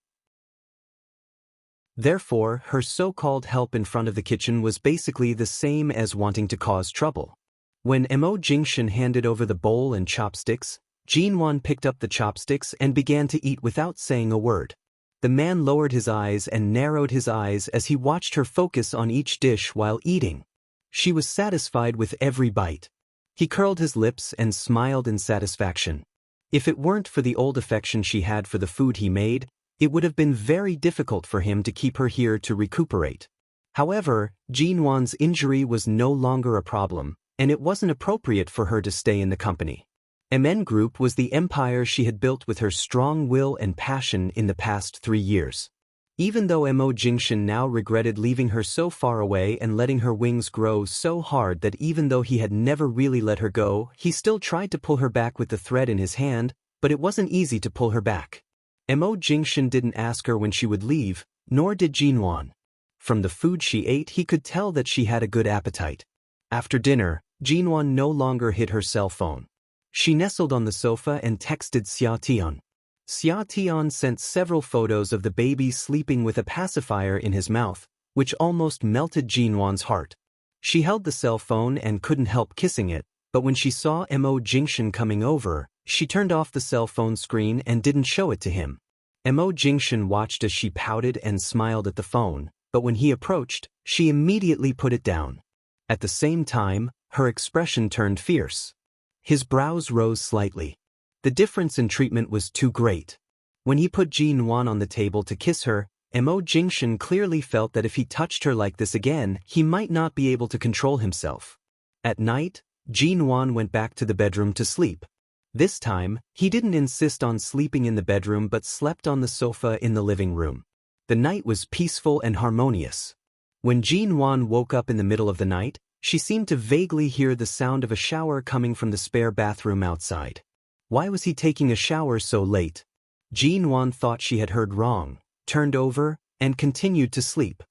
Therefore, her so-called help in front of the kitchen was basically the same as wanting to cause trouble. When Mo Jingshan handed over the bowl and chopsticks, Jin Wan picked up the chopsticks and began to eat without saying a word. The man lowered his eyes and narrowed his eyes as he watched her focus on each dish while eating. She was satisfied with every bite. He curled his lips and smiled in satisfaction. If it weren't for the old affection she had for the food he made, it would have been very difficult for him to keep her here to recuperate. However, Jin Wan's injury was no longer a problem, and it wasn't appropriate for her to stay in the company. MN Group was the empire she had built with her strong will and passion in the past 3 years. Even though Mo Jingshan now regretted leaving her so far away and letting her wings grow so hard that even though he had never really let her go, he still tried to pull her back with the thread in his hand, but it wasn't easy to pull her back. Mo Jingshan didn't ask her when she would leave, nor did Jin Wan. From the food she ate, he could tell that she had a good appetite. After dinner, Jin Wan no longer hid her cell phone. She nestled on the sofa and texted Xia Tian. Xia Tian sent several photos of the baby sleeping with a pacifier in his mouth, which almost melted Jin Wan's heart. She held the cell phone and couldn't help kissing it, but when she saw Mo Jingshan coming over, she turned off the cell phone screen and didn't show it to him. Mo Jingshan watched as she pouted and smiled at the phone, but when he approached, she immediately put it down. At the same time, her expression turned fierce. His brows rose slightly. The difference in treatment was too great. When he put Jin Wan on the table to kiss her, Mo Jingshan clearly felt that if he touched her like this again, he might not be able to control himself. At night, Jin Wan went back to the bedroom to sleep. This time, he didn't insist on sleeping in the bedroom but slept on the sofa in the living room. The night was peaceful and harmonious. When Jin Wan woke up in the middle of the night, she seemed to vaguely hear the sound of a shower coming from the spare bathroom outside. Why was he taking a shower so late? Jin Wan thought she had heard wrong, turned over, and continued to sleep.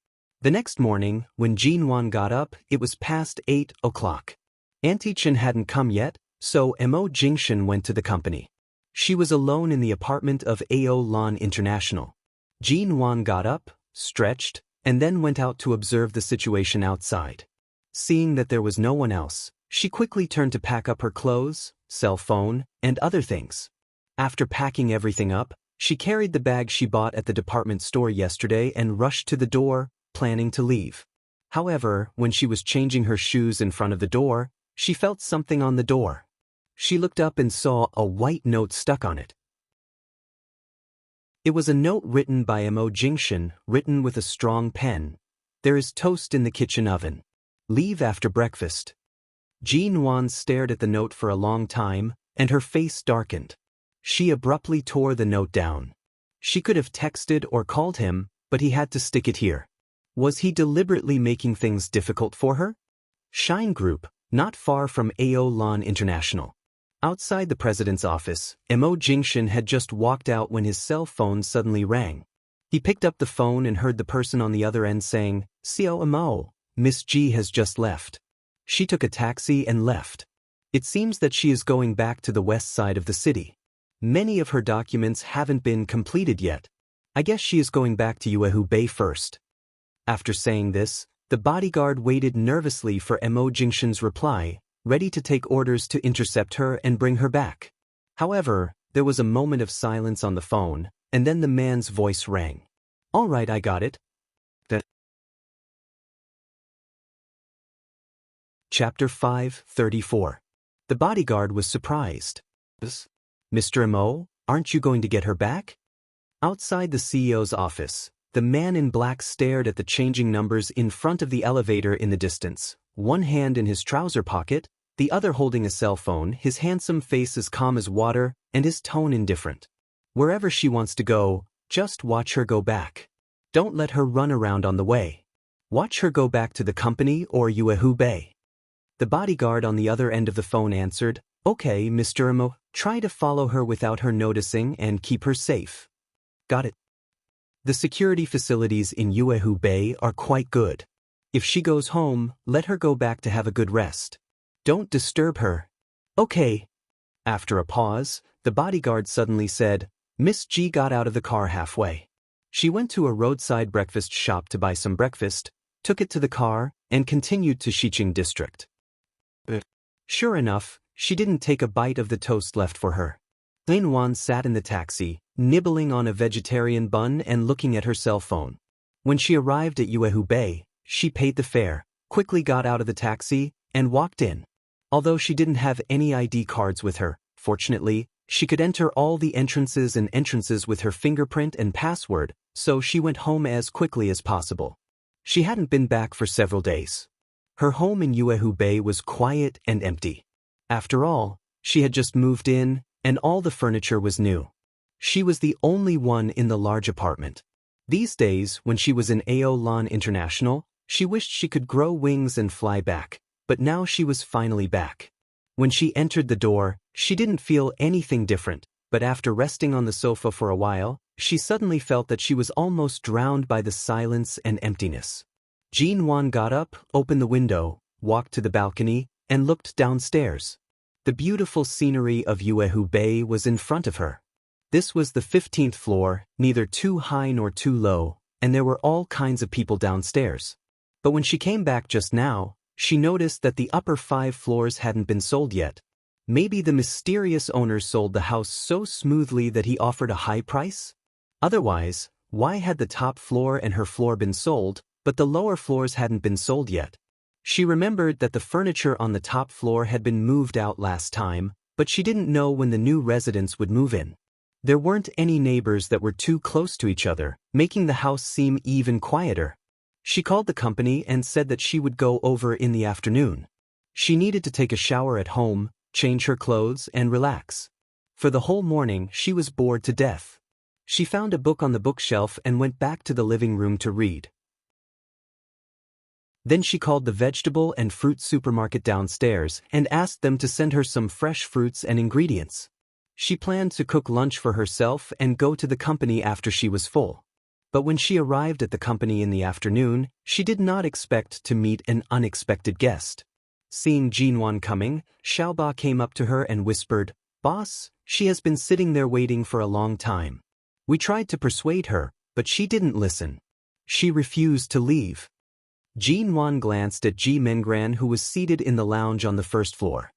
The next morning, when Jin Wan got up, it was past 8 o'clock. Auntie Chen hadn't come yet, so Mo Jingshan went to the company. She was alone in the apartment of Ao Lan International. Jin Wan got up, stretched, and then went out to observe the situation outside. Seeing that there was no one else, she quickly turned to pack up her clothes, cell phone, and other things. After packing everything up, she carried the bag she bought at the department store yesterday and rushed to the door, planning to leave. However, when she was changing her shoes in front of the door, she felt something on the door. She looked up and saw a white note stuck on it. It was a note written by Mo Jingshan, written with a strong pen. "There is toast in the kitchen oven. Leave after breakfast." Jin Wan stared at the note for a long time, and her face darkened. She abruptly tore the note down. She could have texted or called him, but he had to stick it here. Was he deliberately making things difficult for her? Shine Group, not far from Ao Lan International. Outside the president's office, Mo Jingshan had just walked out when his cell phone suddenly rang. He picked up the phone and heard the person on the other end saying, "Xiao Mo, Miss G has just left. She took a taxi and left. It seems that she is going back to the west side of the city. Many of her documents haven't been completed yet. I guess she is going back to Yuehu Bay first." After saying this, the bodyguard waited nervously for Mo Jingshan's reply, ready to take orders to intercept her and bring her back. However, there was a moment of silence on the phone, and then the man's voice rang. "All right, I got it." Chapter 5:34. The bodyguard was surprised. Mr. Mo, aren't you going to get her back? Outside the CEO's office, the man in black stared at the changing numbers in front of the elevator in the distance, one hand in his trouser pocket, the other holding a cell phone, his handsome face as calm as water, and his tone indifferent. Wherever she wants to go, just watch her go back. Don't let her run around on the way. Watch her go back to the company or Yuehu Bay. The bodyguard on the other end of the phone answered, "Okay, Mr. Mo, try to follow her without her noticing and keep her safe." Got it. The security facilities in Yuehu Bay are quite good. If she goes home, let her go back to have a good rest. Don't disturb her. Okay. After a pause, the bodyguard suddenly said, Miss G got out of the car halfway. She went to a roadside breakfast shop to buy some breakfast, took it to the car, and continued to Xiqing district. Sure enough, she didn't take a bite of the toast left for her. Lin Wan sat in the taxi, nibbling on a vegetarian bun and looking at her cell phone. When she arrived at Yuehu Bay, she paid the fare, quickly got out of the taxi, and walked in. Although she didn't have any ID cards with her, fortunately, she could enter all the entrances with her fingerprint and password, so she went home as quickly as possible. She hadn't been back for several days. Her home in Yuehu Bay was quiet and empty. After all, she had just moved in, and all the furniture was new. She was the only one in the large apartment. These days, when she was in Aolan International, she wished she could grow wings and fly back, but now she was finally back. When she entered the door, she didn't feel anything different, but after resting on the sofa for a while, she suddenly felt that she was almost drowned by the silence and emptiness. Jean Wan got up, opened the window, walked to the balcony, and looked downstairs. The beautiful scenery of Yuehu Bay was in front of her. This was the 15th floor, neither too high nor too low, and there were all kinds of people downstairs. But when she came back just now, she noticed that the upper 5 floors hadn't been sold yet. Maybe the mysterious owner sold the house so smoothly that he offered a high price? Otherwise, why had the top floor and her floor been sold, but the lower floors hadn't been sold yet? She remembered that the furniture on the top floor had been moved out last time, but she didn't know when the new residents would move in. There weren't any neighbors that were too close to each other, making the house seem even quieter. She called the company and said that she would go over in the afternoon. She needed to take a shower at home, change her clothes, and relax. For the whole morning, she was bored to death. She found a book on the bookshelf and went back to the living room to read. Then she called the vegetable and fruit supermarket downstairs and asked them to send her some fresh fruits and ingredients. She planned to cook lunch for herself and go to the company after she was full. But when she arrived at the company in the afternoon, she did not expect to meet an unexpected guest. Seeing Jinwan coming, Xiaoba came up to her and whispered, "Boss, she has been sitting there waiting for a long time. We tried to persuade her, but she didn't listen. She refused to leave." Jinwan glanced at Ji Mengran, who was seated in the lounge on the first floor.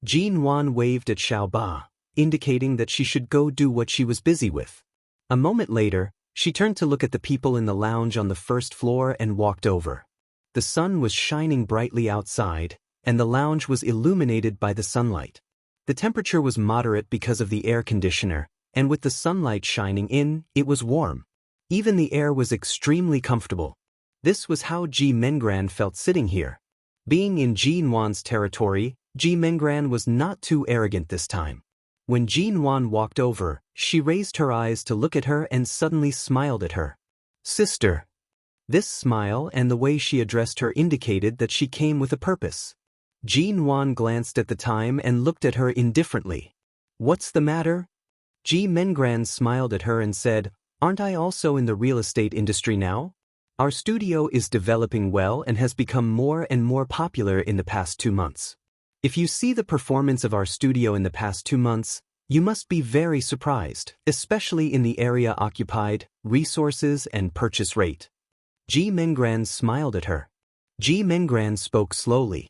Jinwan waved at Xiaoba, indicating that she should go do what she was busy with. A moment later, she turned to look at the people in the lounge on the first floor and walked over. The sun was shining brightly outside, and the lounge was illuminated by the sunlight. The temperature was moderate because of the air conditioner, and with the sunlight shining in, it was warm. Even the air was extremely comfortable. This was how Ji Mengran felt sitting here. Being in Jinwan's territory, Ji Mengran was not too arrogant this time. When Jinwan walked over, she raised her eyes to look at her and suddenly smiled at her. "Sister." This smile and the way she addressed her indicated that she came with a purpose. Jinwan glanced at the time and looked at her indifferently. "What's the matter?" Ji Mengran smiled at her and said, "Aren't I also in the real estate industry now? Our studio is developing well and has become more and more popular in the past 2 months. If you see the performance of our studio in the past 2 months, you must be very surprised, especially in the area occupied, resources, and purchase rate." Ji Mengran smiled at her. Ji Mengran spoke slowly.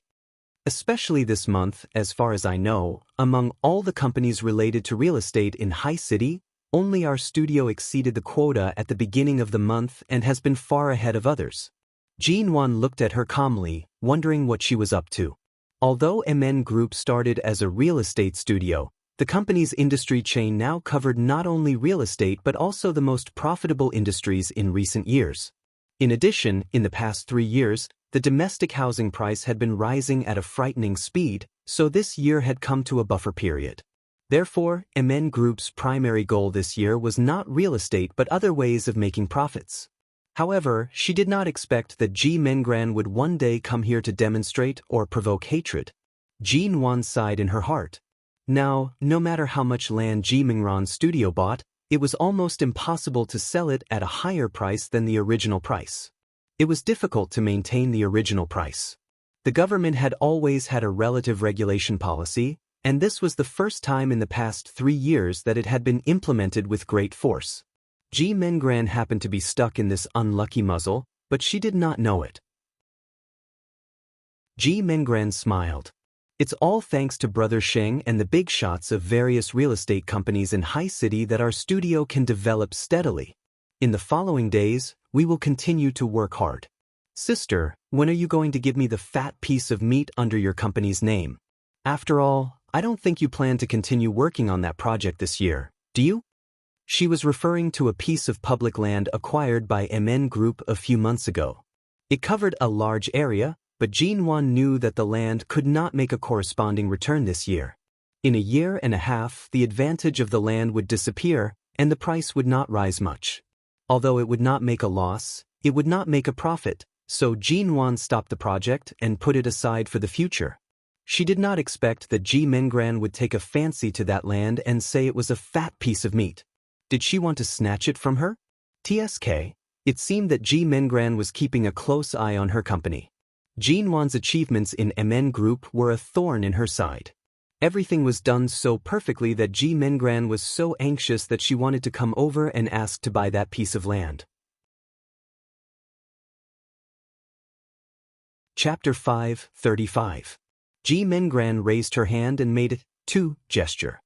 "Especially this month, as far as I know, among all the companies related to real estate in High City, only our studio exceeded the quota at the beginning of the month and has been far ahead of others." Jinwan looked at her calmly, wondering what she was up to. Although MN Group started as a real estate studio, the company's industry chain now covered not only real estate but also the most profitable industries in recent years. In addition, in the past 3 years, the domestic housing price had been rising at a frightening speed, so this year had come to a buffer period. Therefore, MN Group's primary goal this year was not real estate but other ways of making profits. However, she did not expect that Ji Mengran would one day come here to demonstrate or provoke hatred. Jean Wan sighed in her heart. Now, no matter how much land Ji Mengran's studio bought, it was almost impossible to sell it at a higher price than the original price. It was difficult to maintain the original price. The government had always had a relative regulation policy, and this was the first time in the past 3 years that it had been implemented with great force. Ji Mengran happened to be stuck in this unlucky muzzle, but she did not know it. Ji Mengran smiled. It's all thanks to Brother Sheng and the big shots of various real estate companies in High City that our studio can develop steadily. In the following days, we will continue to work hard. Sister, when are you going to give me the fat piece of meat under your company's name? After all, I don't think you plan to continue working on that project this year, do you? She was referring to a piece of public land acquired by MN Group a few months ago. It covered a large area, but Jean Wan knew that the land could not make a corresponding return this year. In a year and a half, the advantage of the land would disappear, and the price would not rise much. Although it would not make a loss, it would not make a profit, so Jean Wan stopped the project and put it aside for the future. She did not expect that Ji Mengran would take a fancy to that land and say it was a fat piece of meat. Did she want to snatch it from her? TSK, it seemed that Ji Mengran was keeping a close eye on her company. Jean Wan's achievements in MN Group were a thorn in her side. Everything was done so perfectly that Ji Mengran was so anxious that she wanted to come over and ask to buy that piece of land. Chapter 5:35. Ji Mengran raised her hand and made a gesture.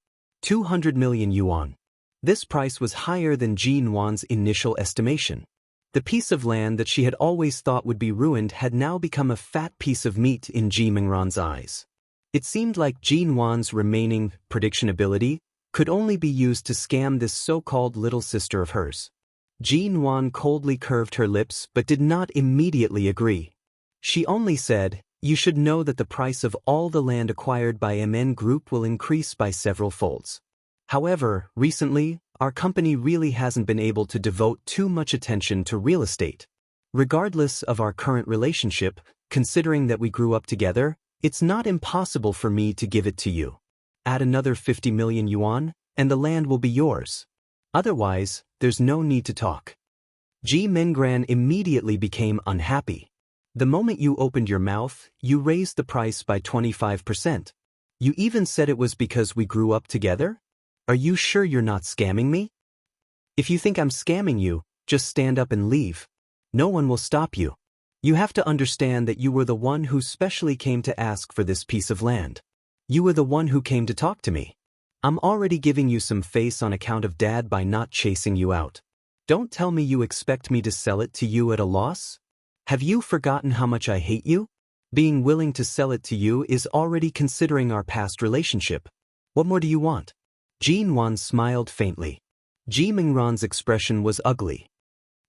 200 million yuan. This price was higher than Jean Wan's initial estimation. The piece of land that she had always thought would be ruined had now become a fat piece of meat in Ji Mengran's eyes. It seemed like Jean Wan's remaining prediction ability could only be used to scam this so-called little sister of hers. Jean Wan coldly curved her lips but did not immediately agree. She only said, "You should know that the price of all the land acquired by MN Group will increase by several folds. However, recently, our company really hasn't been able to devote too much attention to real estate. Regardless of our current relationship, considering that we grew up together, it's not impossible for me to give it to you. Add another 50 million yuan, and the land will be yours. Otherwise, there's no need to talk." Ji Mengran immediately became unhappy. "The moment you opened your mouth, you raised the price by 25%. You even said it was because we grew up together? Are you sure you're not scamming me? If you think I'm scamming you, just stand up and leave. No one will stop you. You have to understand that you were the one who specially came to ask for this piece of land. You were the one who came to talk to me. I'm already giving you some face on account of Dad by not chasing you out. Don't tell me you expect me to sell it to you at a loss? Have you forgotten how much I hate you? Being willing to sell it to you is already considering our past relationship. What more do you want?" Jean Wan smiled faintly. Ji Mengran's expression was ugly.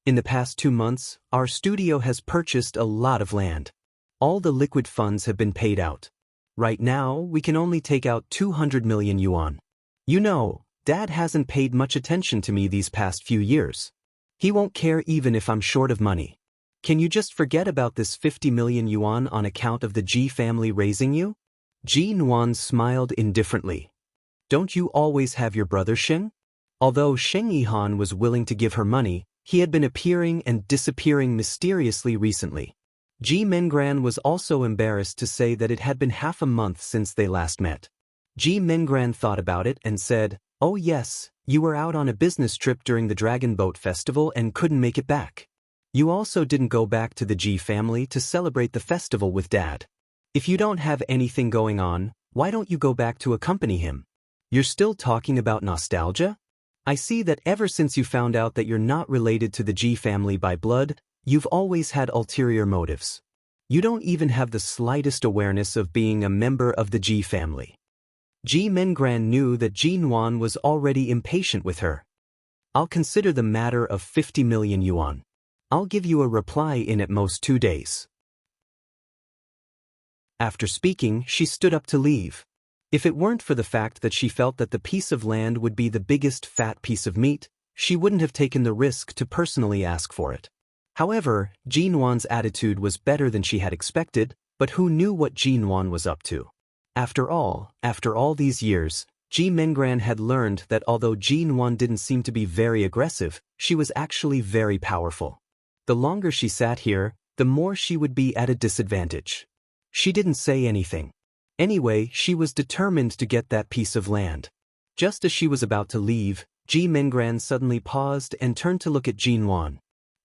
"In the past 2 months, our studio has purchased a lot of land. All the liquid funds have been paid out. Right now, we can only take out 200 million yuan. You know, Dad hasn't paid much attention to me these past few years. He won't care even if I'm short of money. Can you just forget about this 50 million yuan on account of the Ji family raising you?" Jean Wan smiled indifferently. "Don't you always have your brother Sheng?" Although Sheng Yihan was willing to give her money, he had been appearing and disappearing mysteriously recently. Ji Mengran was also embarrassed to say that it had been half a month since they last met. Ji Mengran thought about it and said, "Oh yes, you were out on a business trip during the Dragon Boat Festival and couldn't make it back. You also didn't go back to the Ji family to celebrate the festival with Dad. If you don't have anything going on, why don't you go back to accompany him? You're still talking about nostalgia? I see that ever since you found out that you're not related to the Ji family by blood, you've always had ulterior motives." You don't even have the slightest awareness of being a member of the Ji family. Ji Mengran knew that Jinwan was already impatient with her. I'll consider the matter of 50 million yuan. I'll give you a reply in at most 2 days. After speaking, she stood up to leave. If it weren't for the fact that she felt that the piece of land would be the biggest fat piece of meat, she wouldn't have taken the risk to personally ask for it. However, Jinwan's attitude was better than she had expected, but who knew what Jinwan was up to? After all these years, Ji Mengran had learned that although Jinwan didn't seem to be very aggressive, she was actually very powerful. The longer she sat here, the more she would be at a disadvantage. She didn't say anything. Anyway, she was determined to get that piece of land. Just as she was about to leave, Ji Mengran suddenly paused and turned to look at Jinwan.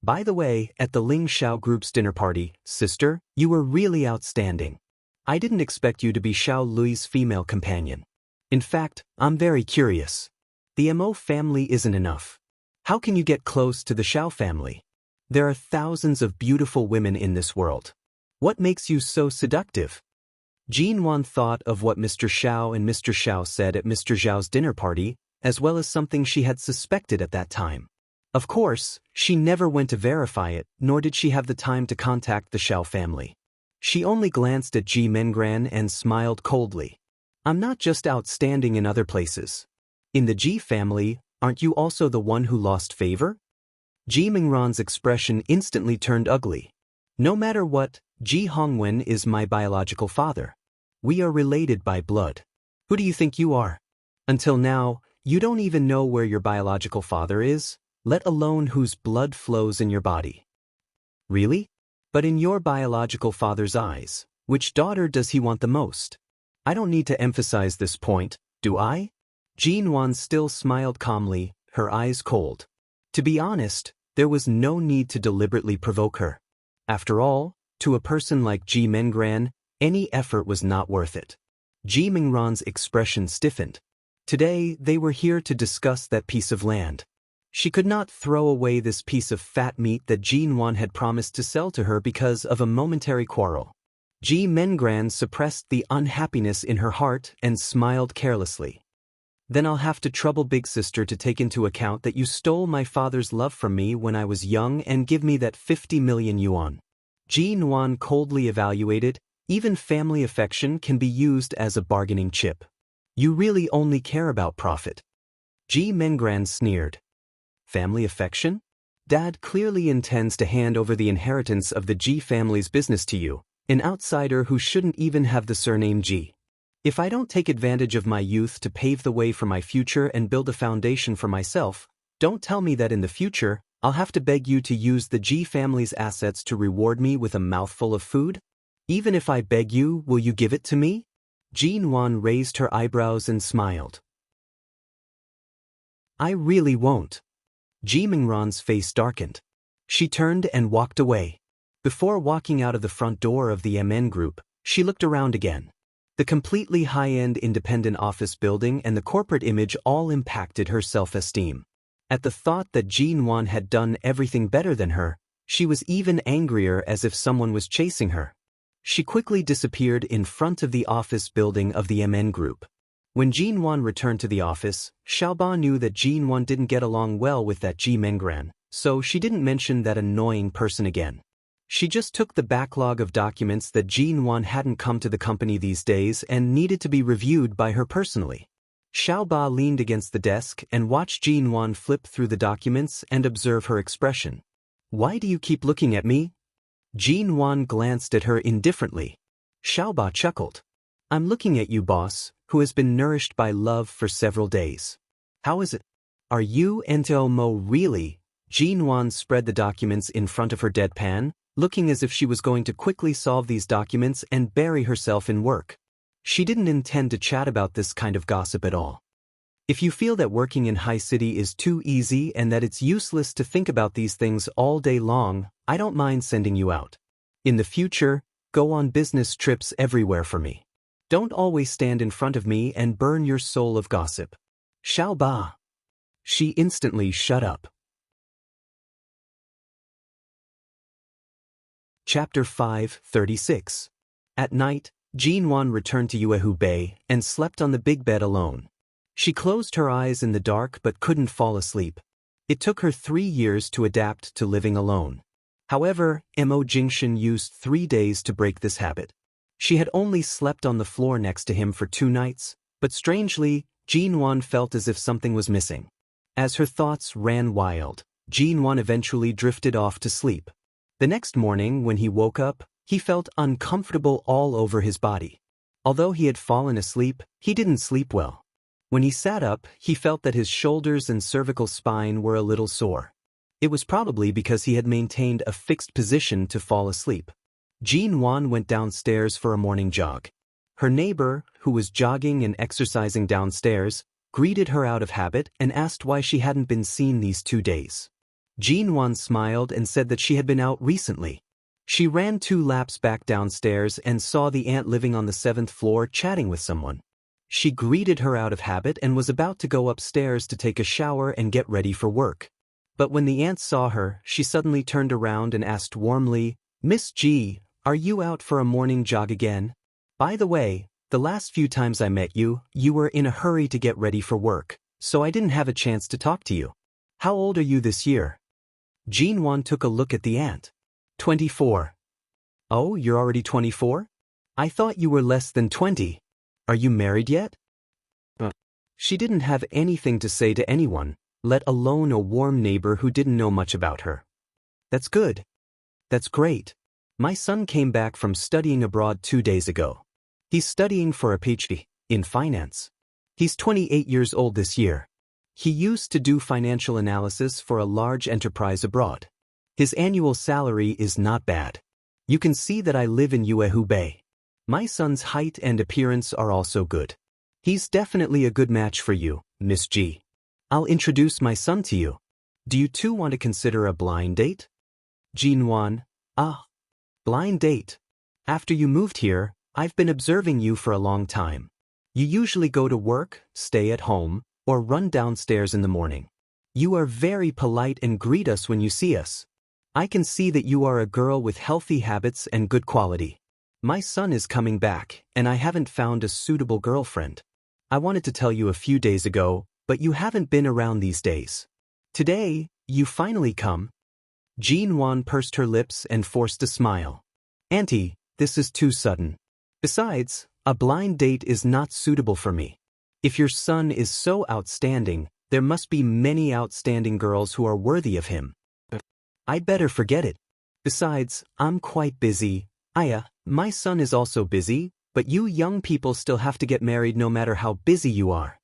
By the way, at the Ling Xiao group's dinner party, sister, you were really outstanding. I didn't expect you to be Xiao Lui's female companion. In fact, I'm very curious. The Mo family isn't enough. How can you get close to the Xiao family? There are thousands of beautiful women in this world. What makes you so seductive? Jinwan thought of what Mr. Xiao and Mr. Xiao said at Mr. Zhao's dinner party, as well as something she had suspected at that time. Of course, she never went to verify it, nor did she have the time to contact the Xiao family. She only glanced at Ji Mengran and smiled coldly. I'm not just outstanding in other places. In the Ji family, aren't you also the one who lost favor? Ji Mengran's expression instantly turned ugly. No matter what, Ji Hongwen is my biological father. We are related by blood. Who do you think you are? Until now, you don't even know where your biological father is, let alone whose blood flows in your body. Really? But in your biological father's eyes, which daughter does he want the most? I don't need to emphasize this point, do I? Jinwan still smiled calmly, her eyes cold. To be honest, there was no need to deliberately provoke her. After all, to a person like Ji Mengran, any effort was not worth it. Ji Mengran's expression stiffened. Today, they were here to discuss that piece of land. She could not throw away this piece of fat meat that Jinwan had promised to sell to her because of a momentary quarrel. Ji Mengran suppressed the unhappiness in her heart and smiled carelessly. Then I'll have to trouble Big Sister to take into account that you stole my father's love from me when I was young and give me that 50 million yuan. Jinwan coldly evaluated, even family affection can be used as a bargaining chip. You really only care about profit. Ji Mengran sneered. Family affection? Dad clearly intends to hand over the inheritance of the Ji family's business to you, an outsider who shouldn't even have the surname Ji. If I don't take advantage of my youth to pave the way for my future and build a foundation for myself, don't tell me that in the future, I'll have to beg you to use the Ji family's assets to reward me with a mouthful of food? Even if I beg you, will you give it to me? Jinwan raised her eyebrows and smiled. I really won't. Ji Mengran's face darkened. She turned and walked away. Before walking out of the front door of the MN group, she looked around again. The completely high-end independent office building and the corporate image all impacted her self-esteem. At the thought that Jinwan had done everything better than her, she was even angrier as if someone was chasing her. She quickly disappeared in front of the office building of the MN group. When Jinwan returned to the office, Xiaoba knew that Jinwan didn't get along well with that Ji Mengran, so she didn't mention that annoying person again. She just took the backlog of documents that Jinwan hadn't come to the company these days and needed to be reviewed by her personally. Xiaoba leaned against the desk and watched Jinwan flip through the documents and observe her expression. Why do you keep looking at me? Jinwan glanced at her indifferently. Xiaoba chuckled. I'm looking at you, boss, who has been nourished by love for several days. How is it? Are you and Mo really? Jinwan spread the documents in front of her deadpan, looking as if she was going to quickly solve these documents and bury herself in work. She didn't intend to chat about this kind of gossip at all. If you feel that working in High City is too easy and that it's useless to think about these things all day long, I don't mind sending you out. In the future, go on business trips everywhere for me. Don't always stand in front of me and burn your soul of gossip. Xiaoba. She instantly shut up. Chapter 5:36. At night, Jinwan returned to Yuehu Bay and slept on the big bed alone. She closed her eyes in the dark but couldn't fall asleep. It took her 3 years to adapt to living alone. However, Mo Jingshan used 3 days to break this habit. She had only slept on the floor next to him for 2 nights, but strangely, Jinwan felt as if something was missing. As her thoughts ran wild, Jinwan eventually drifted off to sleep. The next morning, when he woke up, he felt uncomfortable all over his body. Although he had fallen asleep, he didn't sleep well. When he sat up, he felt that his shoulders and cervical spine were a little sore. It was probably because he had maintained a fixed position to fall asleep. Jinwan went downstairs for a morning jog. Her neighbor, who was jogging and exercising downstairs, greeted her out of habit and asked why she hadn't been seen these 2 days. Jinwan smiled and said that she had been out recently. She ran 2 laps back downstairs and saw the aunt living on the 7th floor chatting with someone. She greeted her out of habit and was about to go upstairs to take a shower and get ready for work. But when the aunt saw her, she suddenly turned around and asked warmly, "Miss G, are you out for a morning jog again? By the way, the last few times I met you, you were in a hurry to get ready for work, so I didn't have a chance to talk to you. How old are you this year?" Jinwan took a look at the aunt. 24. Oh, you're already 24? I thought you were less than 20. Are you married yet? She didn't have anything to say to anyone, let alone a warm neighbor who didn't know much about her. That's good. That's great. My son came back from studying abroad 2 days ago. He's studying for a PhD in finance. He's 28 years old this year. He used to do financial analysis for a large enterprise abroad. His annual salary is not bad. You can see that I live in Yuehu Bay. My son's height and appearance are also good. He's definitely a good match for you, Miss G. I'll introduce my son to you. Do you two want to consider a blind date? Jinwan: Blind date. After you moved here, I've been observing you for a long time. You usually go to work, stay at home, or run downstairs in the morning. You are very polite and greet us when you see us. I can see that you are a girl with healthy habits and good quality. My son is coming back, and I haven't found a suitable girlfriend. I wanted to tell you a few days ago, but you haven't been around these days. Today, you finally come. Jinwan pursed her lips and forced a smile. Auntie, this is too sudden. Besides, a blind date is not suitable for me. If your son is so outstanding, there must be many outstanding girls who are worthy of him. I'd better forget it. Besides, I'm quite busy. My son is also busy, but you young people still have to get married no matter how busy you are.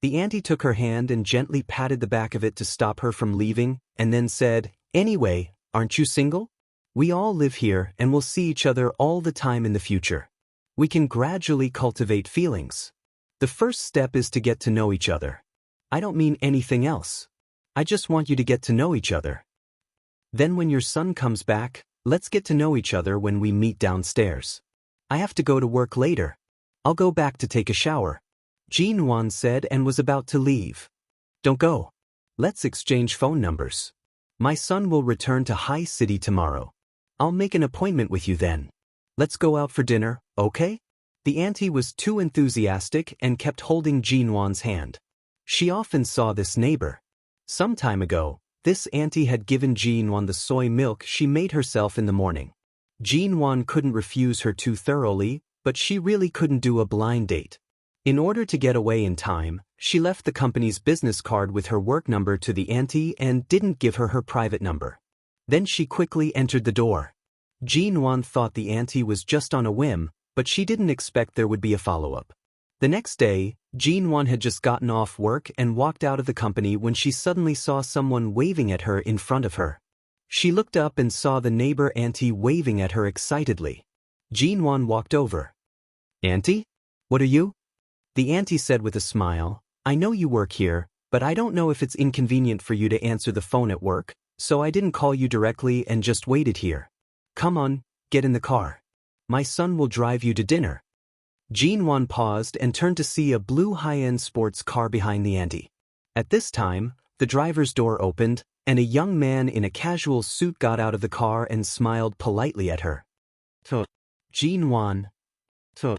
The auntie took her hand and gently patted the back of it to stop her from leaving, and then said, "Anyway, aren't you single? We all live here and will see each other all the time in the future. We can gradually cultivate feelings. The first step is to get to know each other. I don't mean anything else. I just want you to get to know each other. Then when your son comes back, let's get to know each other when we meet downstairs. I have to go to work later. I'll go back to take a shower," Jinwan said and was about to leave. "Don't go. Let's exchange phone numbers. My son will return to High City tomorrow. I'll make an appointment with you then. Let's go out for dinner, okay?" The auntie was too enthusiastic and kept holding Jinwan's hand. She often saw this neighbor. Some time ago, this auntie had given Jinwan the soy milk she made herself in the morning. Jinwan couldn't refuse her too thoroughly, but she really couldn't do a blind date. In order to get away in time, she left the company's business card with her work number to the auntie and didn't give her her private number. Then she quickly entered the door. Jinwan thought the auntie was just on a whim, but she didn't expect there would be a follow-up. The next day, Jinwan had just gotten off work and walked out of the company when she suddenly saw someone waving at her in front of her. She looked up and saw the neighbor auntie waving at her excitedly. Jinwan walked over. "Auntie? What are you?" The auntie said with a smile, "I know you work here, but I don't know if it's inconvenient for you to answer the phone at work, so I didn't call you directly and just waited here. Come on, get in the car. My son will drive you to dinner." Jinwan paused and turned to see a blue high-end sports car behind the auntie. At this time, the driver's door opened, and a young man in a casual suit got out of the car and smiled politely at her. To Jinwan. To.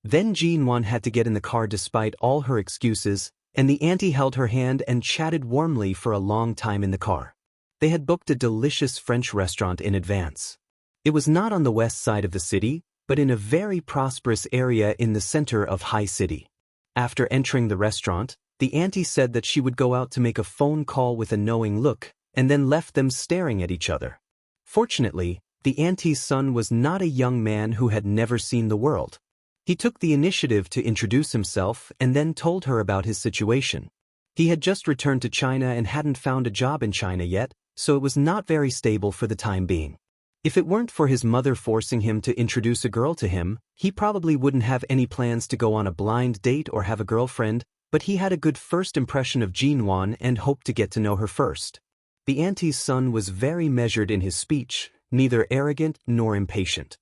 Then Jinwan had to get in the car despite all her excuses, and the auntie held her hand and chatted warmly for a long time in the car. They had booked a delicious French restaurant in advance. It was not on the west side of the city, but in a very prosperous area in the center of High City. After entering the restaurant, the auntie said that she would go out to make a phone call with a knowing look, and then left them staring at each other. Fortunately, the auntie's son was not a young man who had never seen the world. He took the initiative to introduce himself and then told her about his situation. He had just returned to China and hadn't found a job in China yet, so it was not very stable for the time being. If it weren't for his mother forcing him to introduce a girl to him, he probably wouldn't have any plans to go on a blind date or have a girlfriend, but he had a good first impression of Jinwan and hoped to get to know her first. The auntie's son was very measured in his speech, neither arrogant nor impatient.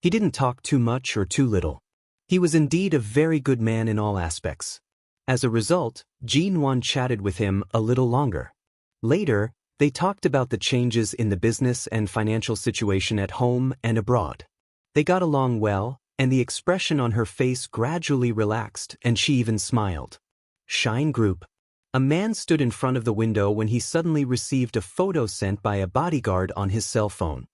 He didn't talk too much or too little. He was indeed a very good man in all aspects. As a result, Jinwan chatted with him a little longer. Later, they talked about the changes in the business and financial situation at home and abroad. They got along well, and the expression on her face gradually relaxed, and she even smiled. Shine Group. A man stood in front of the window when he suddenly received a photo sent by a bodyguard on his cell phone.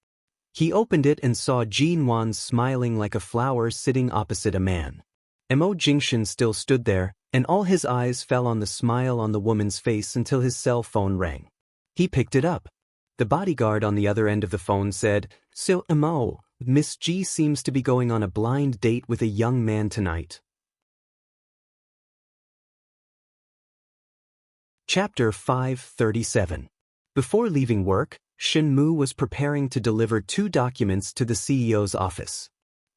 He opened it and saw Jinwan smiling like a flower sitting opposite a man. Mo Jingshan still stood there, and all his eyes fell on the smile on the woman's face until his cell phone rang. He picked it up. The bodyguard on the other end of the phone said, "So, Mo, Miss G seems to be going on a blind date with a young man tonight." Chapter 537. Before leaving work, Shenmu was preparing to deliver 2 documents to the CEO's office.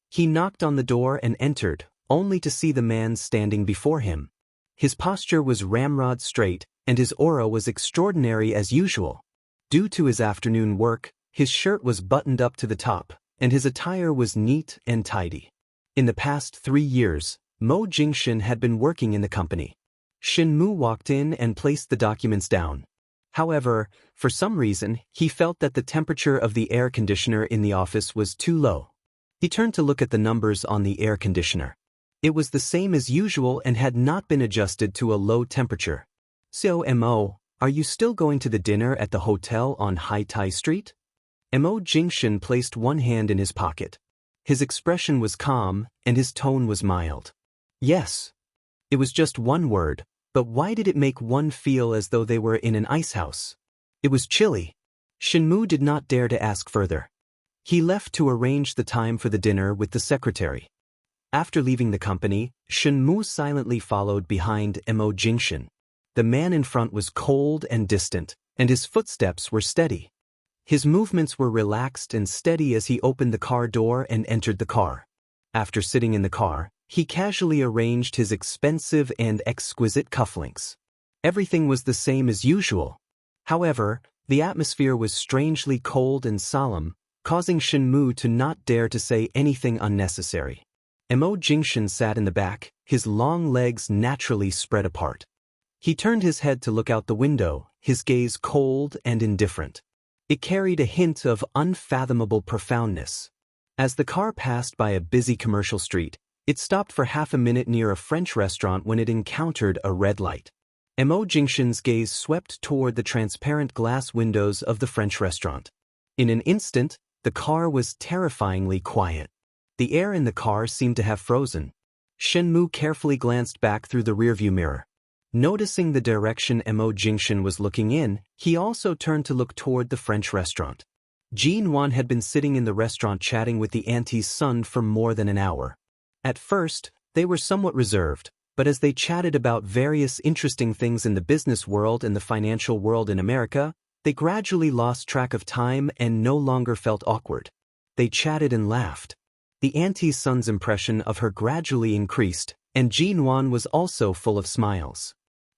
He knocked on the door and entered, only to see the man standing before him. His posture was ramrod straight, and his aura was extraordinary as usual. Due to his afternoon work, his shirt was buttoned up to the top, and his attire was neat and tidy. In the past 3 years, Mo Jingshan had been working in the company. Shenmu walked in and placed the documents down. However, for some reason, he felt that the temperature of the air conditioner in the office was too low. He turned to look at the numbers on the air conditioner. It was the same as usual and had not been adjusted to a low temperature. "So, Mo, are you still going to the dinner at the hotel on Hai Tai Street?" Mo Jingshan placed one hand in his pocket. His expression was calm, and his tone was mild. "Yes." It was just one word, but why did it make one feel as though they were in an icehouse? It was chilly. Shenmu did not dare to ask further. He left to arrange the time for the dinner with the secretary. After leaving the company, Shenmu silently followed behind Mo Jingshan. The man in front was cold and distant, and his footsteps were steady. His movements were relaxed and steady as he opened the car door and entered the car. After sitting in the car, he casually arranged his expensive and exquisite cufflinks. Everything was the same as usual. However, the atmosphere was strangely cold and solemn, causing Shenmu to not dare to say anything unnecessary. Mo Jingshan sat in the back, his long legs naturally spread apart. He turned his head to look out the window, his gaze cold and indifferent. It carried a hint of unfathomable profoundness. As the car passed by a busy commercial street, it stopped for half a minute near a French restaurant when it encountered a red light. Mo Jingshan's gaze swept toward the transparent glass windows of the French restaurant. In an instant, the car was terrifyingly quiet. The air in the car seemed to have frozen. Shenmu carefully glanced back through the rearview mirror. Noticing the direction Mo Jingshan was looking in, he also turned to look toward the French restaurant. Jinwan had been sitting in the restaurant chatting with the auntie's son for more than an hour. At first, they were somewhat reserved, but as they chatted about various interesting things in the business world and the financial world in America, they gradually lost track of time and no longer felt awkward. They chatted and laughed. The auntie's son's impression of her gradually increased, and Jinwan was also full of smiles.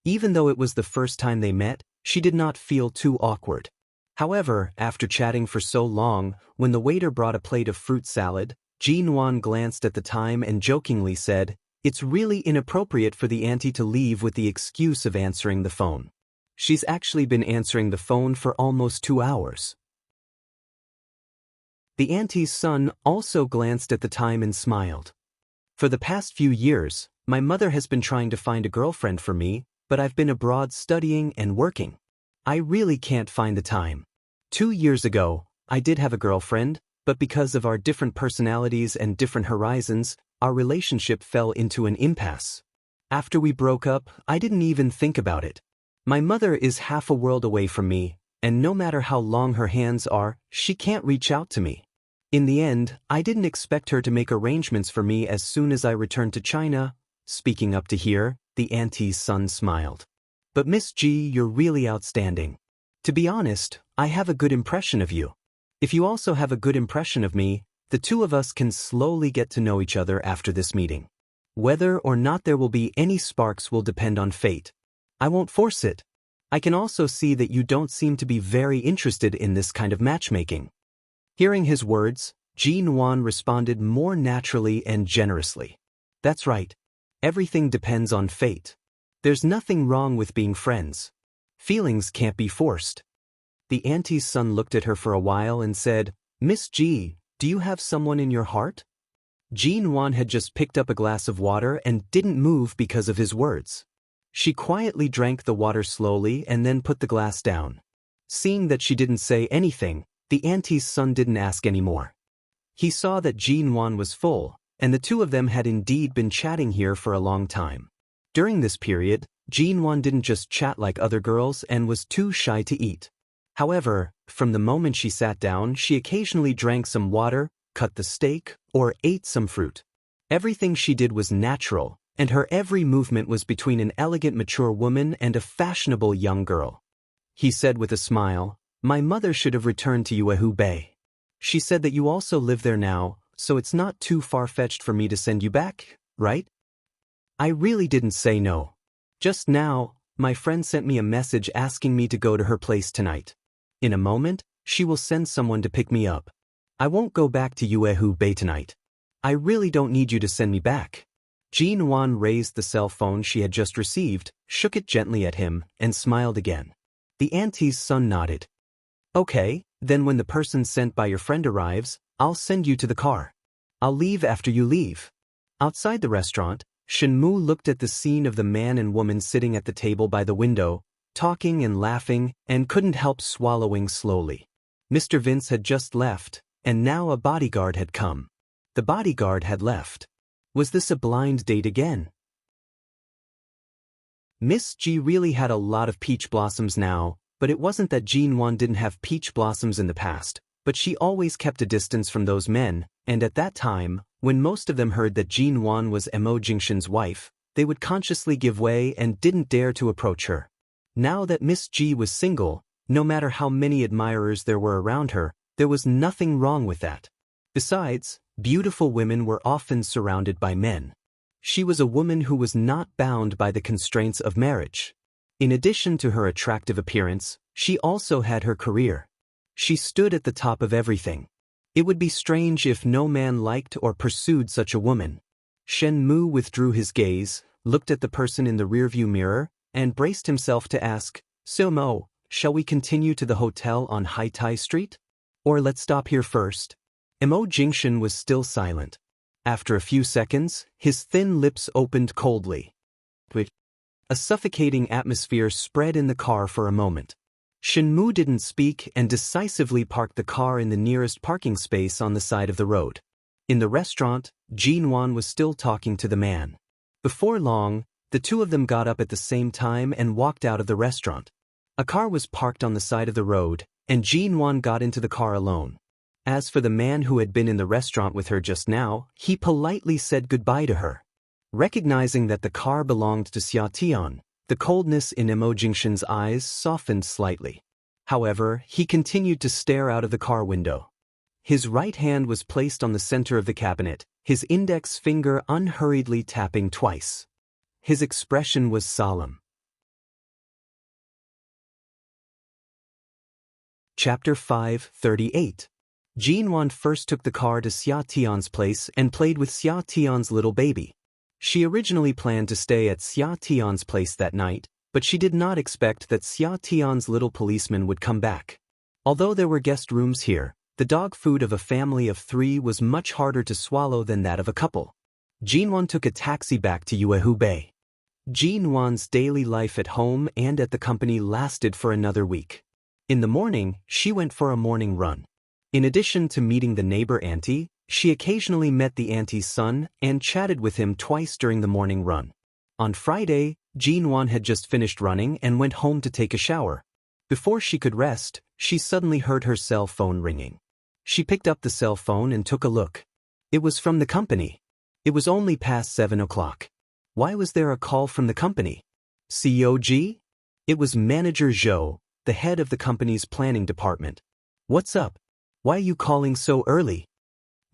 Even though it was the first time they met, she did not feel too awkward. However, after chatting for so long, when the waiter brought a plate of fruit salad, Jinwan glanced at the time and jokingly said, "It's really inappropriate for the auntie to leave with the excuse of answering the phone." She's actually been answering the phone for almost 2 hours. The auntie's son also glanced at the time and smiled. For the past few years, my mother has been trying to find a girlfriend for me, but I've been abroad studying and working. I really can't find the time. 2 years ago, I did have a girlfriend, but because of our different personalities and different horizons, our relationship fell into an impasse. After we broke up, I didn't even think about it. My mother is half a world away from me, and no matter how long her hands are, she can't reach out to me. In the end, I didn't expect her to make arrangements for me as soon as I returned to China. Speaking up to here, the auntie's son smiled. But Miss G, you're really outstanding. To be honest, I have a good impression of you. If you also have a good impression of me, the two of us can slowly get to know each other after this meeting. Whether or not there will be any sparks will depend on fate. I won't force it. I can also see that you don't seem to be very interested in this kind of matchmaking. Hearing his words, Jean Wan responded more naturally and generously. That's right. Everything depends on fate. There's nothing wrong with being friends. Feelings can't be forced. The auntie's son looked at her for a while and said, Miss G, do you have someone in your heart? Jean Wan had just picked up a glass of water and didn't move because of his words. She quietly drank the water slowly and then put the glass down. Seeing that she didn't say anything, the auntie's son didn't ask any more. He saw that Jean Wan was full, and the two of them had indeed been chatting here for a long time. During this period, Jean Wan didn't just chat like other girls and was too shy to eat. However, from the moment she sat down, she occasionally drank some water, cut the steak, or ate some fruit. Everything she did was natural, and her every movement was between an elegant mature woman and a fashionable young girl. He said with a smile, My mother should have returned to Yuehu Bay. She said that you also live there now, so it's not too far-fetched for me to send you back, right? I really didn't say no. Just now, my friend sent me a message asking me to go to her place tonight. In a moment, she will send someone to pick me up. I won't go back to Yuehu Bay tonight. I really don't need you to send me back. Jean Wan raised the cell phone she had just received, shook it gently at him, and smiled again. The auntie's son nodded. Okay, then when the person sent by your friend arrives, I'll send you to the car. I'll leave after you leave. Outside the restaurant, Shenmu looked at the scene of the man and woman sitting at the table by the window, talking and laughing, and couldn't help swallowing slowly. Mr. Vince had just left, and now a bodyguard had come. The bodyguard had left. Was this a blind date again? Miss G really had a lot of peach blossoms now, but it wasn't that Jean Wan didn't have peach blossoms in the past, but she always kept a distance from those men, and at that time, when most of them heard that Jean Wan was Mo Jingshan's wife, they would consciously give way and didn't dare to approach her. Now that Miss G was single, no matter how many admirers there were around her, there was nothing wrong with that. Besides, beautiful women were often surrounded by men. She was a woman who was not bound by the constraints of marriage. In addition to her attractive appearance, she also had her career. She stood at the top of everything. It would be strange if no man liked or pursued such a woman. Shen Mu withdrew his gaze, looked at the person in the rearview mirror, and braced himself to ask, So Mo, shall we continue to the hotel on Hai Tai Street? Or let's stop here first? Mo Jingshan was still silent. After a few seconds, his thin lips opened coldly. A suffocating atmosphere spread in the car for a moment. Shenmu didn't speak and decisively parked the car in the nearest parking space on the side of the road. In the restaurant, Jean Wan was still talking to the man. Before long, the two of them got up at the same time and walked out of the restaurant. A car was parked on the side of the road, and Jean Wan got into the car alone. As for the man who had been in the restaurant with her just now, he politely said goodbye to her. Recognizing that the car belonged to Xia Tian, the coldness in Mo Jingshan's eyes softened slightly. However, he continued to stare out of the car window. His right hand was placed on the center of the cabinet, his index finger unhurriedly tapping twice. His expression was solemn. Chapter 5:38. Jean Wan first took the car to Xia Tian's place and played with Xia Tian's little baby. She originally planned to stay at Xia Tian's place that night, But she did not expect that Xia Tian's little policeman would come back. Although there were guest rooms here, the dog food of a family of 3 was much harder to swallow than that of a couple. Jinwan took a taxi back to Yuehu Bay. Jinwan's daily life at home and at the company lasted for another week. In the morning, she went for a morning run. In addition to meeting the neighbor auntie, she occasionally met the auntie's son and chatted with him twice during the morning run. On Friday, Jinwan had just finished running and went home to take a shower. Before she could rest, she suddenly heard her cell phone ringing. She picked up the cell phone and took a look. It was from the company. It was only past 7 o'clock. Why was there a call from the company? COG? It was Manager Zhou, the head of the company's planning department. What's up? Why are you calling so early?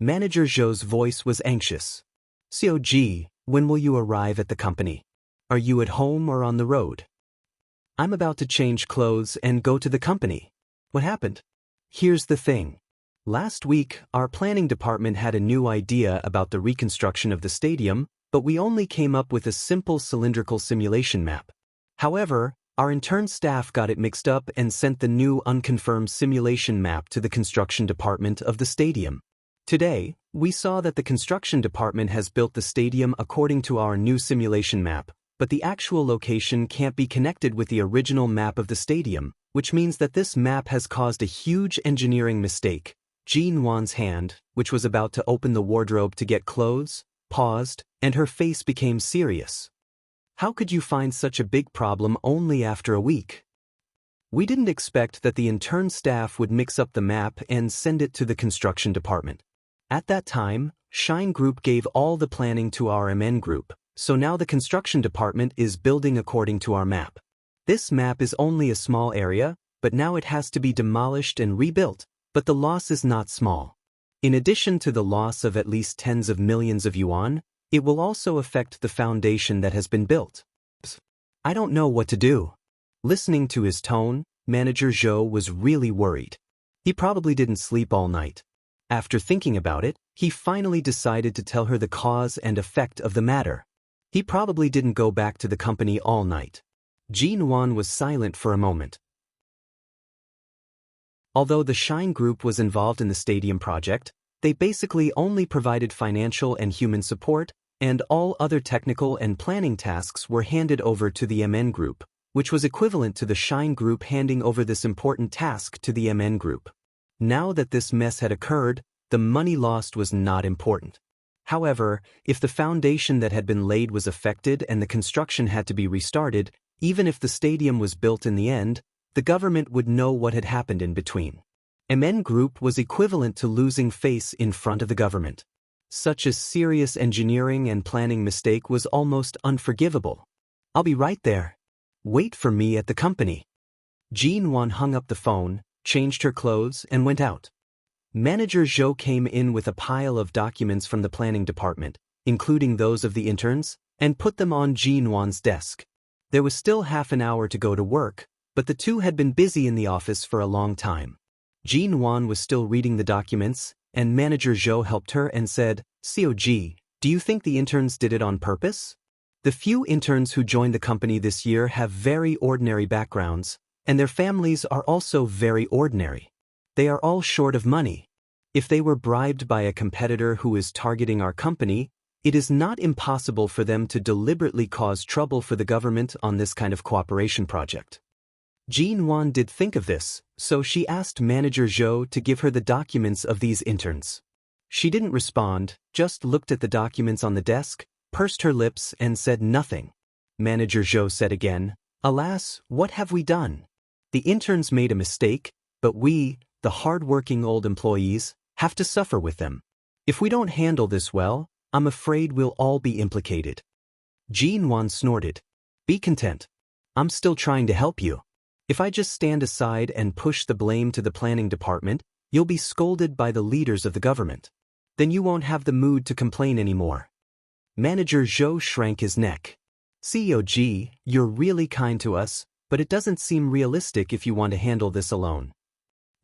Manager Zhou's voice was anxious. COG, when will you arrive at the company? Are you at home or on the road? I'm about to change clothes and go to the company. What happened? Here's the thing. Last week, our planning department had a new idea about the reconstruction of the stadium, but we only came up with a simple cylindrical simulation map. However, our intern staff got it mixed up and sent the new unconfirmed simulation map to the construction department of the stadium. Today, we saw that the construction department has built the stadium according to our new simulation map, but the actual location can't be connected with the original map of the stadium, which means that this map has caused a huge engineering mistake. Jin Wan's hand, which was about to open the wardrobe to get clothes, paused, and her face became serious. How could you find such a big problem only after a week? We didn't expect that the intern staff would mix up the map and send it to the construction department. At that time, Shine Group gave all the planning to our MN Group, so now the construction department is building according to our map. This map is only a small area, but now it has to be demolished and rebuilt, but the loss is not small. In addition to the loss of at least tens of millions of yuan, it will also affect the foundation that has been built. I don't know what to do. Listening to his tone, Manager Zhou was really worried. He probably didn't sleep all night. After thinking about it, he finally decided to tell her the cause and effect of the matter. He probably didn't go back to the company all night. Jin Wan was silent for a moment. Although the Shine Group was involved in the stadium project, they basically only provided financial and human support, and all other technical and planning tasks were handed over to the MN Group, which was equivalent to the Shine Group handing over this important task to the MN Group. Now that this mess had occurred, the money lost was not important. However, if the foundation that had been laid was affected and the construction had to be restarted, even if the stadium was built in the end, the government would know what had happened in between. MN Group was equivalent to losing face in front of the government. Such a serious engineering and planning mistake was almost unforgivable. I'll be right there. Wait for me at the company. Jin Wan hung up the phone, changed her clothes, and went out. Manager Zhou came in with a pile of documents from the planning department, including those of the interns, and put them on Jin Wan's desk. There was still half an hour to go to work, but the two had been busy in the office for a long time. Jin Wan was still reading the documents, and Manager Zhou helped her and said, "COG, do you think the interns did it on purpose? The few interns who joined the company this year have very ordinary backgrounds, and their families are also very ordinary. They are all short of money. If they were bribed by a competitor who is targeting our company, it is not impossible for them to deliberately cause trouble for the government on this kind of cooperation project." Jin Wan did think of this, so she asked Manager Zhou to give her the documents of these interns. She didn't respond, just looked at the documents on the desk, pursed her lips, and said nothing. Manager Zhou said again, "Alas, what have we done? The interns made a mistake, but we, the hard-working old employees, have to suffer with them. If we don't handle this well, I'm afraid we'll all be implicated." Jin Wan snorted. "Be content. I'm still trying to help you. If I just stand aside and push the blame to the planning department, you'll be scolded by the leaders of the government. Then you won't have the mood to complain anymore." Manager Zhou shrank his neck. "COG, you're really kind to us, but it doesn't seem realistic if you want to handle this alone."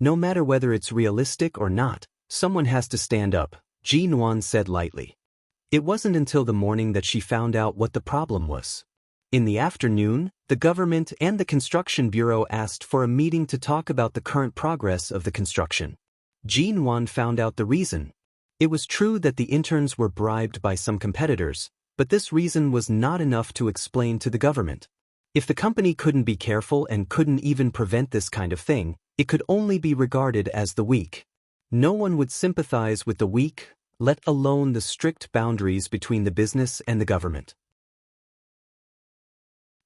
"No matter whether it's realistic or not, someone has to stand up," Jin Wan said lightly. It wasn't until the morning that she found out what the problem was. In the afternoon, the government and the construction bureau asked for a meeting to talk about the current progress of the construction. Jean Wan found out the reason. It was true that the interns were bribed by some competitors, but this reason was not enough to explain to the government. If the company couldn't be careful and couldn't even prevent this kind of thing, it could only be regarded as the weak. No one would sympathize with the weak, let alone the strict boundaries between the business and the government.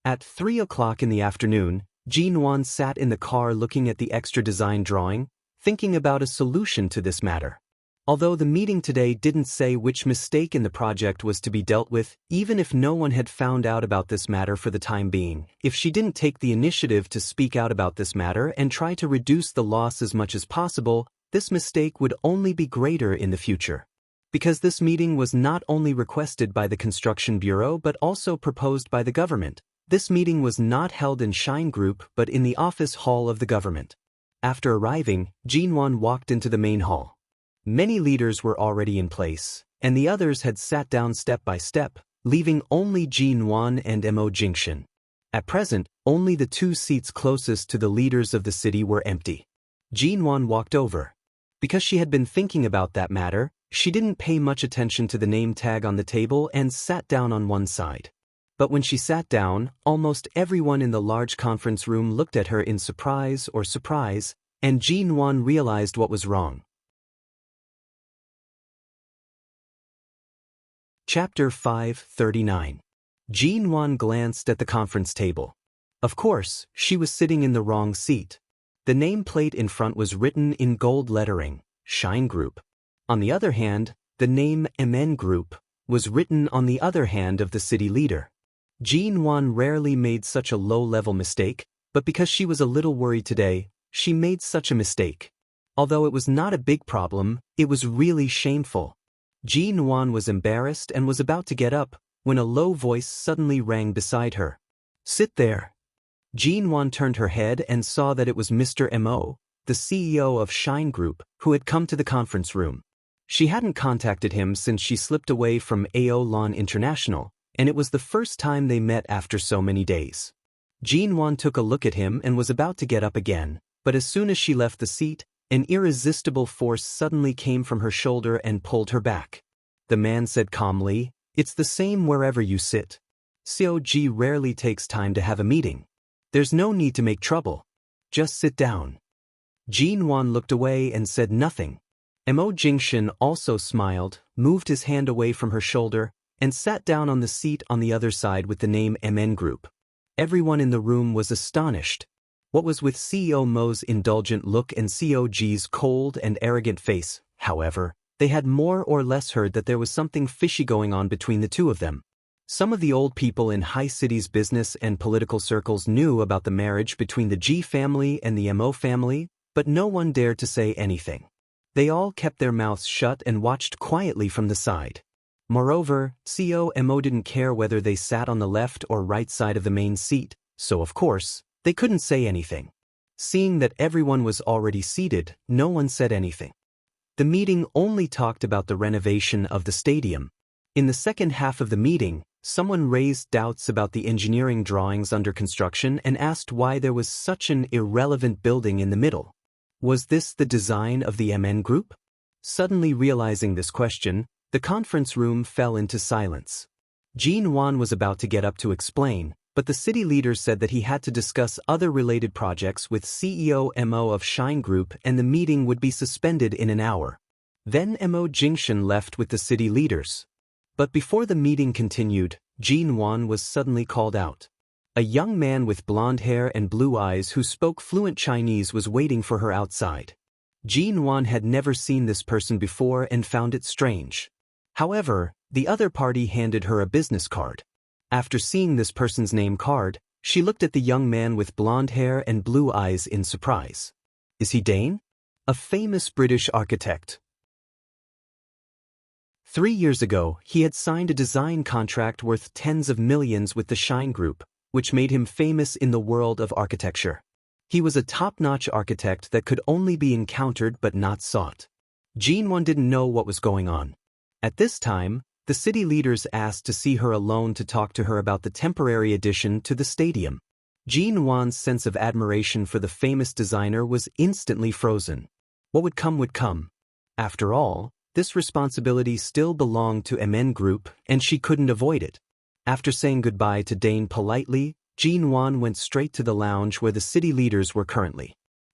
At 3 o'clock in the afternoon, Jean Wan sat in the car looking at the extra design drawing, thinking about a solution to this matter. Although the meeting today didn't say which mistake in the project was to be dealt with, even if no one had found out about this matter for the time being, if she didn't take the initiative to speak out about this matter and try to reduce the loss as much as possible, this mistake would only be greater in the future. Because this meeting was not only requested by the Construction Bureau but also proposed by the government, this meeting was not held in Shine Group but in the office hall of the government. After arriving, Jean Wan walked into the main hall. Many leaders were already in place, and the others had sat down step by step, leaving only Jean Wan and Mo Jingshan. At present, only the 2 seats closest to the leaders of the city were empty. Jean Wan walked over. Because she had been thinking about that matter, she didn't pay much attention to the name tag on the table and sat down on one side. But when she sat down, almost everyone in the large conference room looked at her in surprise, and Jean Wan realized what was wrong. Chapter 539. Jean Wan glanced at the conference table. Of course, she was sitting in the wrong seat. The nameplate in front was written in gold lettering, Shine Group. On the other hand, the name MN Group was written on the other hand of the city leader. Jean Wan rarely made such a low-level mistake, but because she was a little worried today, she made such a mistake. Although it was not a big problem, it was really shameful. Jean Wan was embarrassed and was about to get up, when a low voice suddenly rang beside her. "Sit there." Jean Wan turned her head and saw that it was Mr. Mo, the CEO of Shine Group, who had come to the conference room. She hadn't contacted him since she slipped away from AO Lawn International, and it was the first time they met after so many days. Jean Wan took a look at him and was about to get up again, but as soon as she left the seat, an irresistible force suddenly came from her shoulder and pulled her back. The man said calmly, "It's the same wherever you sit. COG rarely takes time to have a meeting. There's no need to make trouble. Just sit down." Jean Wan looked away and said nothing. Mo Jingshan also smiled, moved his hand away from her shoulder, and sat down on the seat on the other side with the name MN Group. Everyone in the room was astonished. What was with CEO Mo's indulgent look and COG's cold and arrogant face, however, they had more or less heard that there was something fishy going on between the two of them. Some of the old people in High City's business and political circles knew about the marriage between the G family and the Mo family, but no one dared to say anything. They all kept their mouths shut and watched quietly from the side. Moreover, CEO Mo didn't care whether they sat on the left or right side of the main seat, so of course, they couldn't say anything. Seeing that everyone was already seated, no one said anything. The meeting only talked about the renovation of the stadium. In the second half of the meeting, someone raised doubts about the engineering drawings under construction and asked why there was such an irrelevant building in the middle. Was this the design of the MN Group? Suddenly realizing this question, the conference room fell into silence. Jean Wan was about to get up to explain, but the city leader said that he had to discuss other related projects with CEO Mo of Shine Group and the meeting would be suspended in an hour. Then Mo Jingshan left with the city leaders. But before the meeting continued, Jean Wan was suddenly called out. A young man with blonde hair and blue eyes who spoke fluent Chinese was waiting for her outside. Jean Wan had never seen this person before and found it strange. However, the other party handed her a business card. After seeing this person's name card, she looked at the young man with blonde hair and blue eyes in surprise. Is he Dane? A famous British architect. 3 years ago, he had signed a design contract worth tens of millions with the Shine Group, which made him famous in the world of architecture. He was a top-notch architect that could only be encountered but not sought. Jean Wan didn't know what was going on. At this time, The city leaders asked to see her alone to talk to her about the temporary addition to the stadium. Jin Wan's sense of admiration for the famous designer was instantly frozen. What would come would come. After all, this responsibility still belonged to MN Group, and she couldn't avoid it. After saying goodbye to Dane politely, Jin Wan went straight to the lounge where the city leaders were currently.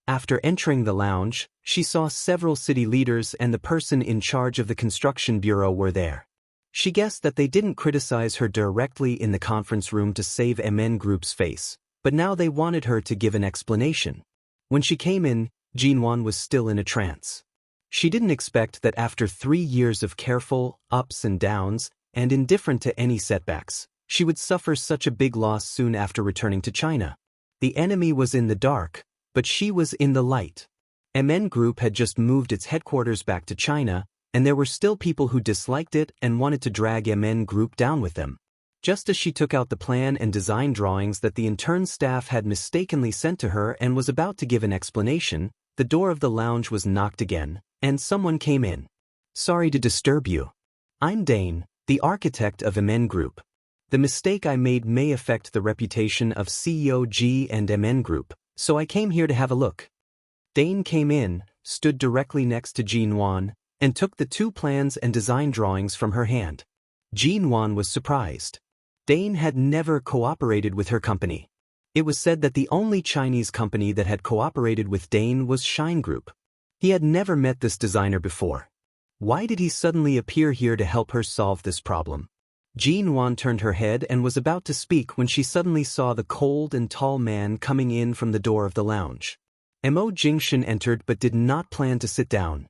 After entering the lounge, she saw several city leaders and the person in charge of the construction bureau were there. She guessed that they didn't criticize her directly in the conference room to save MN Group's face, but now they wanted her to give an explanation. When she came in, Jin Wan was still in a trance. She didn't expect that after 3 years of careful ups and downs, and indifferent to any setbacks, she would suffer such a big loss soon after returning to China. The enemy was in the dark, but she was in the light. MN Group had just moved its headquarters back to China, and there were still people who disliked it and wanted to drag MN Group down with them. Just as she took out the plan and design drawings that the intern staff had mistakenly sent to her and was about to give an explanation, the door of the lounge was knocked again, and someone came in. "Sorry to disturb you. I'm Dane, the architect of MN Group. The mistake I made may affect the reputation of CEO G and MN Group, so I came here to have a look." Dane came in, stood directly next to Jin Wan, and took the 2 plans and design drawings from her hand. Jin Wan was surprised. Dane had never cooperated with her company. It was said that the only Chinese company that had cooperated with Dane was Shine Group. He had never met this designer before. Why did he suddenly appear here to help her solve this problem? Jin Wan turned her head and was about to speak when she suddenly saw the cold and tall man coming in from the door of the lounge. Mo Jingshan entered but did not plan to sit down.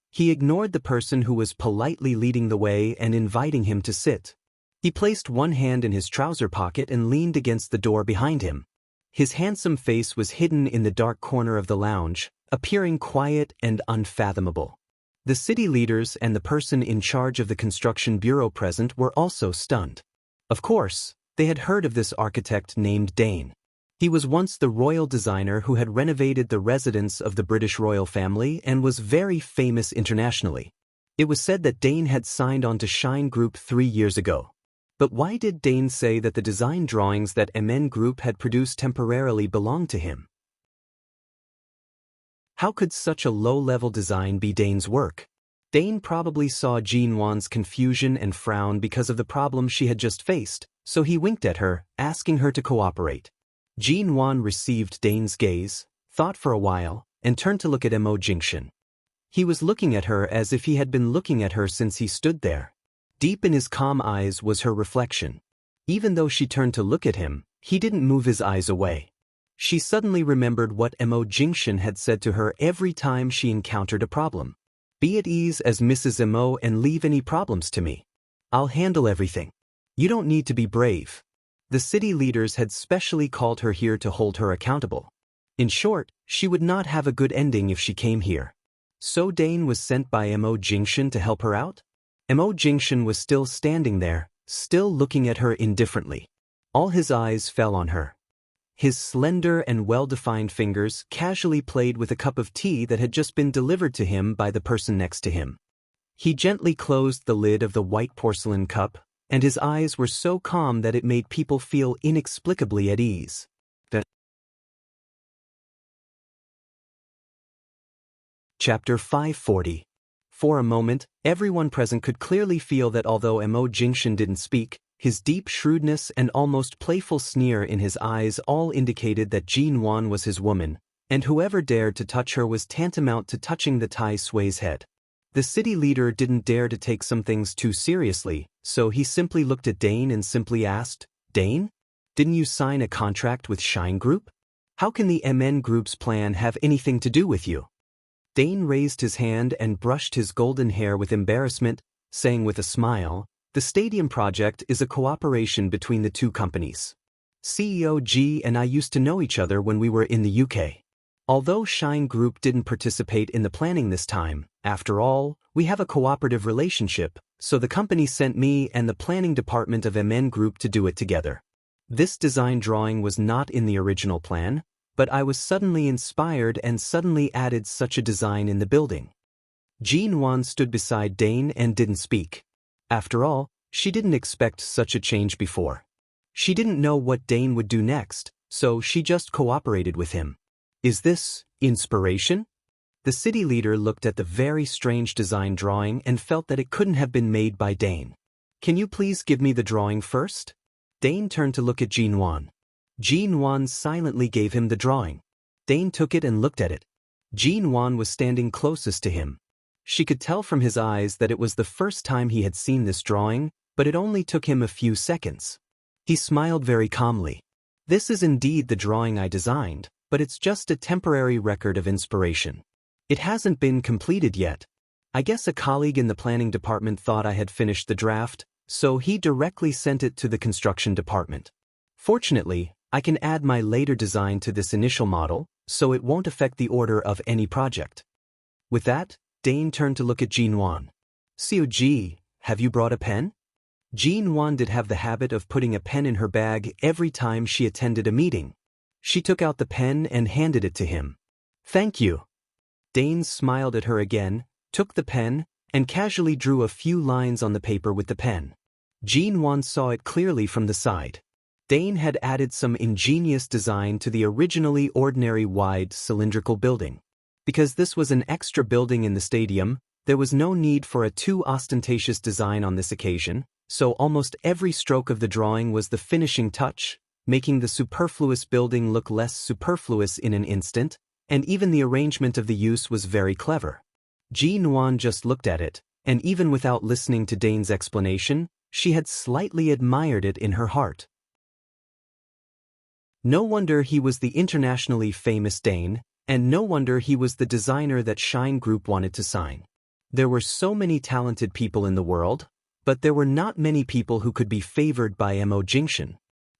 He ignored the person who was politely leading the way and inviting him to sit. He placed one hand in his trouser pocket and leaned against the door behind him. His handsome face was hidden in the dark corner of the lounge, appearing quiet and unfathomable. The city leaders and the person in charge of the construction bureau present were also stunned. Of course, they had heard of this architect named Dane. He was once the royal designer who had renovated the residence of the British royal family and was very famous internationally. It was said that Dane had signed on to Shine Group 3 years ago. But why did Dane say that the design drawings that MN Group had produced temporarily belonged to him? How could such a low-level design be Dane's work? Dane probably saw Jin Wan's confusion and frown because of the problem she had just faced, so he winked at her, asking her to cooperate. Jin Wan received Dane's gaze, thought for a while, and turned to look at Mo Jingshan. He was looking at her as if he had been looking at her since he stood there. Deep in his calm eyes was her reflection. Even though she turned to look at him, he didn't move his eyes away. She suddenly remembered what Mo Jingshan had said to her every time she encountered a problem. "Be at ease as Mrs. Mo and leave any problems to me. I'll handle everything. You don't need to be brave." The city leaders had specially called her here to hold her accountable. In short, she would not have a good ending if she came here. So Dane was sent by Mo Jingshan to help her out? Mo Jingshan was still standing there, still looking at her indifferently. All his eyes fell on her. His slender and well-defined fingers casually played with a cup of tea that had just been delivered to him by the person next to him. He gently closed the lid of the white porcelain cup, and his eyes were so calm that it made people feel inexplicably at ease. Chapter 540. For a moment, everyone present could clearly feel that although Mo Jingshan didn't speak, his deep shrewdness and almost playful sneer in his eyes all indicated that Jin Wan was his woman, and whoever dared to touch her was tantamount to touching the Tai Sui's head. The city leader didn't dare to take some things too seriously, so he simply looked at Dane and simply asked, "Dane? Didn't you sign a contract with Shine Group? How can the MN Group's plan have anything to do with you?" Dane raised his hand and brushed his golden hair with embarrassment, saying with a smile, "The stadium project is a cooperation between the 2 companies. CEO G and I used to know each other when we were in the UK. Although Shine Group didn't participate in the planning this time, after all, we have a cooperative relationship, so the company sent me and the planning department of MN Group to do it together. This design drawing was not in the original plan, but I was suddenly inspired and suddenly added such a design in the building." Jin Wan stood beside Dane and didn't speak. After all, she didn't expect such a change before. She didn't know what Dane would do next, so she just cooperated with him. Is this inspiration? The city leader looked at the very strange design drawing and felt that it couldn't have been made by Dane. Can you please give me the drawing first? Dane turned to look at Jean Wan. Jean Wan silently gave him the drawing. Dane took it and looked at it. Jean Wan was standing closest to him. She could tell from his eyes that it was the first time he had seen this drawing, but it only took him a few seconds. He smiled very calmly. This is indeed the drawing I designed, but it's just a temporary record of inspiration. It hasn't been completed yet. I guess a colleague in the planning department thought I had finished the draft, so he directly sent it to the construction department. Fortunately, I can add my later design to this initial model, so it won't affect the order of any project. With that, Dane turned to look at Jean Wan. "Cog, have you brought a pen?" Jean Wan did have the habit of putting a pen in her bag every time she attended a meeting. She took out the pen and handed it to him. "Thank you." Dane smiled at her again, took the pen, and casually drew a few lines on the paper with the pen. Jean Wan saw it clearly from the side. Dane had added some ingenious design to the originally ordinary wide cylindrical building. Because this was an extra building in the stadium, there was no need for a too ostentatious design on this occasion, so almost every stroke of the drawing was the finishing touch, making the superfluous building look less superfluous in an instant, and even the arrangement of the use was very clever. Jean Wan just looked at it, and even without listening to Dane's explanation, she had slightly admired it in her heart. No wonder he was the internationally famous Dane, and no wonder he was the designer that Shine Group wanted to sign. There were so many talented people in the world, but there were not many people who could be favored by Mo Jingxian.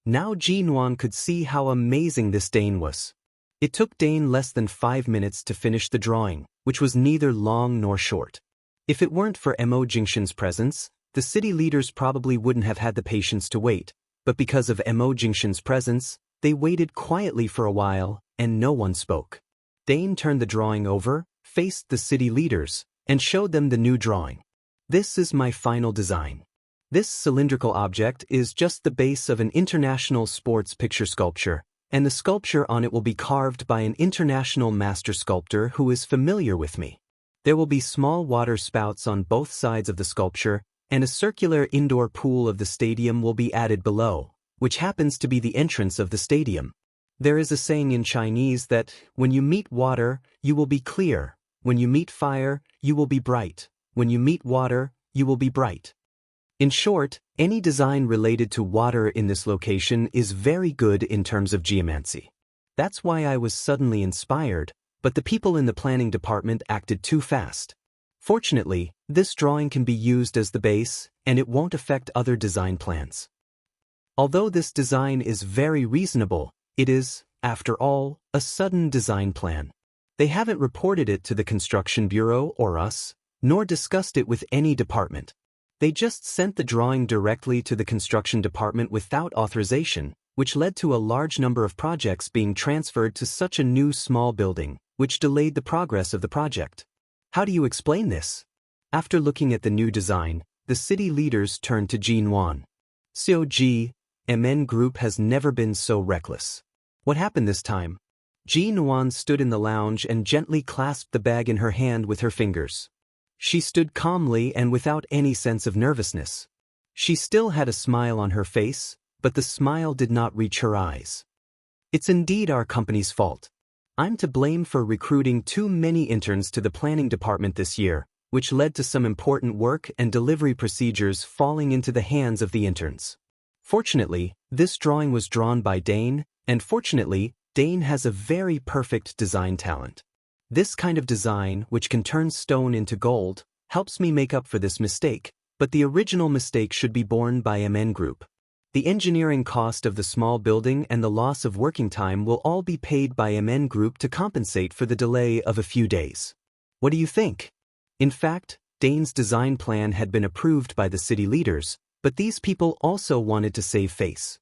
Now Jean Wan could see how amazing this Dane was. It took Dane less than 5 minutes to finish the drawing, which was neither long nor short. If it weren't for Mo Jingxian's presence, the city leaders probably wouldn't have had the patience to wait, but because of Mo Jingxian's presence, they waited quietly for a while, and no one spoke. Dane turned the drawing over, faced the city leaders, and showed them the new drawing. "This is my final design. This cylindrical object is just the base of an international sports picture sculpture, and the sculpture on it will be carved by an international master sculptor who is familiar with me. There will be small water spouts on both sides of the sculpture, and a circular indoor pool of the stadium will be added below, which happens to be the entrance of the stadium. There is a saying in Chinese that, when you meet water, you will be clear, when you meet fire, you will be bright, when you meet water, you will be bright. In short, any design related to water in this location is very good in terms of geomancy. That's why I was suddenly inspired, but the people in the planning department acted too fast. Fortunately, this drawing can be used as the base, and it won't affect other design plans. Although this design is very reasonable, it is, after all, a sudden design plan. They haven't reported it to the construction bureau or us, nor discussed it with any department. They just sent the drawing directly to the construction department without authorization, which led to a large number of projects being transferred to such a new small building, which delayed the progress of the project. How do you explain this? After looking at the new design, the city leaders turned to Jean Wan. "Cog, MN Group has never been so reckless. What happened this time?" Jean Wan stood in the lounge and gently clasped the bag in her hand with her fingers. She stood calmly and without any sense of nervousness. She still had a smile on her face, but the smile did not reach her eyes. "It's indeed our company's fault. I'm to blame for recruiting too many interns to the planning department this year, which led to some important work and delivery procedures falling into the hands of the interns. Fortunately, this drawing was drawn by Dane, and fortunately, Dane has a very perfect design talent. This kind of design, which can turn stone into gold, helps me make up for this mistake, but the original mistake should be borne by MN Group. The engineering cost of the small building and the loss of working time will all be paid by MN Group to compensate for the delay of a few days. What do you think?" In fact, Dane's design plan had been approved by the city leaders, but these people also wanted to save face.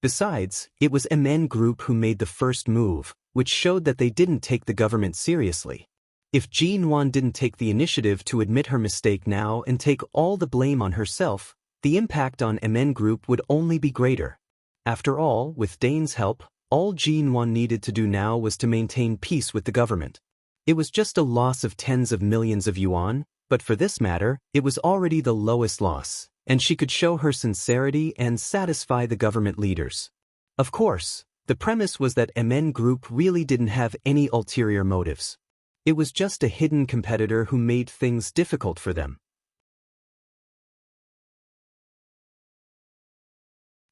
Besides, it was MN Group who made the first move, which showed that they didn't take the government seriously. If Jinwan didn't take the initiative to admit her mistake now and take all the blame on herself, the impact on MN Group would only be greater. After all, with Dane's help, all Jinwan needed to do now was to maintain peace with the government. It was just a loss of tens of millions of yuan, but for this matter, it was already the lowest loss, and she could show her sincerity and satisfy the government leaders. Of course, the premise was that MN Group really didn't have any ulterior motives. It was just a hidden competitor who made things difficult for them.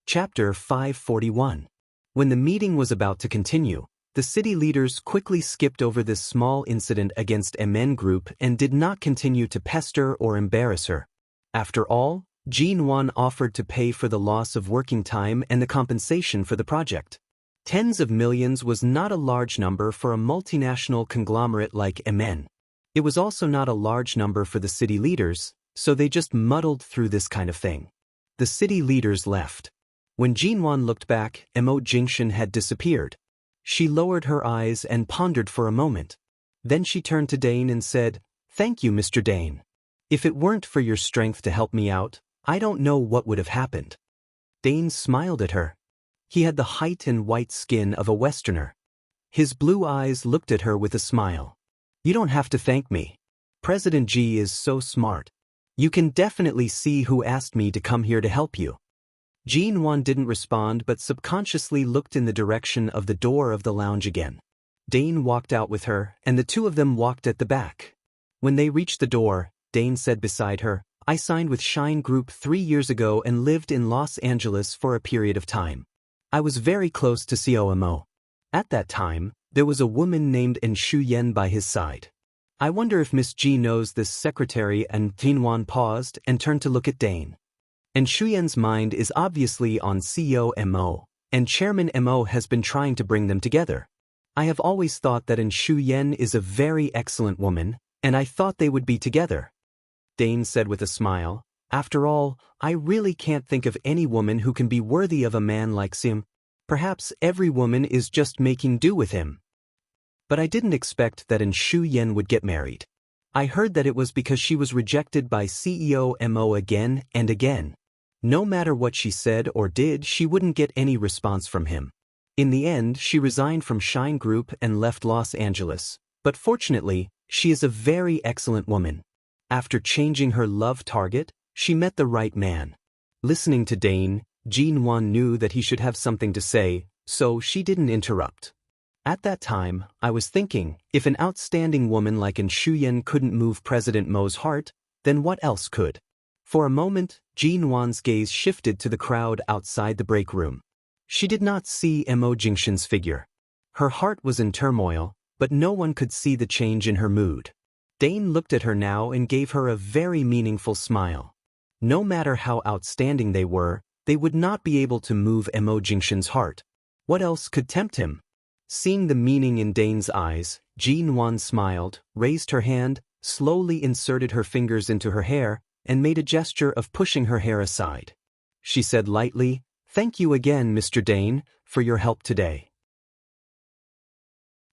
Chapter 541. When the meeting was about to continue, the city leaders quickly skipped over this small incident against MN Group and did not continue to pester or embarrass her. After all, Jinwan offered to pay for the loss of working time and the compensation for the project. Tens of millions was not a large number for a multinational conglomerate like MN. It was also not a large number for the city leaders, so they just muddled through this kind of thing. The city leaders left. When Jinwan looked back, Mo Jingshan had disappeared. She lowered her eyes and pondered for a moment. Then she turned to Dane and said, "Thank you, Mr. Dane. If it weren't for your strength to help me out, I don't know what would have happened." Dane smiled at her. He had the height and white skin of a Westerner. His blue eyes looked at her with a smile. "You don't have to thank me. President G is so smart. You can definitely see who asked me to come here to help you." Jinwan didn't respond but subconsciously looked in the direction of the door of the lounge again. Dane walked out with her, and the two of them walked at the back. When they reached the door, Dane said beside her, "I signed with Shine Group 3 years ago and lived in Los Angeles for a period of time. I was very close to COMO. At that time, there was a woman named Yen by his side. I wonder if Miss G knows this secretary." And Jinwan paused and turned to look at Dane. Yen's mind is obviously on CEO Mo, and Chairman Mo has been trying to bring them together. I have always thought that Yen is a very excellent woman, and I thought they would be together. Dane said with a smile, "After all, I really can't think of any woman who can be worthy of a man like him. Perhaps every woman is just making do with him. But I didn't expect that Yen would get married. I heard that it was because she was rejected by CEO Mo again and again. No matter what she said or did, she wouldn't get any response from him. In the end, she resigned from Shine Group and left Los Angeles. But fortunately, she is a very excellent woman. After changing her love target, she met the right man." Listening to Dane, Jinwan knew that he should have something to say, so she didn't interrupt. "At that time, I was thinking, if an outstanding woman like Yen couldn't move President Mo's heart, then what else could?" For a moment, Jinwan's gaze shifted to the crowd outside the break room. She did not see Mo Jingshan's figure. Her heart was in turmoil, but no one could see the change in her mood. Dane looked at her now and gave her a very meaningful smile. No matter how outstanding they would not be able to move Mo Jingshan's heart. What else could tempt him? Seeing the meaning in Dane's eyes, Jinwan smiled, raised her hand, slowly inserted her fingers into her hair, and made a gesture of pushing her hair aside. She said lightly, "Thank you again, Mr. Dane, for your help today.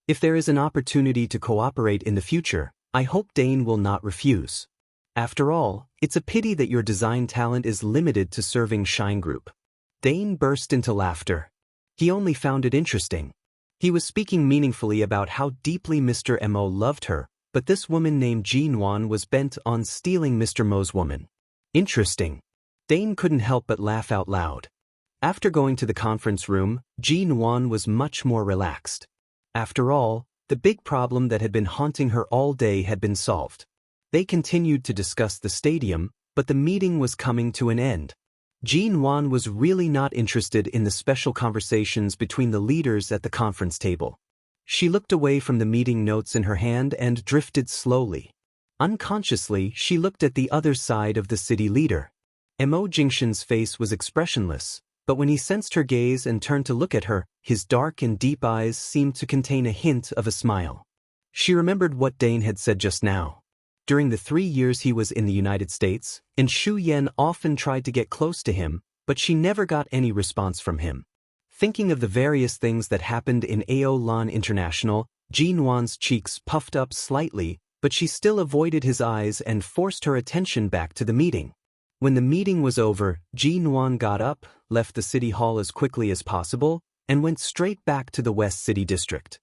If there is an opportunity to cooperate in the future, I hope Dane will not refuse. After all, it's a pity that your design talent is limited to serving Shine Group." Dane burst into laughter. He only found it interesting. He was speaking meaningfully about how deeply Mr. Mo loved her, but this woman named Jinwan was bent on stealing Mr. Mo's woman. Interesting. Dane couldn't help but laugh out loud. After going to the conference room, Jinwan was much more relaxed. After all, the big problem that had been haunting her all day had been solved. They continued to discuss the stadium, but the meeting was coming to an end. Jinwan was really not interested in the special conversations between the leaders at the conference table. She looked away from the meeting notes in her hand and drifted slowly. Unconsciously, she looked at the other side of the city leader. Mo Jingshan's face was expressionless, but when he sensed her gaze and turned to look at her, his dark and deep eyes seemed to contain a hint of a smile. She remembered what Dane had said just now. During the 3 years he was in the United States, Yen often tried to get close to him, but she never got any response from him. Thinking of the various things that happened in Aolan International, Jinwan's cheeks puffed up slightly, but she still avoided his eyes and forced her attention back to the meeting. When the meeting was over, Jinwan got up, left the city hall as quickly as possible, and went straight back to the West City District.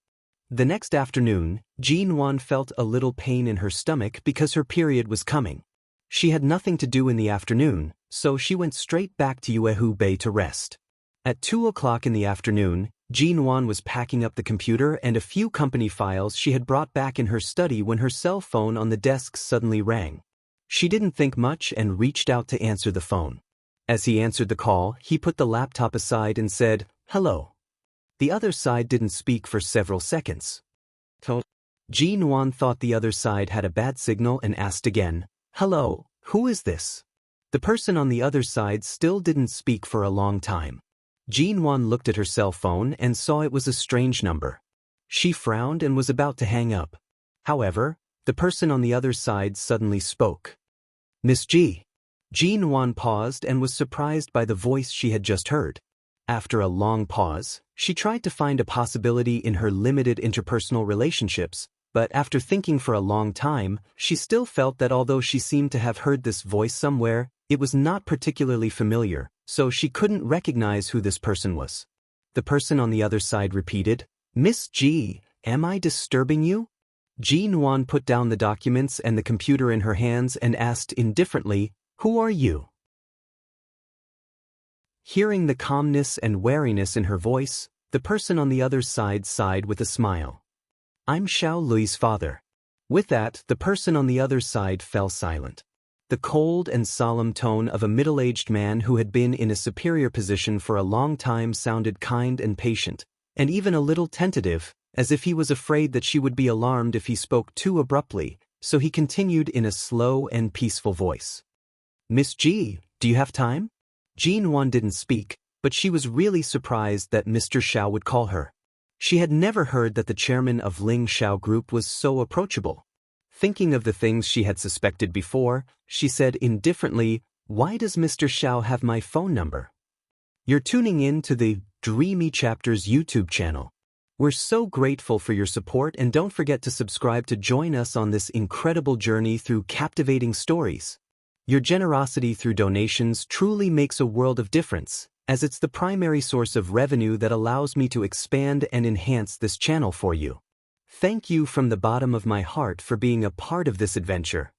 The next afternoon, Jinwan felt a little pain in her stomach because her period was coming. She had nothing to do in the afternoon, so she went straight back to Yuehu Bay to rest. At 2 o'clock in the afternoon, Jinwan was packing up the computer and a few company files she had brought back in her study when her cell phone on the desk suddenly rang. She didn't think much and reached out to answer the phone. As he answered the call, he put the laptop aside and said, "Hello." The other side didn't speak for several seconds. Jinwan thought the other side had a bad signal and asked again, "Hello, who is this?" The person on the other side still didn't speak for a long time. Jinwan looked at her cell phone and saw it was a strange number. She frowned and was about to hang up. However, the person on the other side suddenly spoke. "Miss G." Jinwan paused and was surprised by the voice she had just heard. After a long pause, she tried to find a possibility in her limited interpersonal relationships, but after thinking for a long time, she still felt that although she seemed to have heard this voice somewhere, it was not particularly familiar, so she couldn't recognize who this person was. The person on the other side repeated, "Miss G, am I disturbing you?" Jinwan put down the documents and the computer in her hands and asked indifferently, "Who are you?" Hearing the calmness and wariness in her voice, the person on the other side sighed with a smile. "I'm Xiao Lui's father." With that, the person on the other side fell silent. The cold and solemn tone of a middle-aged man who had been in a superior position for a long time sounded kind and patient, and even a little tentative, as if he was afraid that she would be alarmed if he spoke too abruptly, so he continued in a slow and peaceful voice. "Miss G, do you have time?" Jinwan didn't speak, but she was really surprised that Mr. Xiao would call her. She had never heard that the chairman of Ling Xiao Group was so approachable. Thinking of the things she had suspected before, she said indifferently, "Why does Mr. Xiao have my phone number?" "You're tuning in to the Dreamy Chapters YouTube channel. We're so grateful for your support, and don't forget to subscribe to join us on this incredible journey through captivating stories. Your generosity through donations truly makes a world of difference, as it's the primary source of revenue that allows me to expand and enhance this channel for you. Thank you from the bottom of my heart for being a part of this adventure.